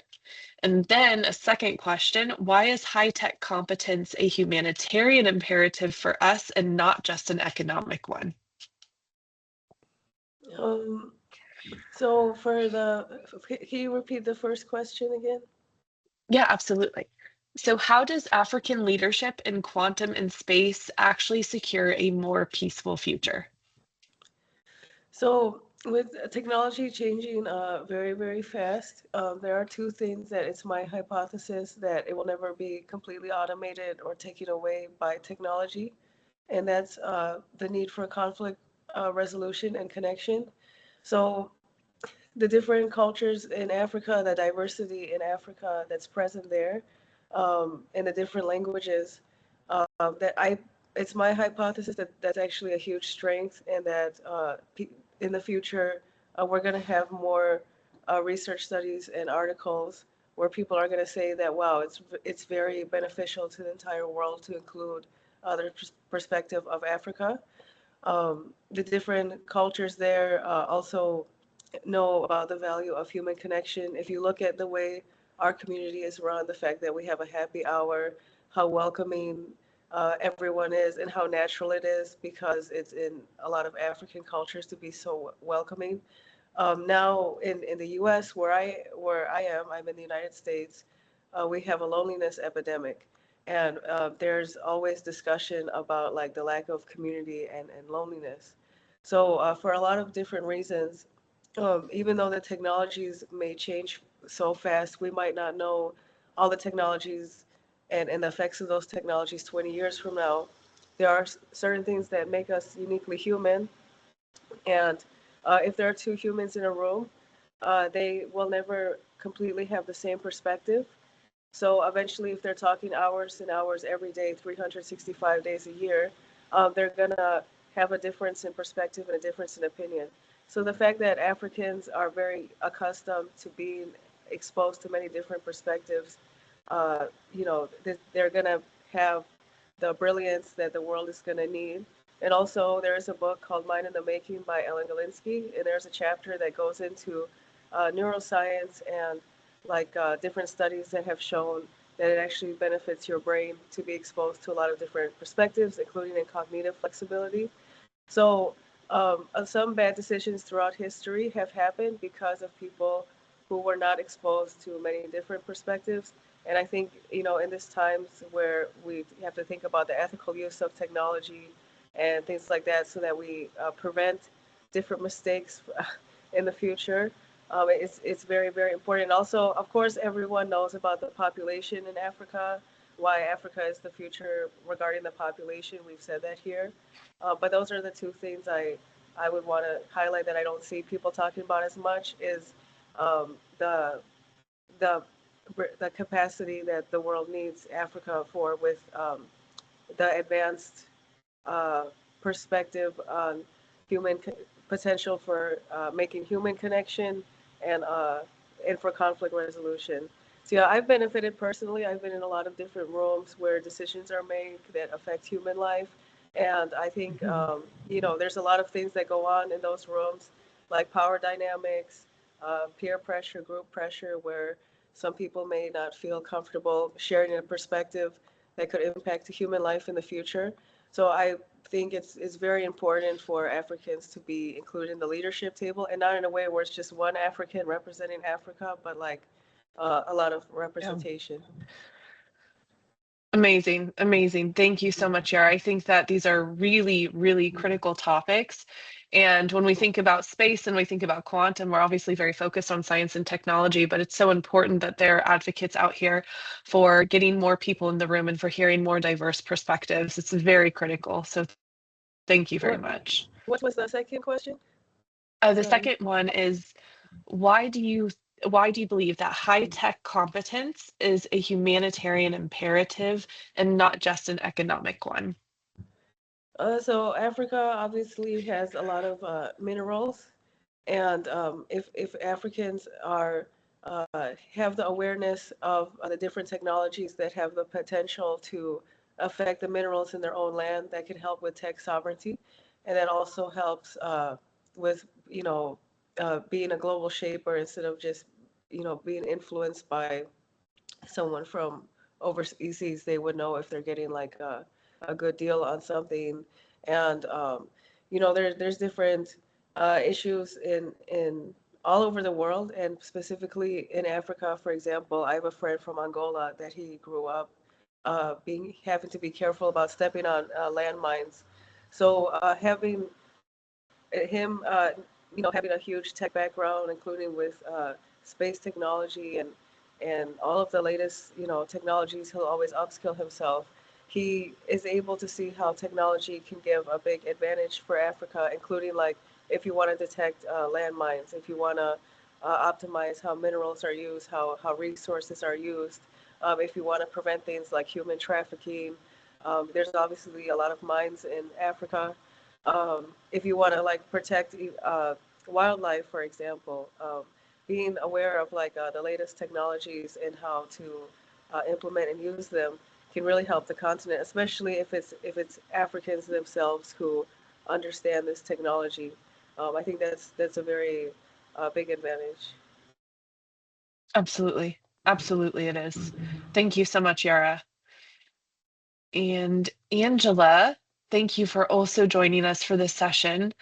And then a second question, why is high-tech competence a humanitarian imperative for us and not just an economic one? So can you repeat the first question again? Yeah, absolutely. So how does African leadership in quantum and space actually secure a more peaceful future? So with technology changing very, very fast, there are two things that it's my hypothesis that it will never be completely automated or taken away by technology. And that's the need for conflict resolution and connection. So the different cultures in Africa, the diversity in Africa that's present there, and the different languages that it's my hypothesis that that's actually a huge strength, and that in the future we're going to have more research studies and articles where people are going to say that wow, it's very beneficial to the entire world to include the perspective of Africa. The different cultures there also know about the value of human connection. If you look at the way our community is run, the fact that we have a happy hour, how welcoming everyone is, and how natural it is, because it's in a lot of African cultures to be so welcoming. Now in the U.S., where I am, I'm in the United States. We have a loneliness epidemic, and there's always discussion about like the lack of community and loneliness. So for a lot of different reasons, even though the technologies may change so fast, we might not know all the technologies and the effects of those technologies 20 years from now. there are certain things that make us uniquely human. And if there are two humans in a room, they will never completely have the same perspective. So eventually, if they're talking hours and hours every day, 365 days a year, they're going to have a difference in perspective and a difference in opinion. So the fact that Africans are very accustomed to being exposed to many different perspectives, they're going to have the brilliance that the world is going to need. And also, there is a book called Mind in the Making by Ellen Galinsky, and there's a chapter that goes into neuroscience and different studies that have shown that it actually benefits your brain to be exposed to a lot of different perspectives, including in cognitive flexibility. So some bad decisions throughout history have happened because of people who were not exposed to many different perspectives. And I think, in this times where we have to think about the ethical use of technology and things like that so that we prevent different mistakes in the future, it's very, very important. And also, of course, everyone knows about the population in Africa, why Africa is the future regarding the population. We've said that here. But those are the two things I would want to highlight that I don't see people talking about as much is the capacity that the world needs Africa for with the advanced perspective on human potential for making human connection and for conflict resolution. So yeah, I've benefited personally. I've been in a lot of different rooms where decisions are made that affect human life. And I think, there's a lot of things that go on in those rooms, like power dynamics, peer pressure, group pressure, where some people may not feel comfortable sharing a perspective that could impact human life in the future. So I think it's very important for Africans to be included in the leadership table, and not in a way where it's just one African representing Africa, but a lot of representation. Amazing, amazing. Thank you so much, Yara. I think that these are really, really critical topics. And when we think about space and we think about quantum, we're obviously very focused on science and technology, but it's so important that there are advocates out here for getting more people in the room and for hearing more diverse perspectives. It's very critical. So thank you very much. What was the second question? The second one is, why do you believe that high-tech competence is a humanitarian imperative and not just an economic one? So Africa obviously has a lot of minerals, and if Africans have the awareness of the different technologies that have the potential to affect the minerals in their own land, that can help with tech sovereignty, and that also helps with being a global shaper instead of just being influenced by someone from overseas. They would know if they're getting a good deal on something. And there's different issues in all over the world, and specifically in Africa. For example, I have a friend from Angola that he grew up having to be careful about stepping on landmines. So having him, having a huge tech background, including with space technology and all of the latest, technologies, he'll always upskill himself. He is able to see how technology can give a big advantage for Africa, including if you want to detect landmines, if you want to optimize how minerals are used, how resources are used, if you want to prevent things like human trafficking. There's obviously a lot of mines in Africa. If you want to protect wildlife, for example, being aware of the latest technologies and how to implement and use them can really help the continent, especially if it's Africans themselves who understand this technology. I think that's a very big advantage. Absolutely. Absolutely it is. Thank you so much, Yara. And Angela, thank you for also joining us for this session.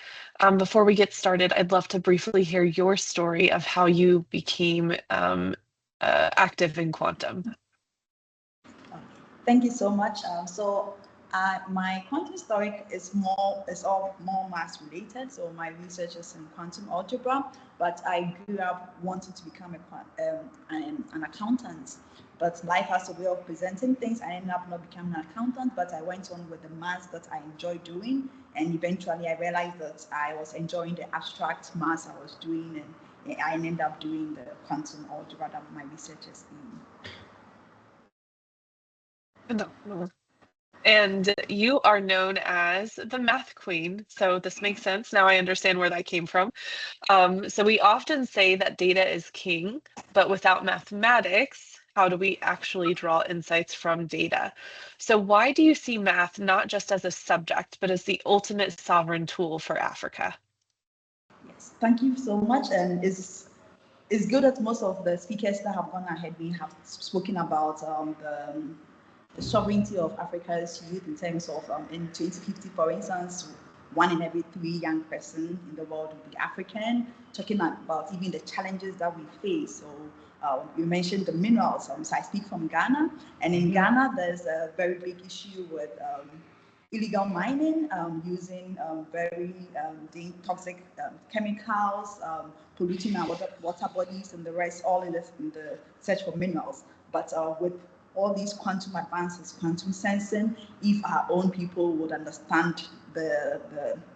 Before we get started, I'd love to briefly hear your story of how you became active in quantum. Thank you so much. So My quantum story is all more maths related. So my research is in quantum algebra, but I grew up wanting to become an accountant. But life has a way of presenting things. I ended up not becoming an accountant, but I went on with the maths that I enjoy doing. And eventually I realized that I was enjoying the abstract maths I was doing, and I ended up doing the quantum algebra that my research is in. No. And you are known as the math queen. So this makes sense. Now I understand where that came from. So we often say that data is king, but without mathematics, how do we actually draw insights from data? So why do you see math not just as a subject, but as the ultimate sovereign tool for Africa? Yes, thank you so much. And it's good that most of the speakers that have gone ahead, we have spoken about the sovereignty of Africa's youth in terms of in 2050, for instance, 1 in every 3 young person in the world will be African, talking about even the challenges that we face. So you mentioned the minerals. So I speak from Ghana, and in Ghana, there's a very big issue with illegal mining, using very toxic chemicals, polluting our water bodies and the rest, all in the search for minerals. But with all these quantum advances, quantum sensing, if our own people would understand the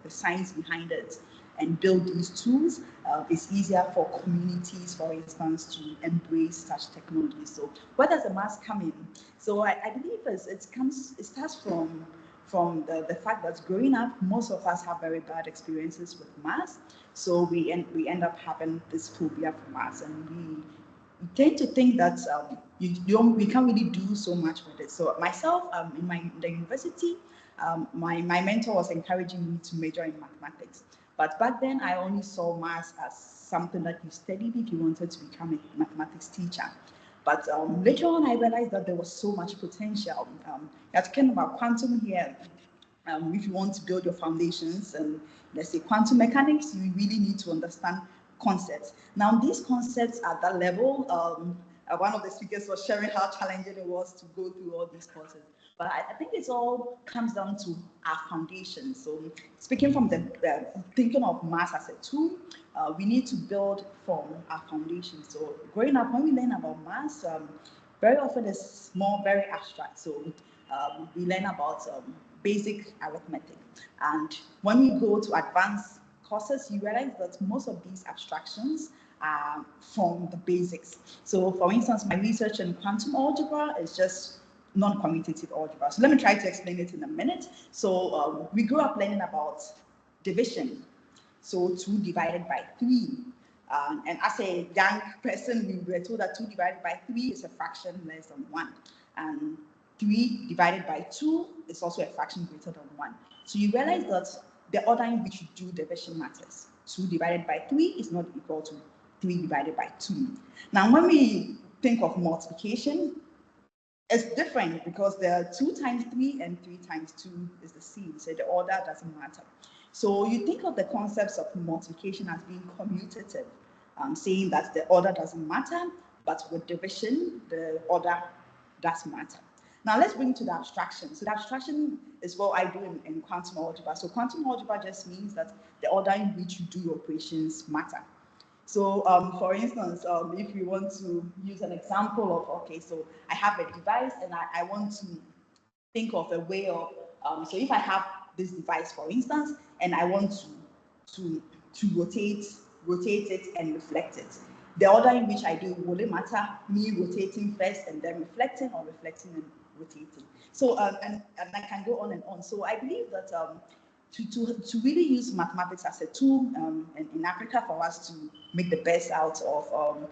science behind it and build these tools, it's easier for communities, for instance, to embrace such technology. So where does the mass come in? So I believe it starts from the fact that growing up, most of us have very bad experiences with math. So we end up having this phobia for math, and we tend to think that we can't really do so much with it. So myself, in the university, my mentor was encouraging me to major in mathematics. But back then, I only saw math as something that you studied if you wanted to become a mathematics teacher. But later on, I realized that there was so much potential. You're talking about quantum here. If you want to build your foundations, and let's say quantum mechanics, you really need to understand concepts. Now, these concepts at that level, one of the speakers was sharing how challenging it was to go through all these courses. But I think it all comes down to our foundation. So speaking from the thinking of math as a tool, we need to build from our foundation. So growing up, when we learn about math, very often it's very abstract. So we learn about basic arithmetic. And when we go to advanced courses, you realize that most of these abstractions are from the basics. So for instance, my research in quantum algebra is just non-commutative algebra. So let me try to explain it in a minute. So we grew up learning about division. So 2 divided by 3. And as a young person, we were told that 2 divided by 3 is a fraction less than 1. And 3 divided by 2 is also a fraction greater than 1. So you realize that the order in which you do division matters. 2 divided by 3 is not equal to 3 divided by 2. Now, when we think of multiplication, it's different because there are 2 times 3 and 3 times 2 is the same. So the order doesn't matter. So you think of the concepts of multiplication as being commutative, saying that the order doesn't matter, but with division, the order does matter. Now let's bring to the abstraction. So the abstraction is what I do in quantum algebra. So quantum algebra just means that the order in which you do your operations matter. So for instance, if you want to use an example of, okay, so I have a device and I want to think of a way of, so if I have this device, for instance, and I want to rotate it and reflect it, the order in which I do, will it matter me rotating first and then reflecting, or reflecting and rotating? So and I can go on and on. So I believe that to really use mathematics as a tool in Africa for us to make the best out of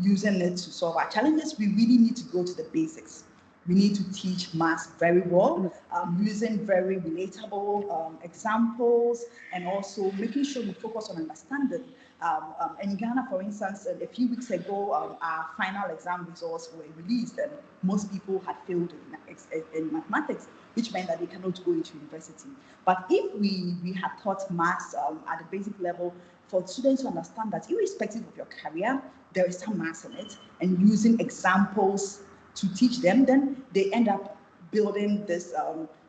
using it to solve our challenges, we really need to go to the basics. We need to teach maths very well, using very relatable examples, and also making sure we focus on understanding. In Ghana, for instance, a few weeks ago, our final exam results were released, and most people had failed in mathematics, which meant that they cannot go into university. But if we had taught maths at the basic level, for students to understand that irrespective of your career, there is some maths in it, and using examples to teach them, then they end up building this,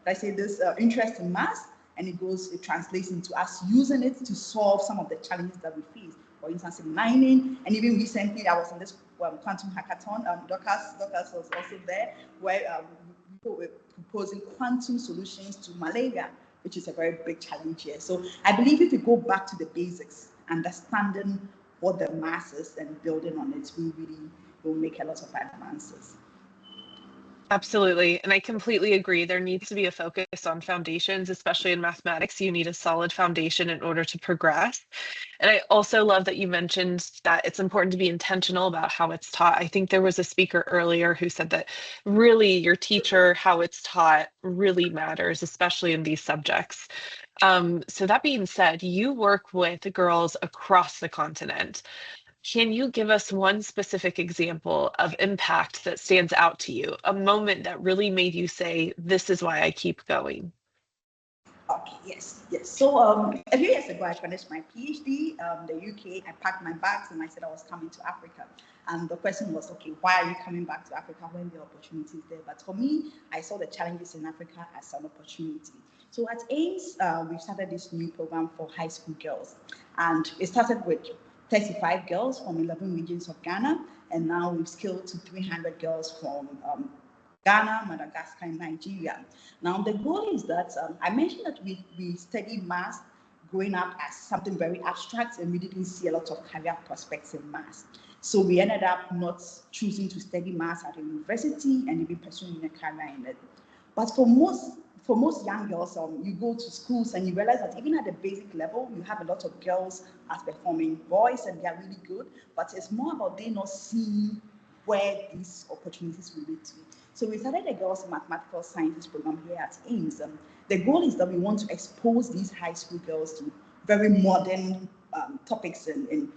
this interest in math, and it translates into us using it to solve some of the challenges that we face. For instance, in mining, and even recently I was in this quantum hackathon. Dorcas was also there, where people were proposing quantum solutions to malaria, which is a very big challenge here. So I believe if we go back to the basics, understanding what the mass is and building on it, we really will make a lot of advances. Absolutely. And I completely agree. There needs to be a focus on foundations, especially in mathematics. You need a solid foundation in order to progress. And I also love that you mentioned that it's important to be intentional about how it's taught. I think there was a speaker earlier who said that really your teacher, how it's taught really matters, especially in these subjects. So that being said, you work with girls across the continent. Can you give us one specific example of impact that stands out to you, a moment that really made you say, this is why I keep going? Okay, yes. So a few years ago, I finished my PhD in the UK. I packed my bags and I said I was coming to Africa. And the question was, okay, why are you coming back to Africa when the opportunity is there? But for me, I saw the challenges in Africa as an opportunity. So at AIMS, we started this new program for high school girls. And it started with 35 girls from 11 regions of Ghana. And now we've scaled to 300 girls from Ghana, Madagascar, and Nigeria. Now, the goal is that I mentioned that we study math growing up as something very abstract, and we didn't see a lot of career prospects in math. So we ended up not choosing to study math at a university and even pursuing a career in it. But for most young girls, you go to schools and you realize that even at the basic level, you have a lot of girls outperforming boys, and they are really good. But it's more about they not seeing where these opportunities will lead to. So we started a Girls Mathematical Sciences program here at AIMS. The goal is that we want to expose these high school girls to very modern topics in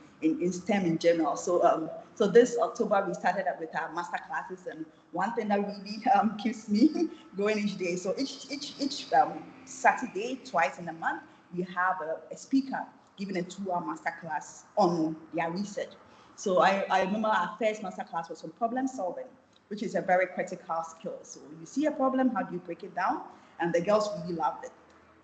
STEM in general. So this October, we started up with our master classes, and one thing that really keeps me going each day. So each Saturday, twice in a month, we have a speaker giving a 2-hour master class on their research. So I remember our first master class was on problem solving, which is a very critical skill. So you see a problem, how do you break it down? And the girls really loved it.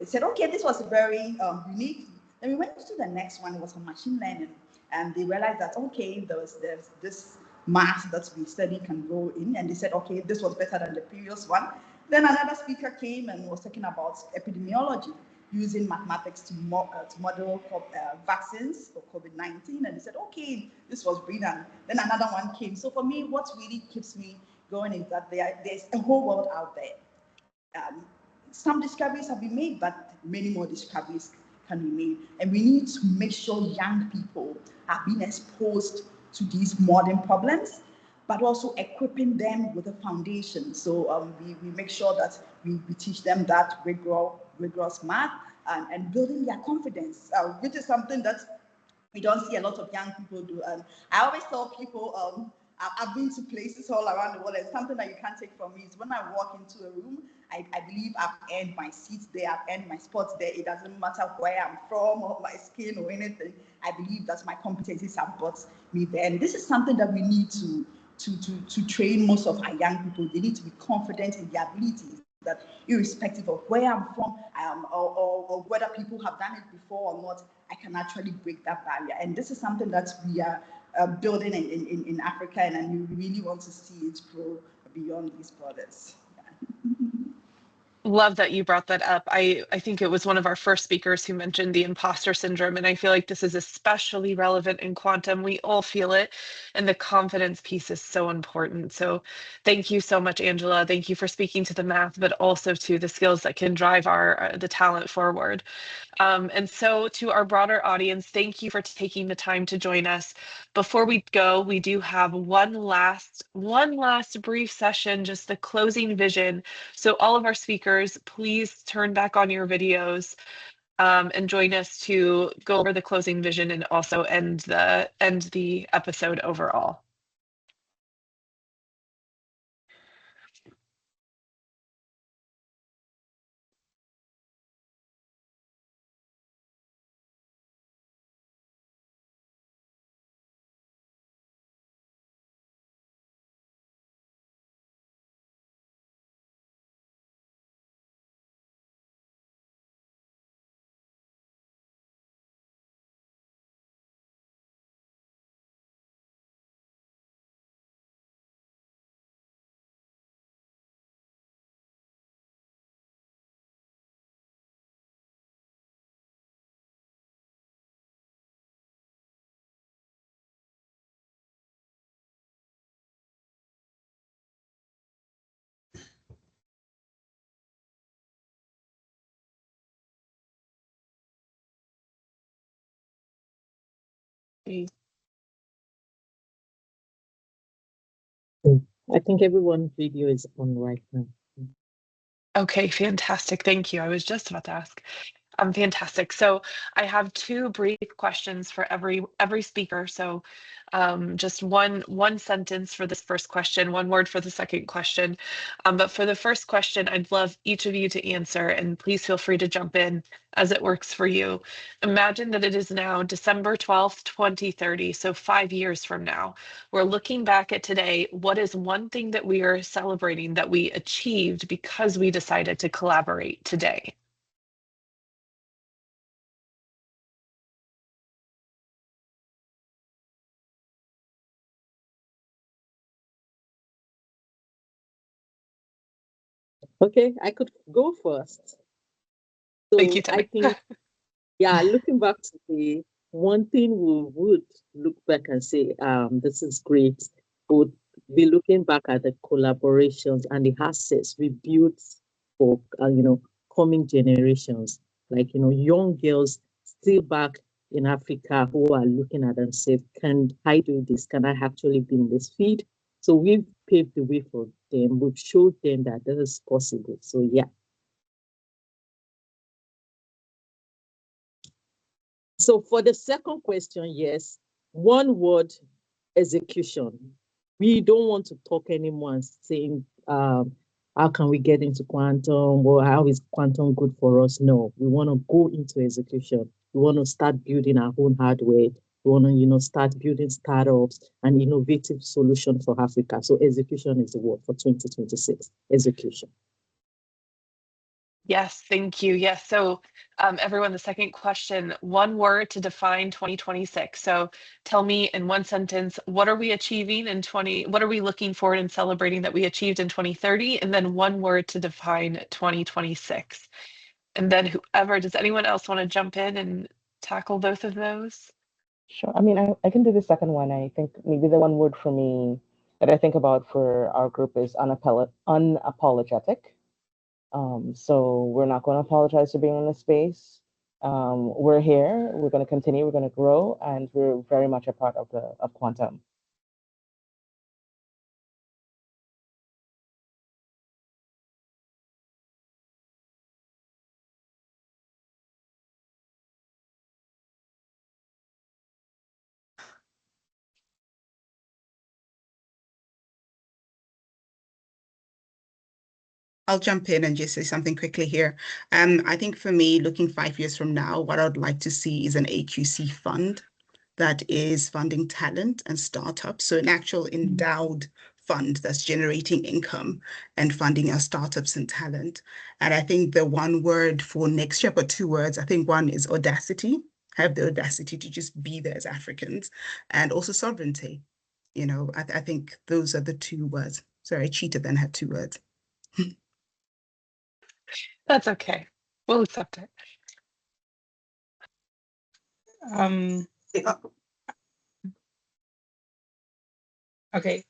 They said, okay, this was very unique. Then we went to the next one, it was on machine learning. And they realized that, okay, there's this math that we study can go in. And they said, okay, this was better than the previous one. Then another speaker came and was talking about epidemiology, using mathematics to model vaccines for COVID-19. And they said, okay, this was brilliant. Then another one came. So for me, what really keeps me going is that there's a whole world out there. Some discoveries have been made, but many more discoveries can be made. And we need to make sure young people are being exposed to these modern problems, but also equipping them with a foundation. So we make sure that we teach them that rigorous math and building their confidence, which is something that we don't see a lot of young people do. And I always tell people, I've been to places all around the world, and something that you can't take from me is when I walk into a room, I believe I've earned my seat there, I've earned my spot there. It doesn't matter where I'm from or my skin or anything. I believe that my competencies have brought me there. And this is something that we need to train most of our young people. They need to be confident in their abilities, that irrespective of where I'm from or whether people have done it before or not, I can actually break that barrier. And this is something that we are building in Africa, and we really want to see it grow beyond these borders. Love that you brought that up. I think it was one of our first speakers who mentioned the imposter syndrome, and I feel like this is especially relevant in quantum. We all feel it, and the confidence piece is so important. So thank you so much, Angela. Thank you for speaking to the math, but also to the skills that can drive the talent forward. And so to our broader audience, thank you for taking the time to join us. Before we go, we do have one last brief session, just the closing vision. So all of our speakers, please turn back on your videos and join us to go over the closing vision and also end the episode overall. I think everyone's video is on right now. Okay, fantastic. Thank you. I was just about to ask. Fantastic. So I have two brief questions for every speaker. So just one sentence for this first question, one word for the second question. But for the first question, I'd love each of you to answer, and please feel free to jump in as it works for you. Imagine that it is now December 12th, 2030, so 5 years from now. We're looking back at today. What is one thing that we are celebrating that we achieved because we decided to collaborate today? Okay, I could go first. So Thank you, I Tammy. think, yeah, looking back to the one thing we would look back and say, this is great, would be looking back at the collaborations and the assets we built for, coming generations, like, young girls still back in Africa who are looking at and say, can I do this? Can I actually be in this field? So we've paved the way for them. We've showed them that this is possible. So yeah. So for the second question, yes, one word, execution. We don't want to talk anymore and saying, how can we get into quantum, or how is quantum good for us? No, we want to go into execution. We want to start building our own hardware. We want to, start building startups and innovative solutions for Africa. So execution is the word for 2026, execution. Yes, thank you. Yes, so everyone, the second question, one word to define 2026. So tell me in one sentence, what are we achieving in what are we looking forward and celebrating that we achieved in 2030? And then one word to define 2026. And then does anyone else want to jump in and tackle both of those? Sure. I mean, I can do the second one. I think maybe the one word for me that I think about for our group is unapologetic. So we're not going to apologize for being in this space. We're here. We're going to continue. We're going to grow, and we're very much a part of quantum. I'll jump in and just say something quickly here. I think for me, looking 5 years from now, what I'd like to see is an AQC fund that is funding talent and startups. So an actual endowed fund that's generating income and funding our startups and talent. And I think the one word for next year, but two words, I think one is audacity, have the audacity to just be there as Africans, and also sovereignty. I think those are the two words. Sorry, I cheated and had two words. That's okay. We'll accept it. Okay,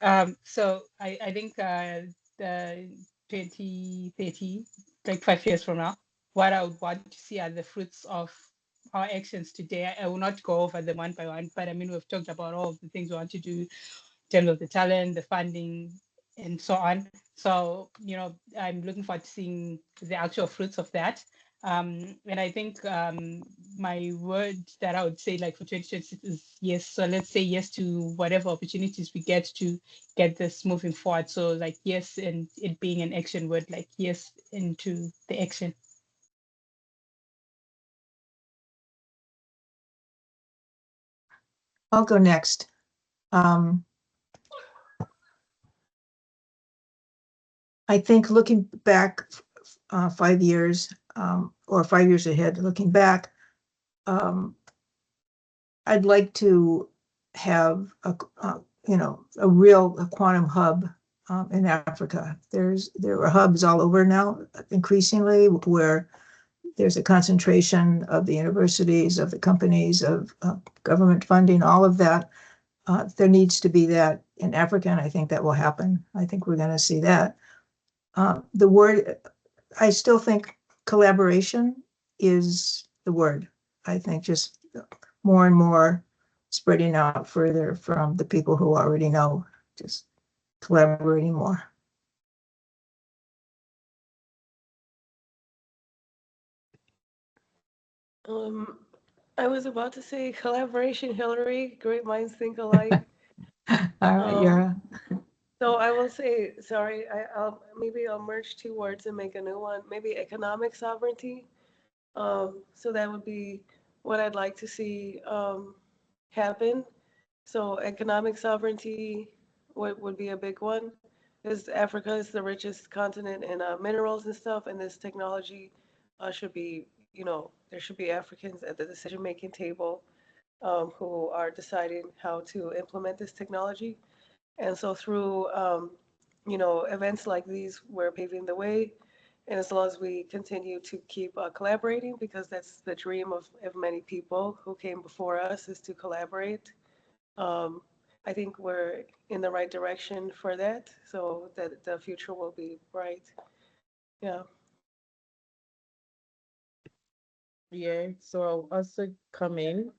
so I think the 2030, like 5 years from now, what I would want to see are the fruits of our actions today. I will not go over them one by one, but I mean, we've talked about all of the things we want to do in terms of the talent, the funding, and so on. So, I'm looking forward to seeing the actual fruits of that. And I think my word that I would say, like, for 2026 is yes. So let's say yes to whatever opportunities we get to get this moving forward. So like yes, and it being an action word, like yes into the action. I'll go next. I think looking back 5 years or 5 years ahead, looking back, I'd like to have a real quantum hub in Africa. There are hubs all over now, increasingly, where there's a concentration of the universities, of the companies, of government funding, all of that. There needs to be that in Africa, and I think that will happen. I think we're going to see that. The word, I still think collaboration is the word. I think just more and more spreading out further from the people who already know, just collaborating more. I was about to say collaboration, Hillary. Great minds think alike. All right, Yara. So I will say, sorry, maybe I'll merge two words and make a new one. Maybe economic sovereignty. So that would be what I'd like to see happen. So economic sovereignty would be a big one, because Africa is the richest continent in minerals and stuff, and this technology should be, there should be Africans at the decision-making table who are deciding how to implement this technology. And so through, events like these, we're paving the way. And as long as we continue to keep collaborating, because that's the dream of many people who came before us, is to collaborate. I think we're in the right direction for that, so that the future will be bright. Yeah. Yeah, so I'll also come in.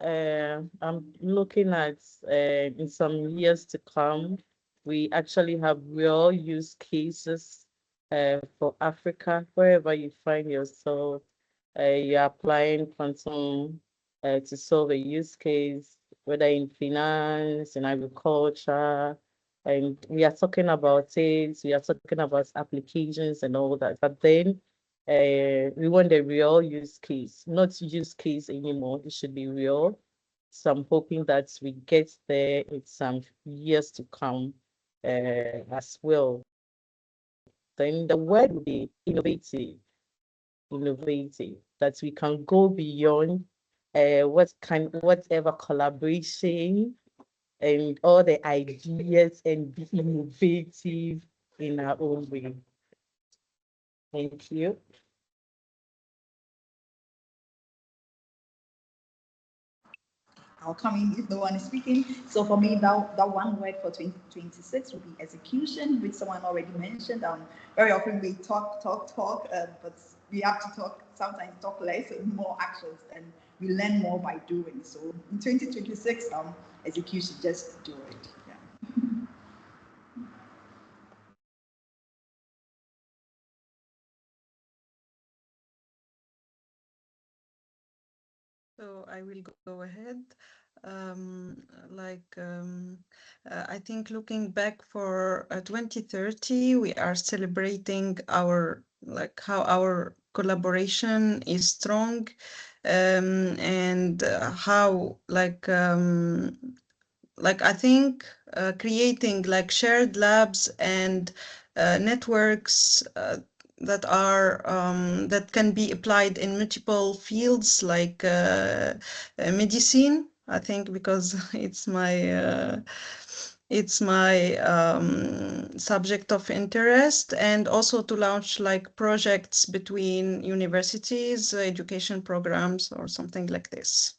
I'm looking at in some years to come, we actually have real use cases for Africa, wherever you find yourself. You're applying quantum to solve a use case, whether in finance, in agriculture, and we are talking about it, we are talking about applications and all that. But then we want a real use case, not use case anymore. It should be real. So I'm hoping that we get there in some years to come as well. Then the word will be innovative, that we can go beyond whatever collaboration and all the ideas and be innovative in our own way. Thank you. I'll come in if no one is speaking. So for me, that one word for 2026 would be execution, which someone already mentioned. Very often we talk, but we have to sometimes talk less and more actions, and we learn more by doing. So in 2026, execution, just do it. Yeah. So I will go ahead. I think looking back for 2030, we are celebrating how our collaboration is strong, and how I think creating shared labs and networks that can be applied in multiple fields, like medicine. I think because it's my subject of interest, and also to launch projects between universities, education programs, or something like this.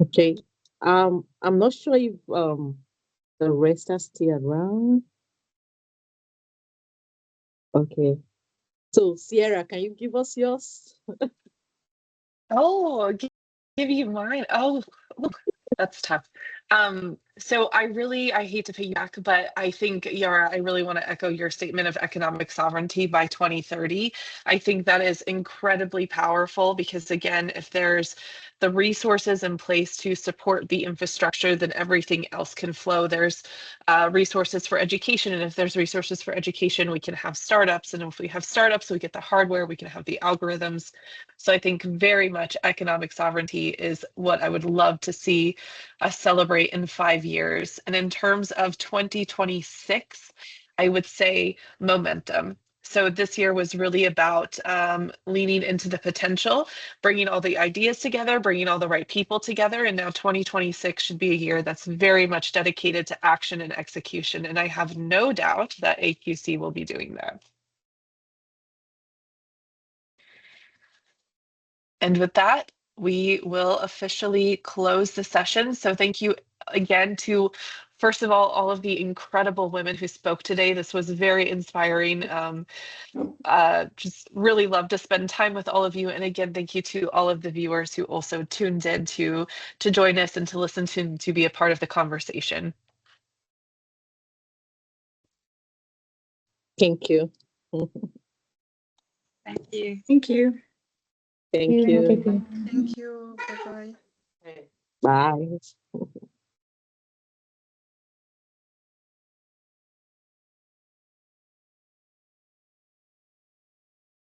Okay. I'm not sure if the rest are still around. Okay. So Sierra, can you give us yours? Oh, give you mine. Oh, look, that's tough. So I hate to piggyback, but I think, Yara, I really want to echo your statement of economic sovereignty by 2030. I think that is incredibly powerful because, again, if there's the resources in place to support the infrastructure, then everything else can flow. There's resources for education, and if there's resources for education, we can have startups, and if we have startups, we get the hardware, we can have the algorithms. So I think very much economic sovereignty is what I would love to see us celebrate in 5 years. And in terms of 2026, I would say momentum. So this year was really about leaning into the potential, bringing all the ideas together, bringing all the right people together. And now 2026 should be a year that's very much dedicated to action and execution. And I have no doubt that AQC will be doing that. And with that, we will officially close the session. So thank you again to, first of all of the incredible women who spoke today. This was very inspiring. Just really love to spend time with all of you. And again, thank you to all of the viewers who also tuned in to join us and to listen to be a part of the conversation. Thank you. Thank you. Thank you. Thank you. Thank you. Bye-bye. Bye.